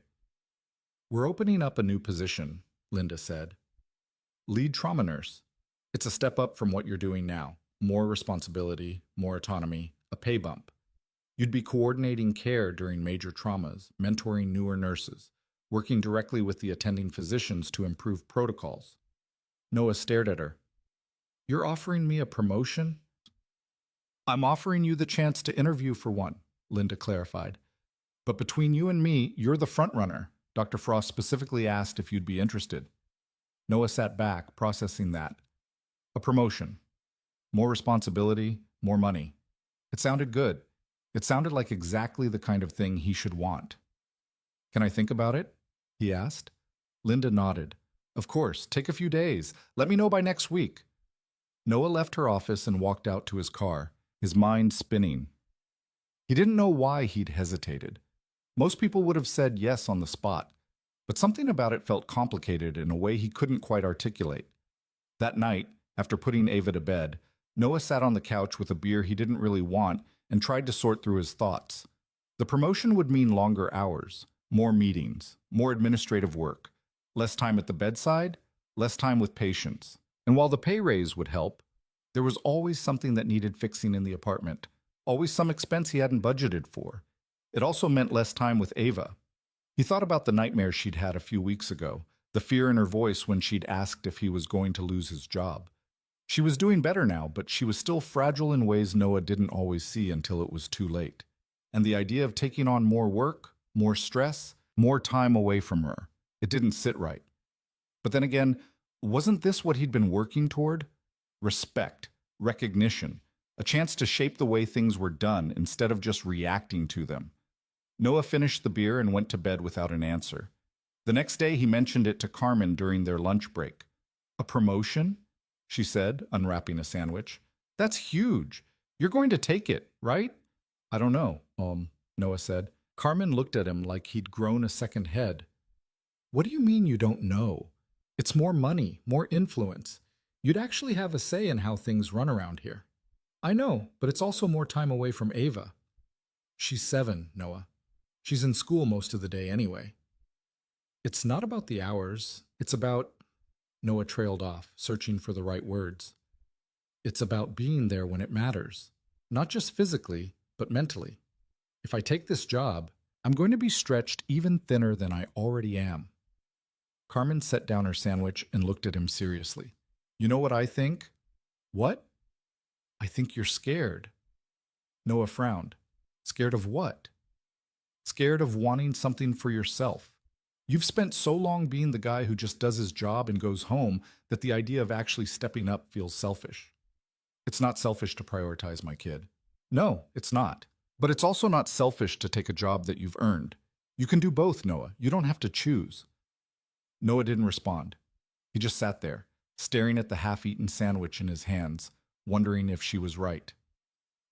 We're opening up a new position, Linda said. Lead trauma nurse. It's a step up from what you're doing now. More responsibility, more autonomy, a pay bump. You'd be coordinating care during major traumas, mentoring newer nurses, working directly with the attending physicians to improve protocols. Noah stared at her. You're offering me a promotion? I'm offering you the chance to interview for one, Linda clarified. But between you and me, you're the front runner. Dr. Frost specifically asked if you'd be interested. Noah sat back, processing that. A promotion. More responsibility, more money. It sounded good. It sounded like exactly the kind of thing he should want. Can I think about it? He asked. Linda nodded. Of course, take a few days. Let me know by next week. Noah left her office and walked out to his car, his mind spinning. He didn't know why he'd hesitated. Most people would have said yes on the spot, but something about it felt complicated in a way he couldn't quite articulate. That night, after putting Ava to bed, Noah sat on the couch with a beer he didn't really want and tried to sort through his thoughts. The promotion would mean longer hours, more meetings, more administrative work, less time at the bedside, less time with patients. And while the pay raise would help, there was always something that needed fixing in the apartment, always some expense he hadn't budgeted for. It also meant less time with Ava. He thought about the nightmare she'd had a few weeks ago, the fear in her voice when she'd asked if he was going to lose his job. She was doing better now, but she was still fragile in ways Noah didn't always see until it was too late. And the idea of taking on more work, more stress, more time away from her, it didn't sit right. But then again, wasn't this what he'd been working toward? Respect, recognition, a chance to shape the way things were done instead of just reacting to them. Noah finished the beer and went to bed without an answer. The next day he mentioned it to Carmen during their lunch break. A promotion? She said, unwrapping a sandwich. That's huge. You're going to take it, right? I don't know, Noah said. Carmen looked at him like he'd grown a second head. What do you mean you don't know? It's more money, more influence. You'd actually have a say in how things run around here. I know, but it's also more time away from Ava. She's 7, Noah. She's in school most of the day anyway. It's not about the hours. It's about... Noah trailed off, searching for the right words. It's about being there when it matters. Not just physically, but mentally. If I take this job, I'm going to be stretched even thinner than I already am. Carmen set down her sandwich and looked at him seriously. You know what I think? What? I think you're scared. Noah frowned. Scared of what? Scared of wanting something for yourself. You've spent so long being the guy who just does his job and goes home that the idea of actually stepping up feels selfish. It's not selfish to prioritize my kid. No, it's not. But it's also not selfish to take a job that you've earned. You can do both, Noah. You don't have to choose. Noah didn't respond. He just sat there, staring at the half-eaten sandwich in his hands, wondering if she was right.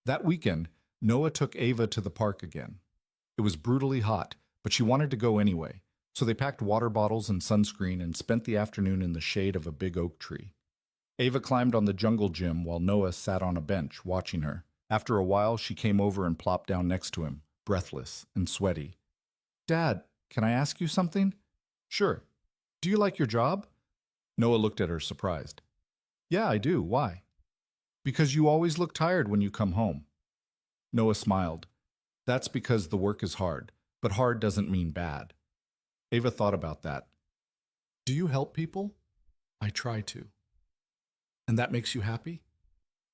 That weekend, Noah took Ava to the park again. It was brutally hot, but she wanted to go anyway. So they packed water bottles and sunscreen and spent the afternoon in the shade of a big oak tree. Ava climbed on the jungle gym while Noah sat on a bench watching her. After a while, she came over and plopped down next to him, breathless and sweaty. Dad, can I ask you something? Sure. Do you like your job? Noah looked at her, surprised. Yeah, I do. Why? Because you always look tired when you come home. Noah smiled. That's because the work is hard, but hard doesn't mean bad. Ava thought about that. Do you help people? I try to. And that makes you happy?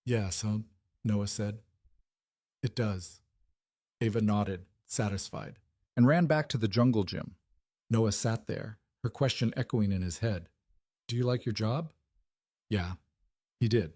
Yeah, son, Noah said. It does. Ava nodded, satisfied, and ran back to the jungle gym. Noah sat there, her question echoing in his head. Do you like your job? Yeah, he did.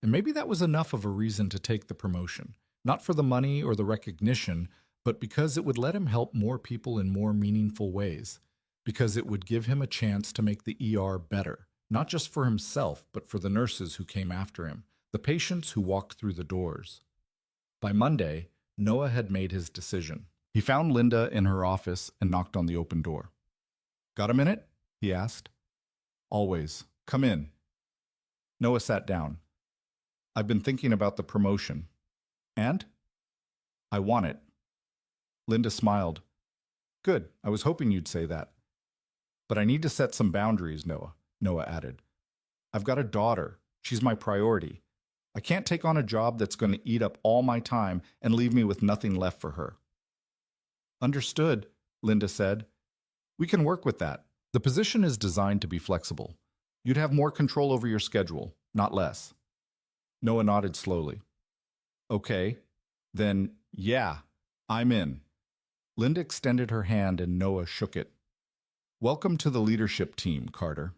And maybe that was enough of a reason to take the promotion, not for the money or the recognition, but because it would let him help more people in more meaningful ways, because it would give him a chance to make the ER better, not just for himself, but for the nurses who came after him, the patients who walked through the doors. By Monday, Noah had made his decision. He found Linda in her office and knocked on the open door. Got a minute? He asked. Always. Come in. Noah sat down. I've been thinking about the promotion. And? I want it. Linda smiled. Good, I was hoping you'd say that. But I need to set some boundaries, Noah added. I've got a daughter. She's my priority. I can't take on a job that's going to eat up all my time and leave me with nothing left for her. Understood, Linda said. We can work with that. The position is designed to be flexible. You'd have more control over your schedule, not less. Noah nodded slowly. Okay, then yeah, I'm in. Linda extended her hand and Noah shook it. Welcome to the leadership team, Carter.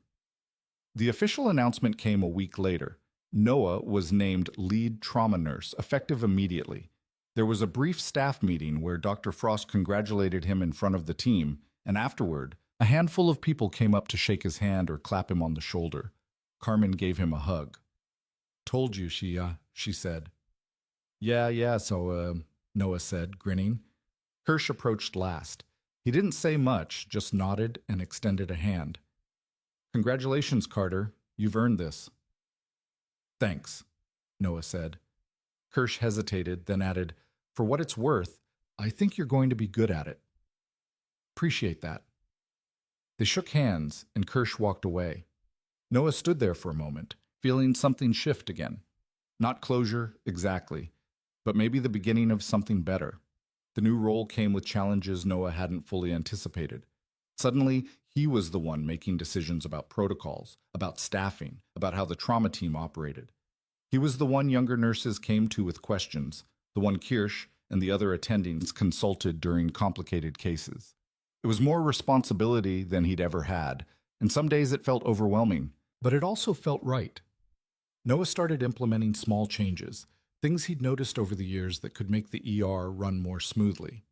The official announcement came a week later. Noah was named lead trauma nurse, effective immediately. There was a brief staff meeting where Dr. Frost congratulated him in front of the team, and afterward, a handful of people came up to shake his hand or clap him on the shoulder. Carmen gave him a hug. Told you, she said. Yeah, Noah said, grinning. Kirsch approached last. He didn't say much, just nodded and extended a hand. Congratulations, Carter. You've earned this. Thanks, Noah said. Kirsch hesitated, then added, For what it's worth, I think you're going to be good at it. Appreciate that. They shook hands, and Kirsch walked away. Noah stood there for a moment, feeling something shift again. Not closure, exactly, but maybe the beginning of something better. The new role came with challenges Noah hadn't fully anticipated. Suddenly, he was the one making decisions about protocols, about staffing, about how the trauma team operated. He was the one younger nurses came to with questions, the one Kirsch and the other attendings consulted during complicated cases. It was more responsibility than he'd ever had, and some days it felt overwhelming, but it also felt right. Noah started implementing small changes, things he'd noticed over the years that could make the ER run more smoothly.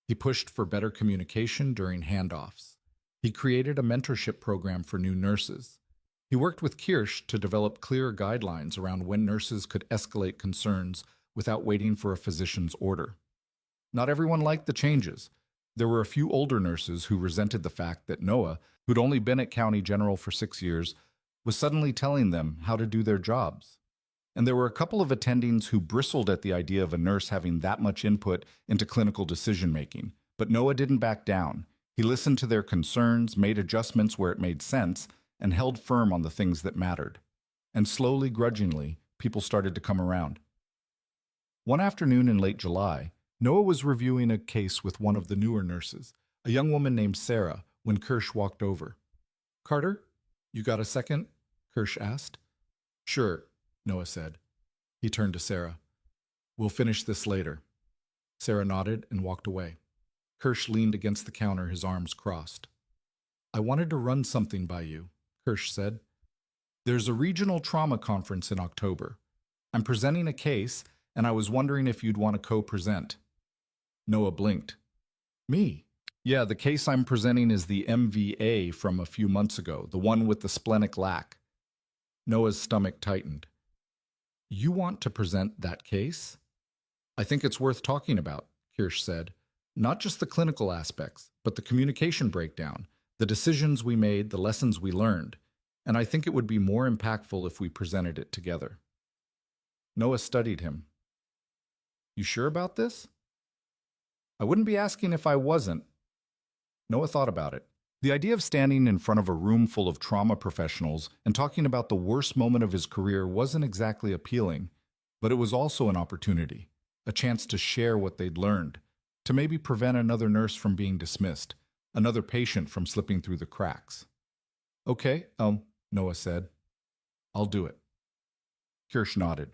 He pushed for better communication during handoffs. He created a mentorship program for new nurses. He worked with Kirsch to develop clearer guidelines around when nurses could escalate concerns without waiting for a physician's order. Not everyone liked the changes. There were a few older nurses who resented the fact that Noah, who'd only been at County General for 6 years, was suddenly telling them how to do their jobs. And there were a couple of attendings who bristled at the idea of a nurse having that much input into clinical decision-making. But Noah didn't back down. He listened to their concerns, made adjustments where it made sense, and held firm on the things that mattered. And slowly, grudgingly, people started to come around. One afternoon in late July, Noah was reviewing a case with one of the newer nurses, a young woman named Sarah, when Kirsch walked over. Carter, you got a second? Kirsch asked. Sure, Noah said. He turned to Sarah. We'll finish this later. Sarah nodded and walked away. Kirsch leaned against the counter, his arms crossed. I wanted to run something by you, Kirsch said. There's a regional trauma conference in October. I'm presenting a case, and I was wondering if you'd want to co-present. Noah blinked. Me? Yeah, the case I'm presenting is the MVA from a few months ago, the one with the splenic lac. Noah's stomach tightened. You want to present that case? I think it's worth talking about, Kirsch said. Not just the clinical aspects, but the communication breakdown, the decisions we made, the lessons we learned. And I think it would be more impactful if we presented it together. Noah studied him. You sure about this? I wouldn't be asking if I wasn't. Noah thought about it. The idea of standing in front of a room full of trauma professionals and talking about the worst moment of his career wasn't exactly appealing, but it was also an opportunity, a chance to share what they'd learned, to maybe prevent another nurse from being dismissed, another patient from slipping through the cracks. Okay, Noah said. I'll do it. Kirsch nodded.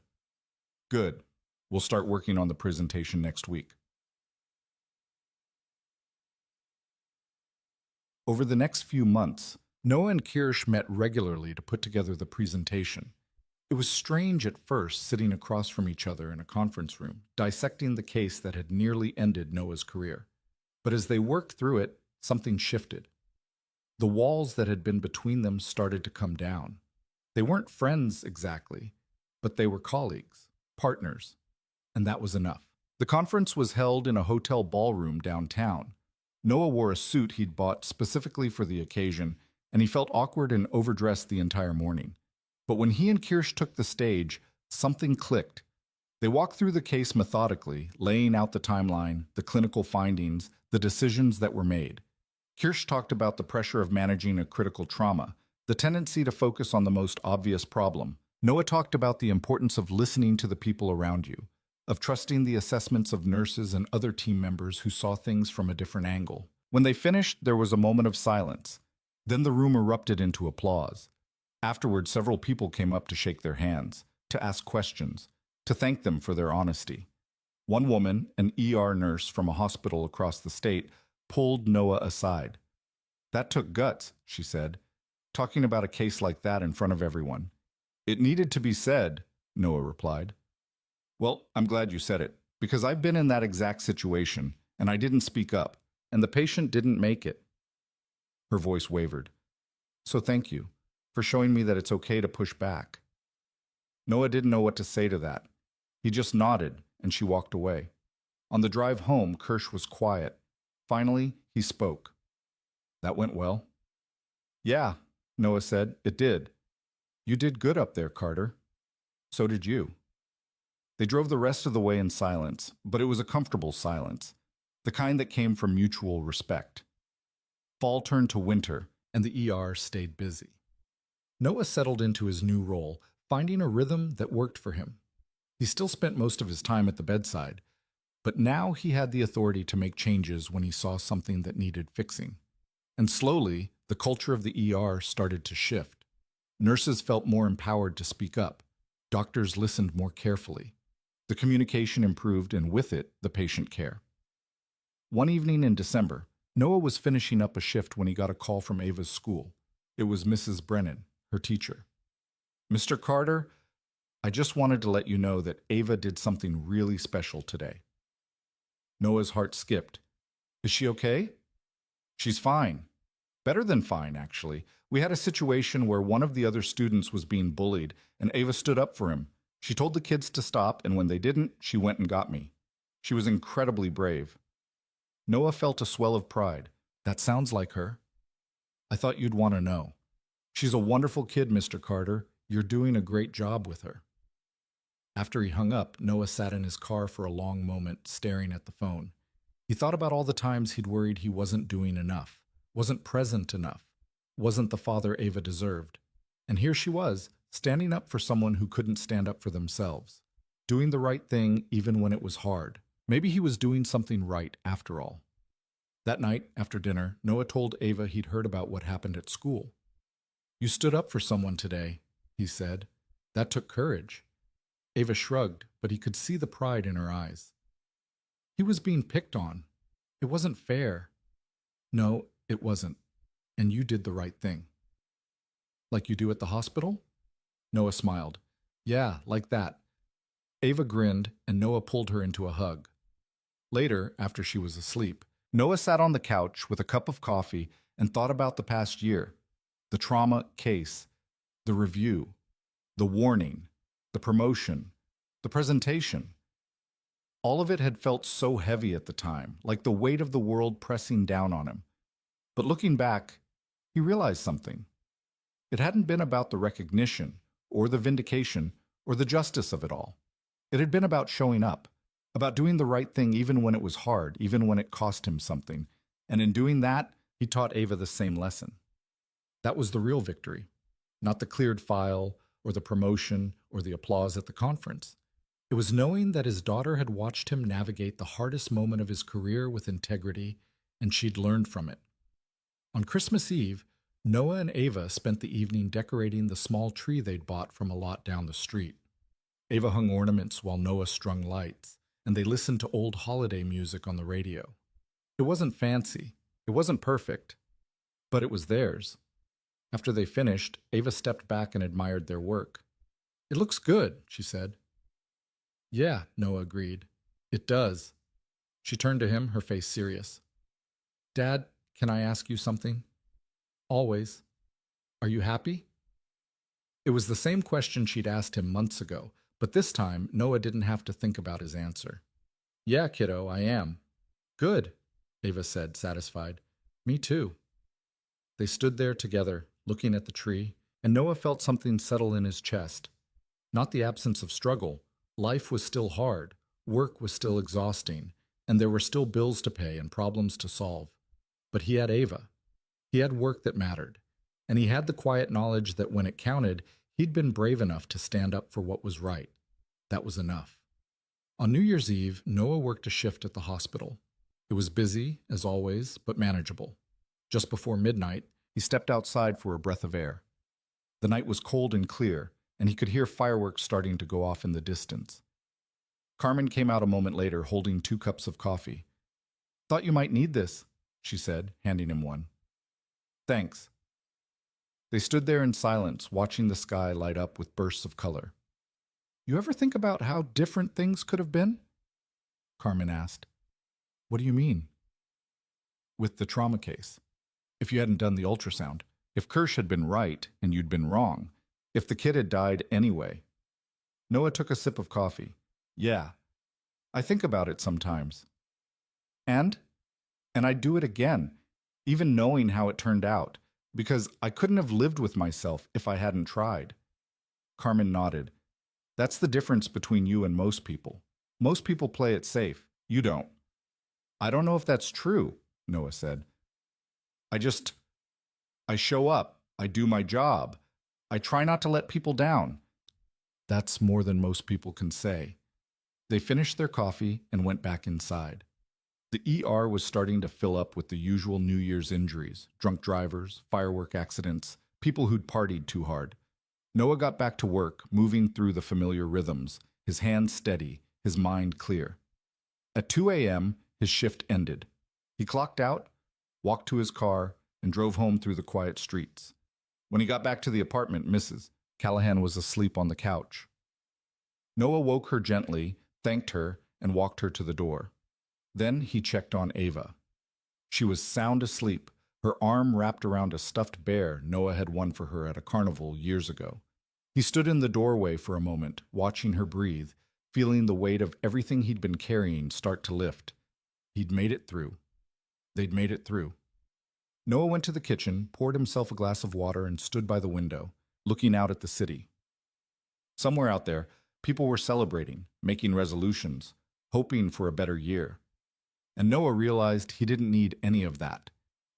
Good. We'll start working on the presentation next week. Over the next few months, Noah and Kirsch met regularly to put together the presentation. It was strange at first sitting across from each other in a conference room, dissecting the case that had nearly ended Noah's career. But as they worked through it, something shifted. The walls that had been between them started to come down. They weren't friends exactly, but they were colleagues, partners, and that was enough. The conference was held in a hotel ballroom downtown. Noah wore a suit he'd bought specifically for the occasion, and he felt awkward and overdressed the entire morning. But when he and Kirsch took the stage, something clicked. They walked through the case methodically, laying out the timeline, the clinical findings, the decisions that were made. Kirsch talked about the pressure of managing a critical trauma, the tendency to focus on the most obvious problem. Noah talked about the importance of listening to the people around you, of trusting the assessments of nurses and other team members who saw things from a different angle. When they finished, there was a moment of silence. Then the room erupted into applause. Afterward, several people came up to shake their hands, to ask questions, to thank them for their honesty. One woman, an ER nurse from a hospital across the state, pulled Noah aside. "That took guts," she said, talking about a case like that in front of everyone. "It needed to be said," Noah replied. "Well, I'm glad you said it, because I've been in that exact situation, and I didn't speak up, and the patient didn't make it." Her voice wavered. "So thank you for showing me that it's okay to push back." Noah didn't know what to say to that. He just nodded, and she walked away. On the drive home, Kirsch was quiet. Finally, he spoke. "That went well?" "Yeah," Noah said, "it did. You did good up there, Carter." "So did you." They drove the rest of the way in silence, but it was a comfortable silence, the kind that came from mutual respect. Fall turned to winter, and the ER stayed busy. Noah settled into his new role, finding a rhythm that worked for him. He still spent most of his time at the bedside, but now he had the authority to make changes when he saw something that needed fixing. And slowly, the culture of the ER started to shift. Nurses felt more empowered to speak up. Doctors listened more carefully. The communication improved, and with it, the patient care. One evening in December, Noah was finishing up a shift when he got a call from Ava's school. It was Mrs. Brennan, her teacher. "Mr. Carter, I just wanted to let you know that Ava did something really special today." Noah's heart skipped. "Is she okay?" "She's fine. Better than fine, actually. We had a situation where one of the other students was being bullied, and Ava stood up for him. She told the kids to stop, and when they didn't, she went and got me. She was incredibly brave." Noah felt a swell of pride. "That sounds like her." "I thought you'd want to know. She's a wonderful kid, Mr. Carter. You're doing a great job with her." After he hung up, Noah sat in his car for a long moment, staring at the phone. He thought about all the times he'd worried he wasn't doing enough, wasn't present enough, wasn't the father Ava deserved. And here she was, standing up for someone who couldn't stand up for themselves, doing the right thing even when it was hard. Maybe he was doing something right after all. That night, after dinner, Noah told Ava he'd heard about what happened at school. "You stood up for someone today," he said. "That took courage." Ava shrugged, but he could see the pride in her eyes. "He was being picked on. It wasn't fair." "No, it wasn't. And you did the right thing." "Like you do at the hospital?" Noah smiled. "Yeah, like that." Ava grinned, and Noah pulled her into a hug. Later, after she was asleep, Noah sat on the couch with a cup of coffee and thought about the past year. The trauma case, the review, the warning, the promotion, the presentation. All of it had felt so heavy at the time, like the weight of the world pressing down on him. But looking back, he realized something. It hadn't been about the recognition, or the vindication, or the justice of it all. It had been about showing up, about doing the right thing even when it was hard, even when it cost him something. And in doing that, he taught Ava the same lesson. That was the real victory, not the cleared file, or the promotion, or the applause at the conference. It was knowing that his daughter had watched him navigate the hardest moment of his career with integrity, and she'd learned from it. On Christmas Eve, Noah and Ava spent the evening decorating the small tree they'd bought from a lot down the street. Ava hung ornaments while Noah strung lights, and they listened to old holiday music on the radio. It wasn't fancy, it wasn't perfect, but it was theirs. After they finished, Ava stepped back and admired their work. "It looks good," she said. "Yeah," Noah agreed. "It does." She turned to him, her face serious. "Dad, can I ask you something?" "Always." "Are you happy?" It was the same question she'd asked him months ago, but this time Noah didn't have to think about his answer. "Yeah, kiddo, I am." "Good," Ava said, satisfied. "Me too." They stood there together, looking at the tree, and Noah felt something settle in his chest. Not the absence of struggle. Life was still hard, work was still exhausting, and there were still bills to pay and problems to solve. But he had Ava. He had work that mattered, and he had the quiet knowledge that when it counted, he'd been brave enough to stand up for what was right. That was enough. On New Year's Eve, Noah worked a shift at the hospital. It was busy, as always, but manageable. Just before midnight, he stepped outside for a breath of air. The night was cold and clear, and he could hear fireworks starting to go off in the distance. Carmen came out a moment later, holding 2 cups of coffee. "Thought you might need this," she said, handing him one. "Thanks." They stood there in silence, watching the sky light up with bursts of color. "You ever think about how different things could have been?" Carmen asked. "What do you mean?" "With the trauma case. If you hadn't done the ultrasound, if Kirsch had been right and you'd been wrong, if the kid had died anyway." Noah took a sip of coffee. "Yeah, I think about it sometimes. And I'd do it again, even knowing how it turned out, because I couldn't have lived with myself if I hadn't tried." Carmen nodded. "That's the difference between you and most people. Most people play it safe. You don't." "I don't know if that's true," Noah said. I show up. I do my job. I try not to let people down." "That's more than most people can say." They finished their coffee and went back inside. The ER was starting to fill up with the usual New Year's injuries, drunk drivers, firework accidents, people who'd partied too hard. Noah got back to work, moving through the familiar rhythms, his hands steady, his mind clear. At 2 a.m., his shift ended. He clocked out, walked to his car, and drove home through the quiet streets. When he got back to the apartment, Mrs. Callahan was asleep on the couch. Noah woke her gently, thanked her, and walked her to the door. Then he checked on Ava. She was sound asleep, her arm wrapped around a stuffed bear Noah had won for her at a carnival years ago. He stood in the doorway for a moment, watching her breathe, feeling the weight of everything he'd been carrying start to lift. He'd made it through. They'd made it through. Noah went to the kitchen, poured himself a glass of water, and stood by the window, looking out at the city. Somewhere out there, people were celebrating, making resolutions, hoping for a better year. And Noah realized he didn't need any of that.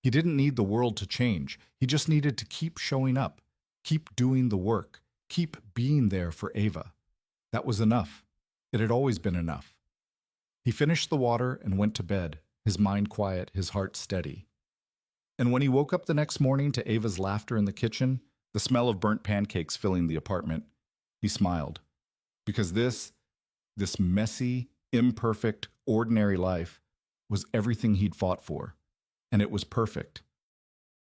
He didn't need the world to change. He just needed to keep showing up, keep doing the work, keep being there for Ava. That was enough. It had always been enough. He finished the water and went to bed, his mind quiet, his heart steady. And when he woke up the next morning to Ava's laughter in the kitchen, the smell of burnt pancakes filling the apartment, he smiled. Because this messy, imperfect, ordinary life was everything he'd fought for. And it was perfect.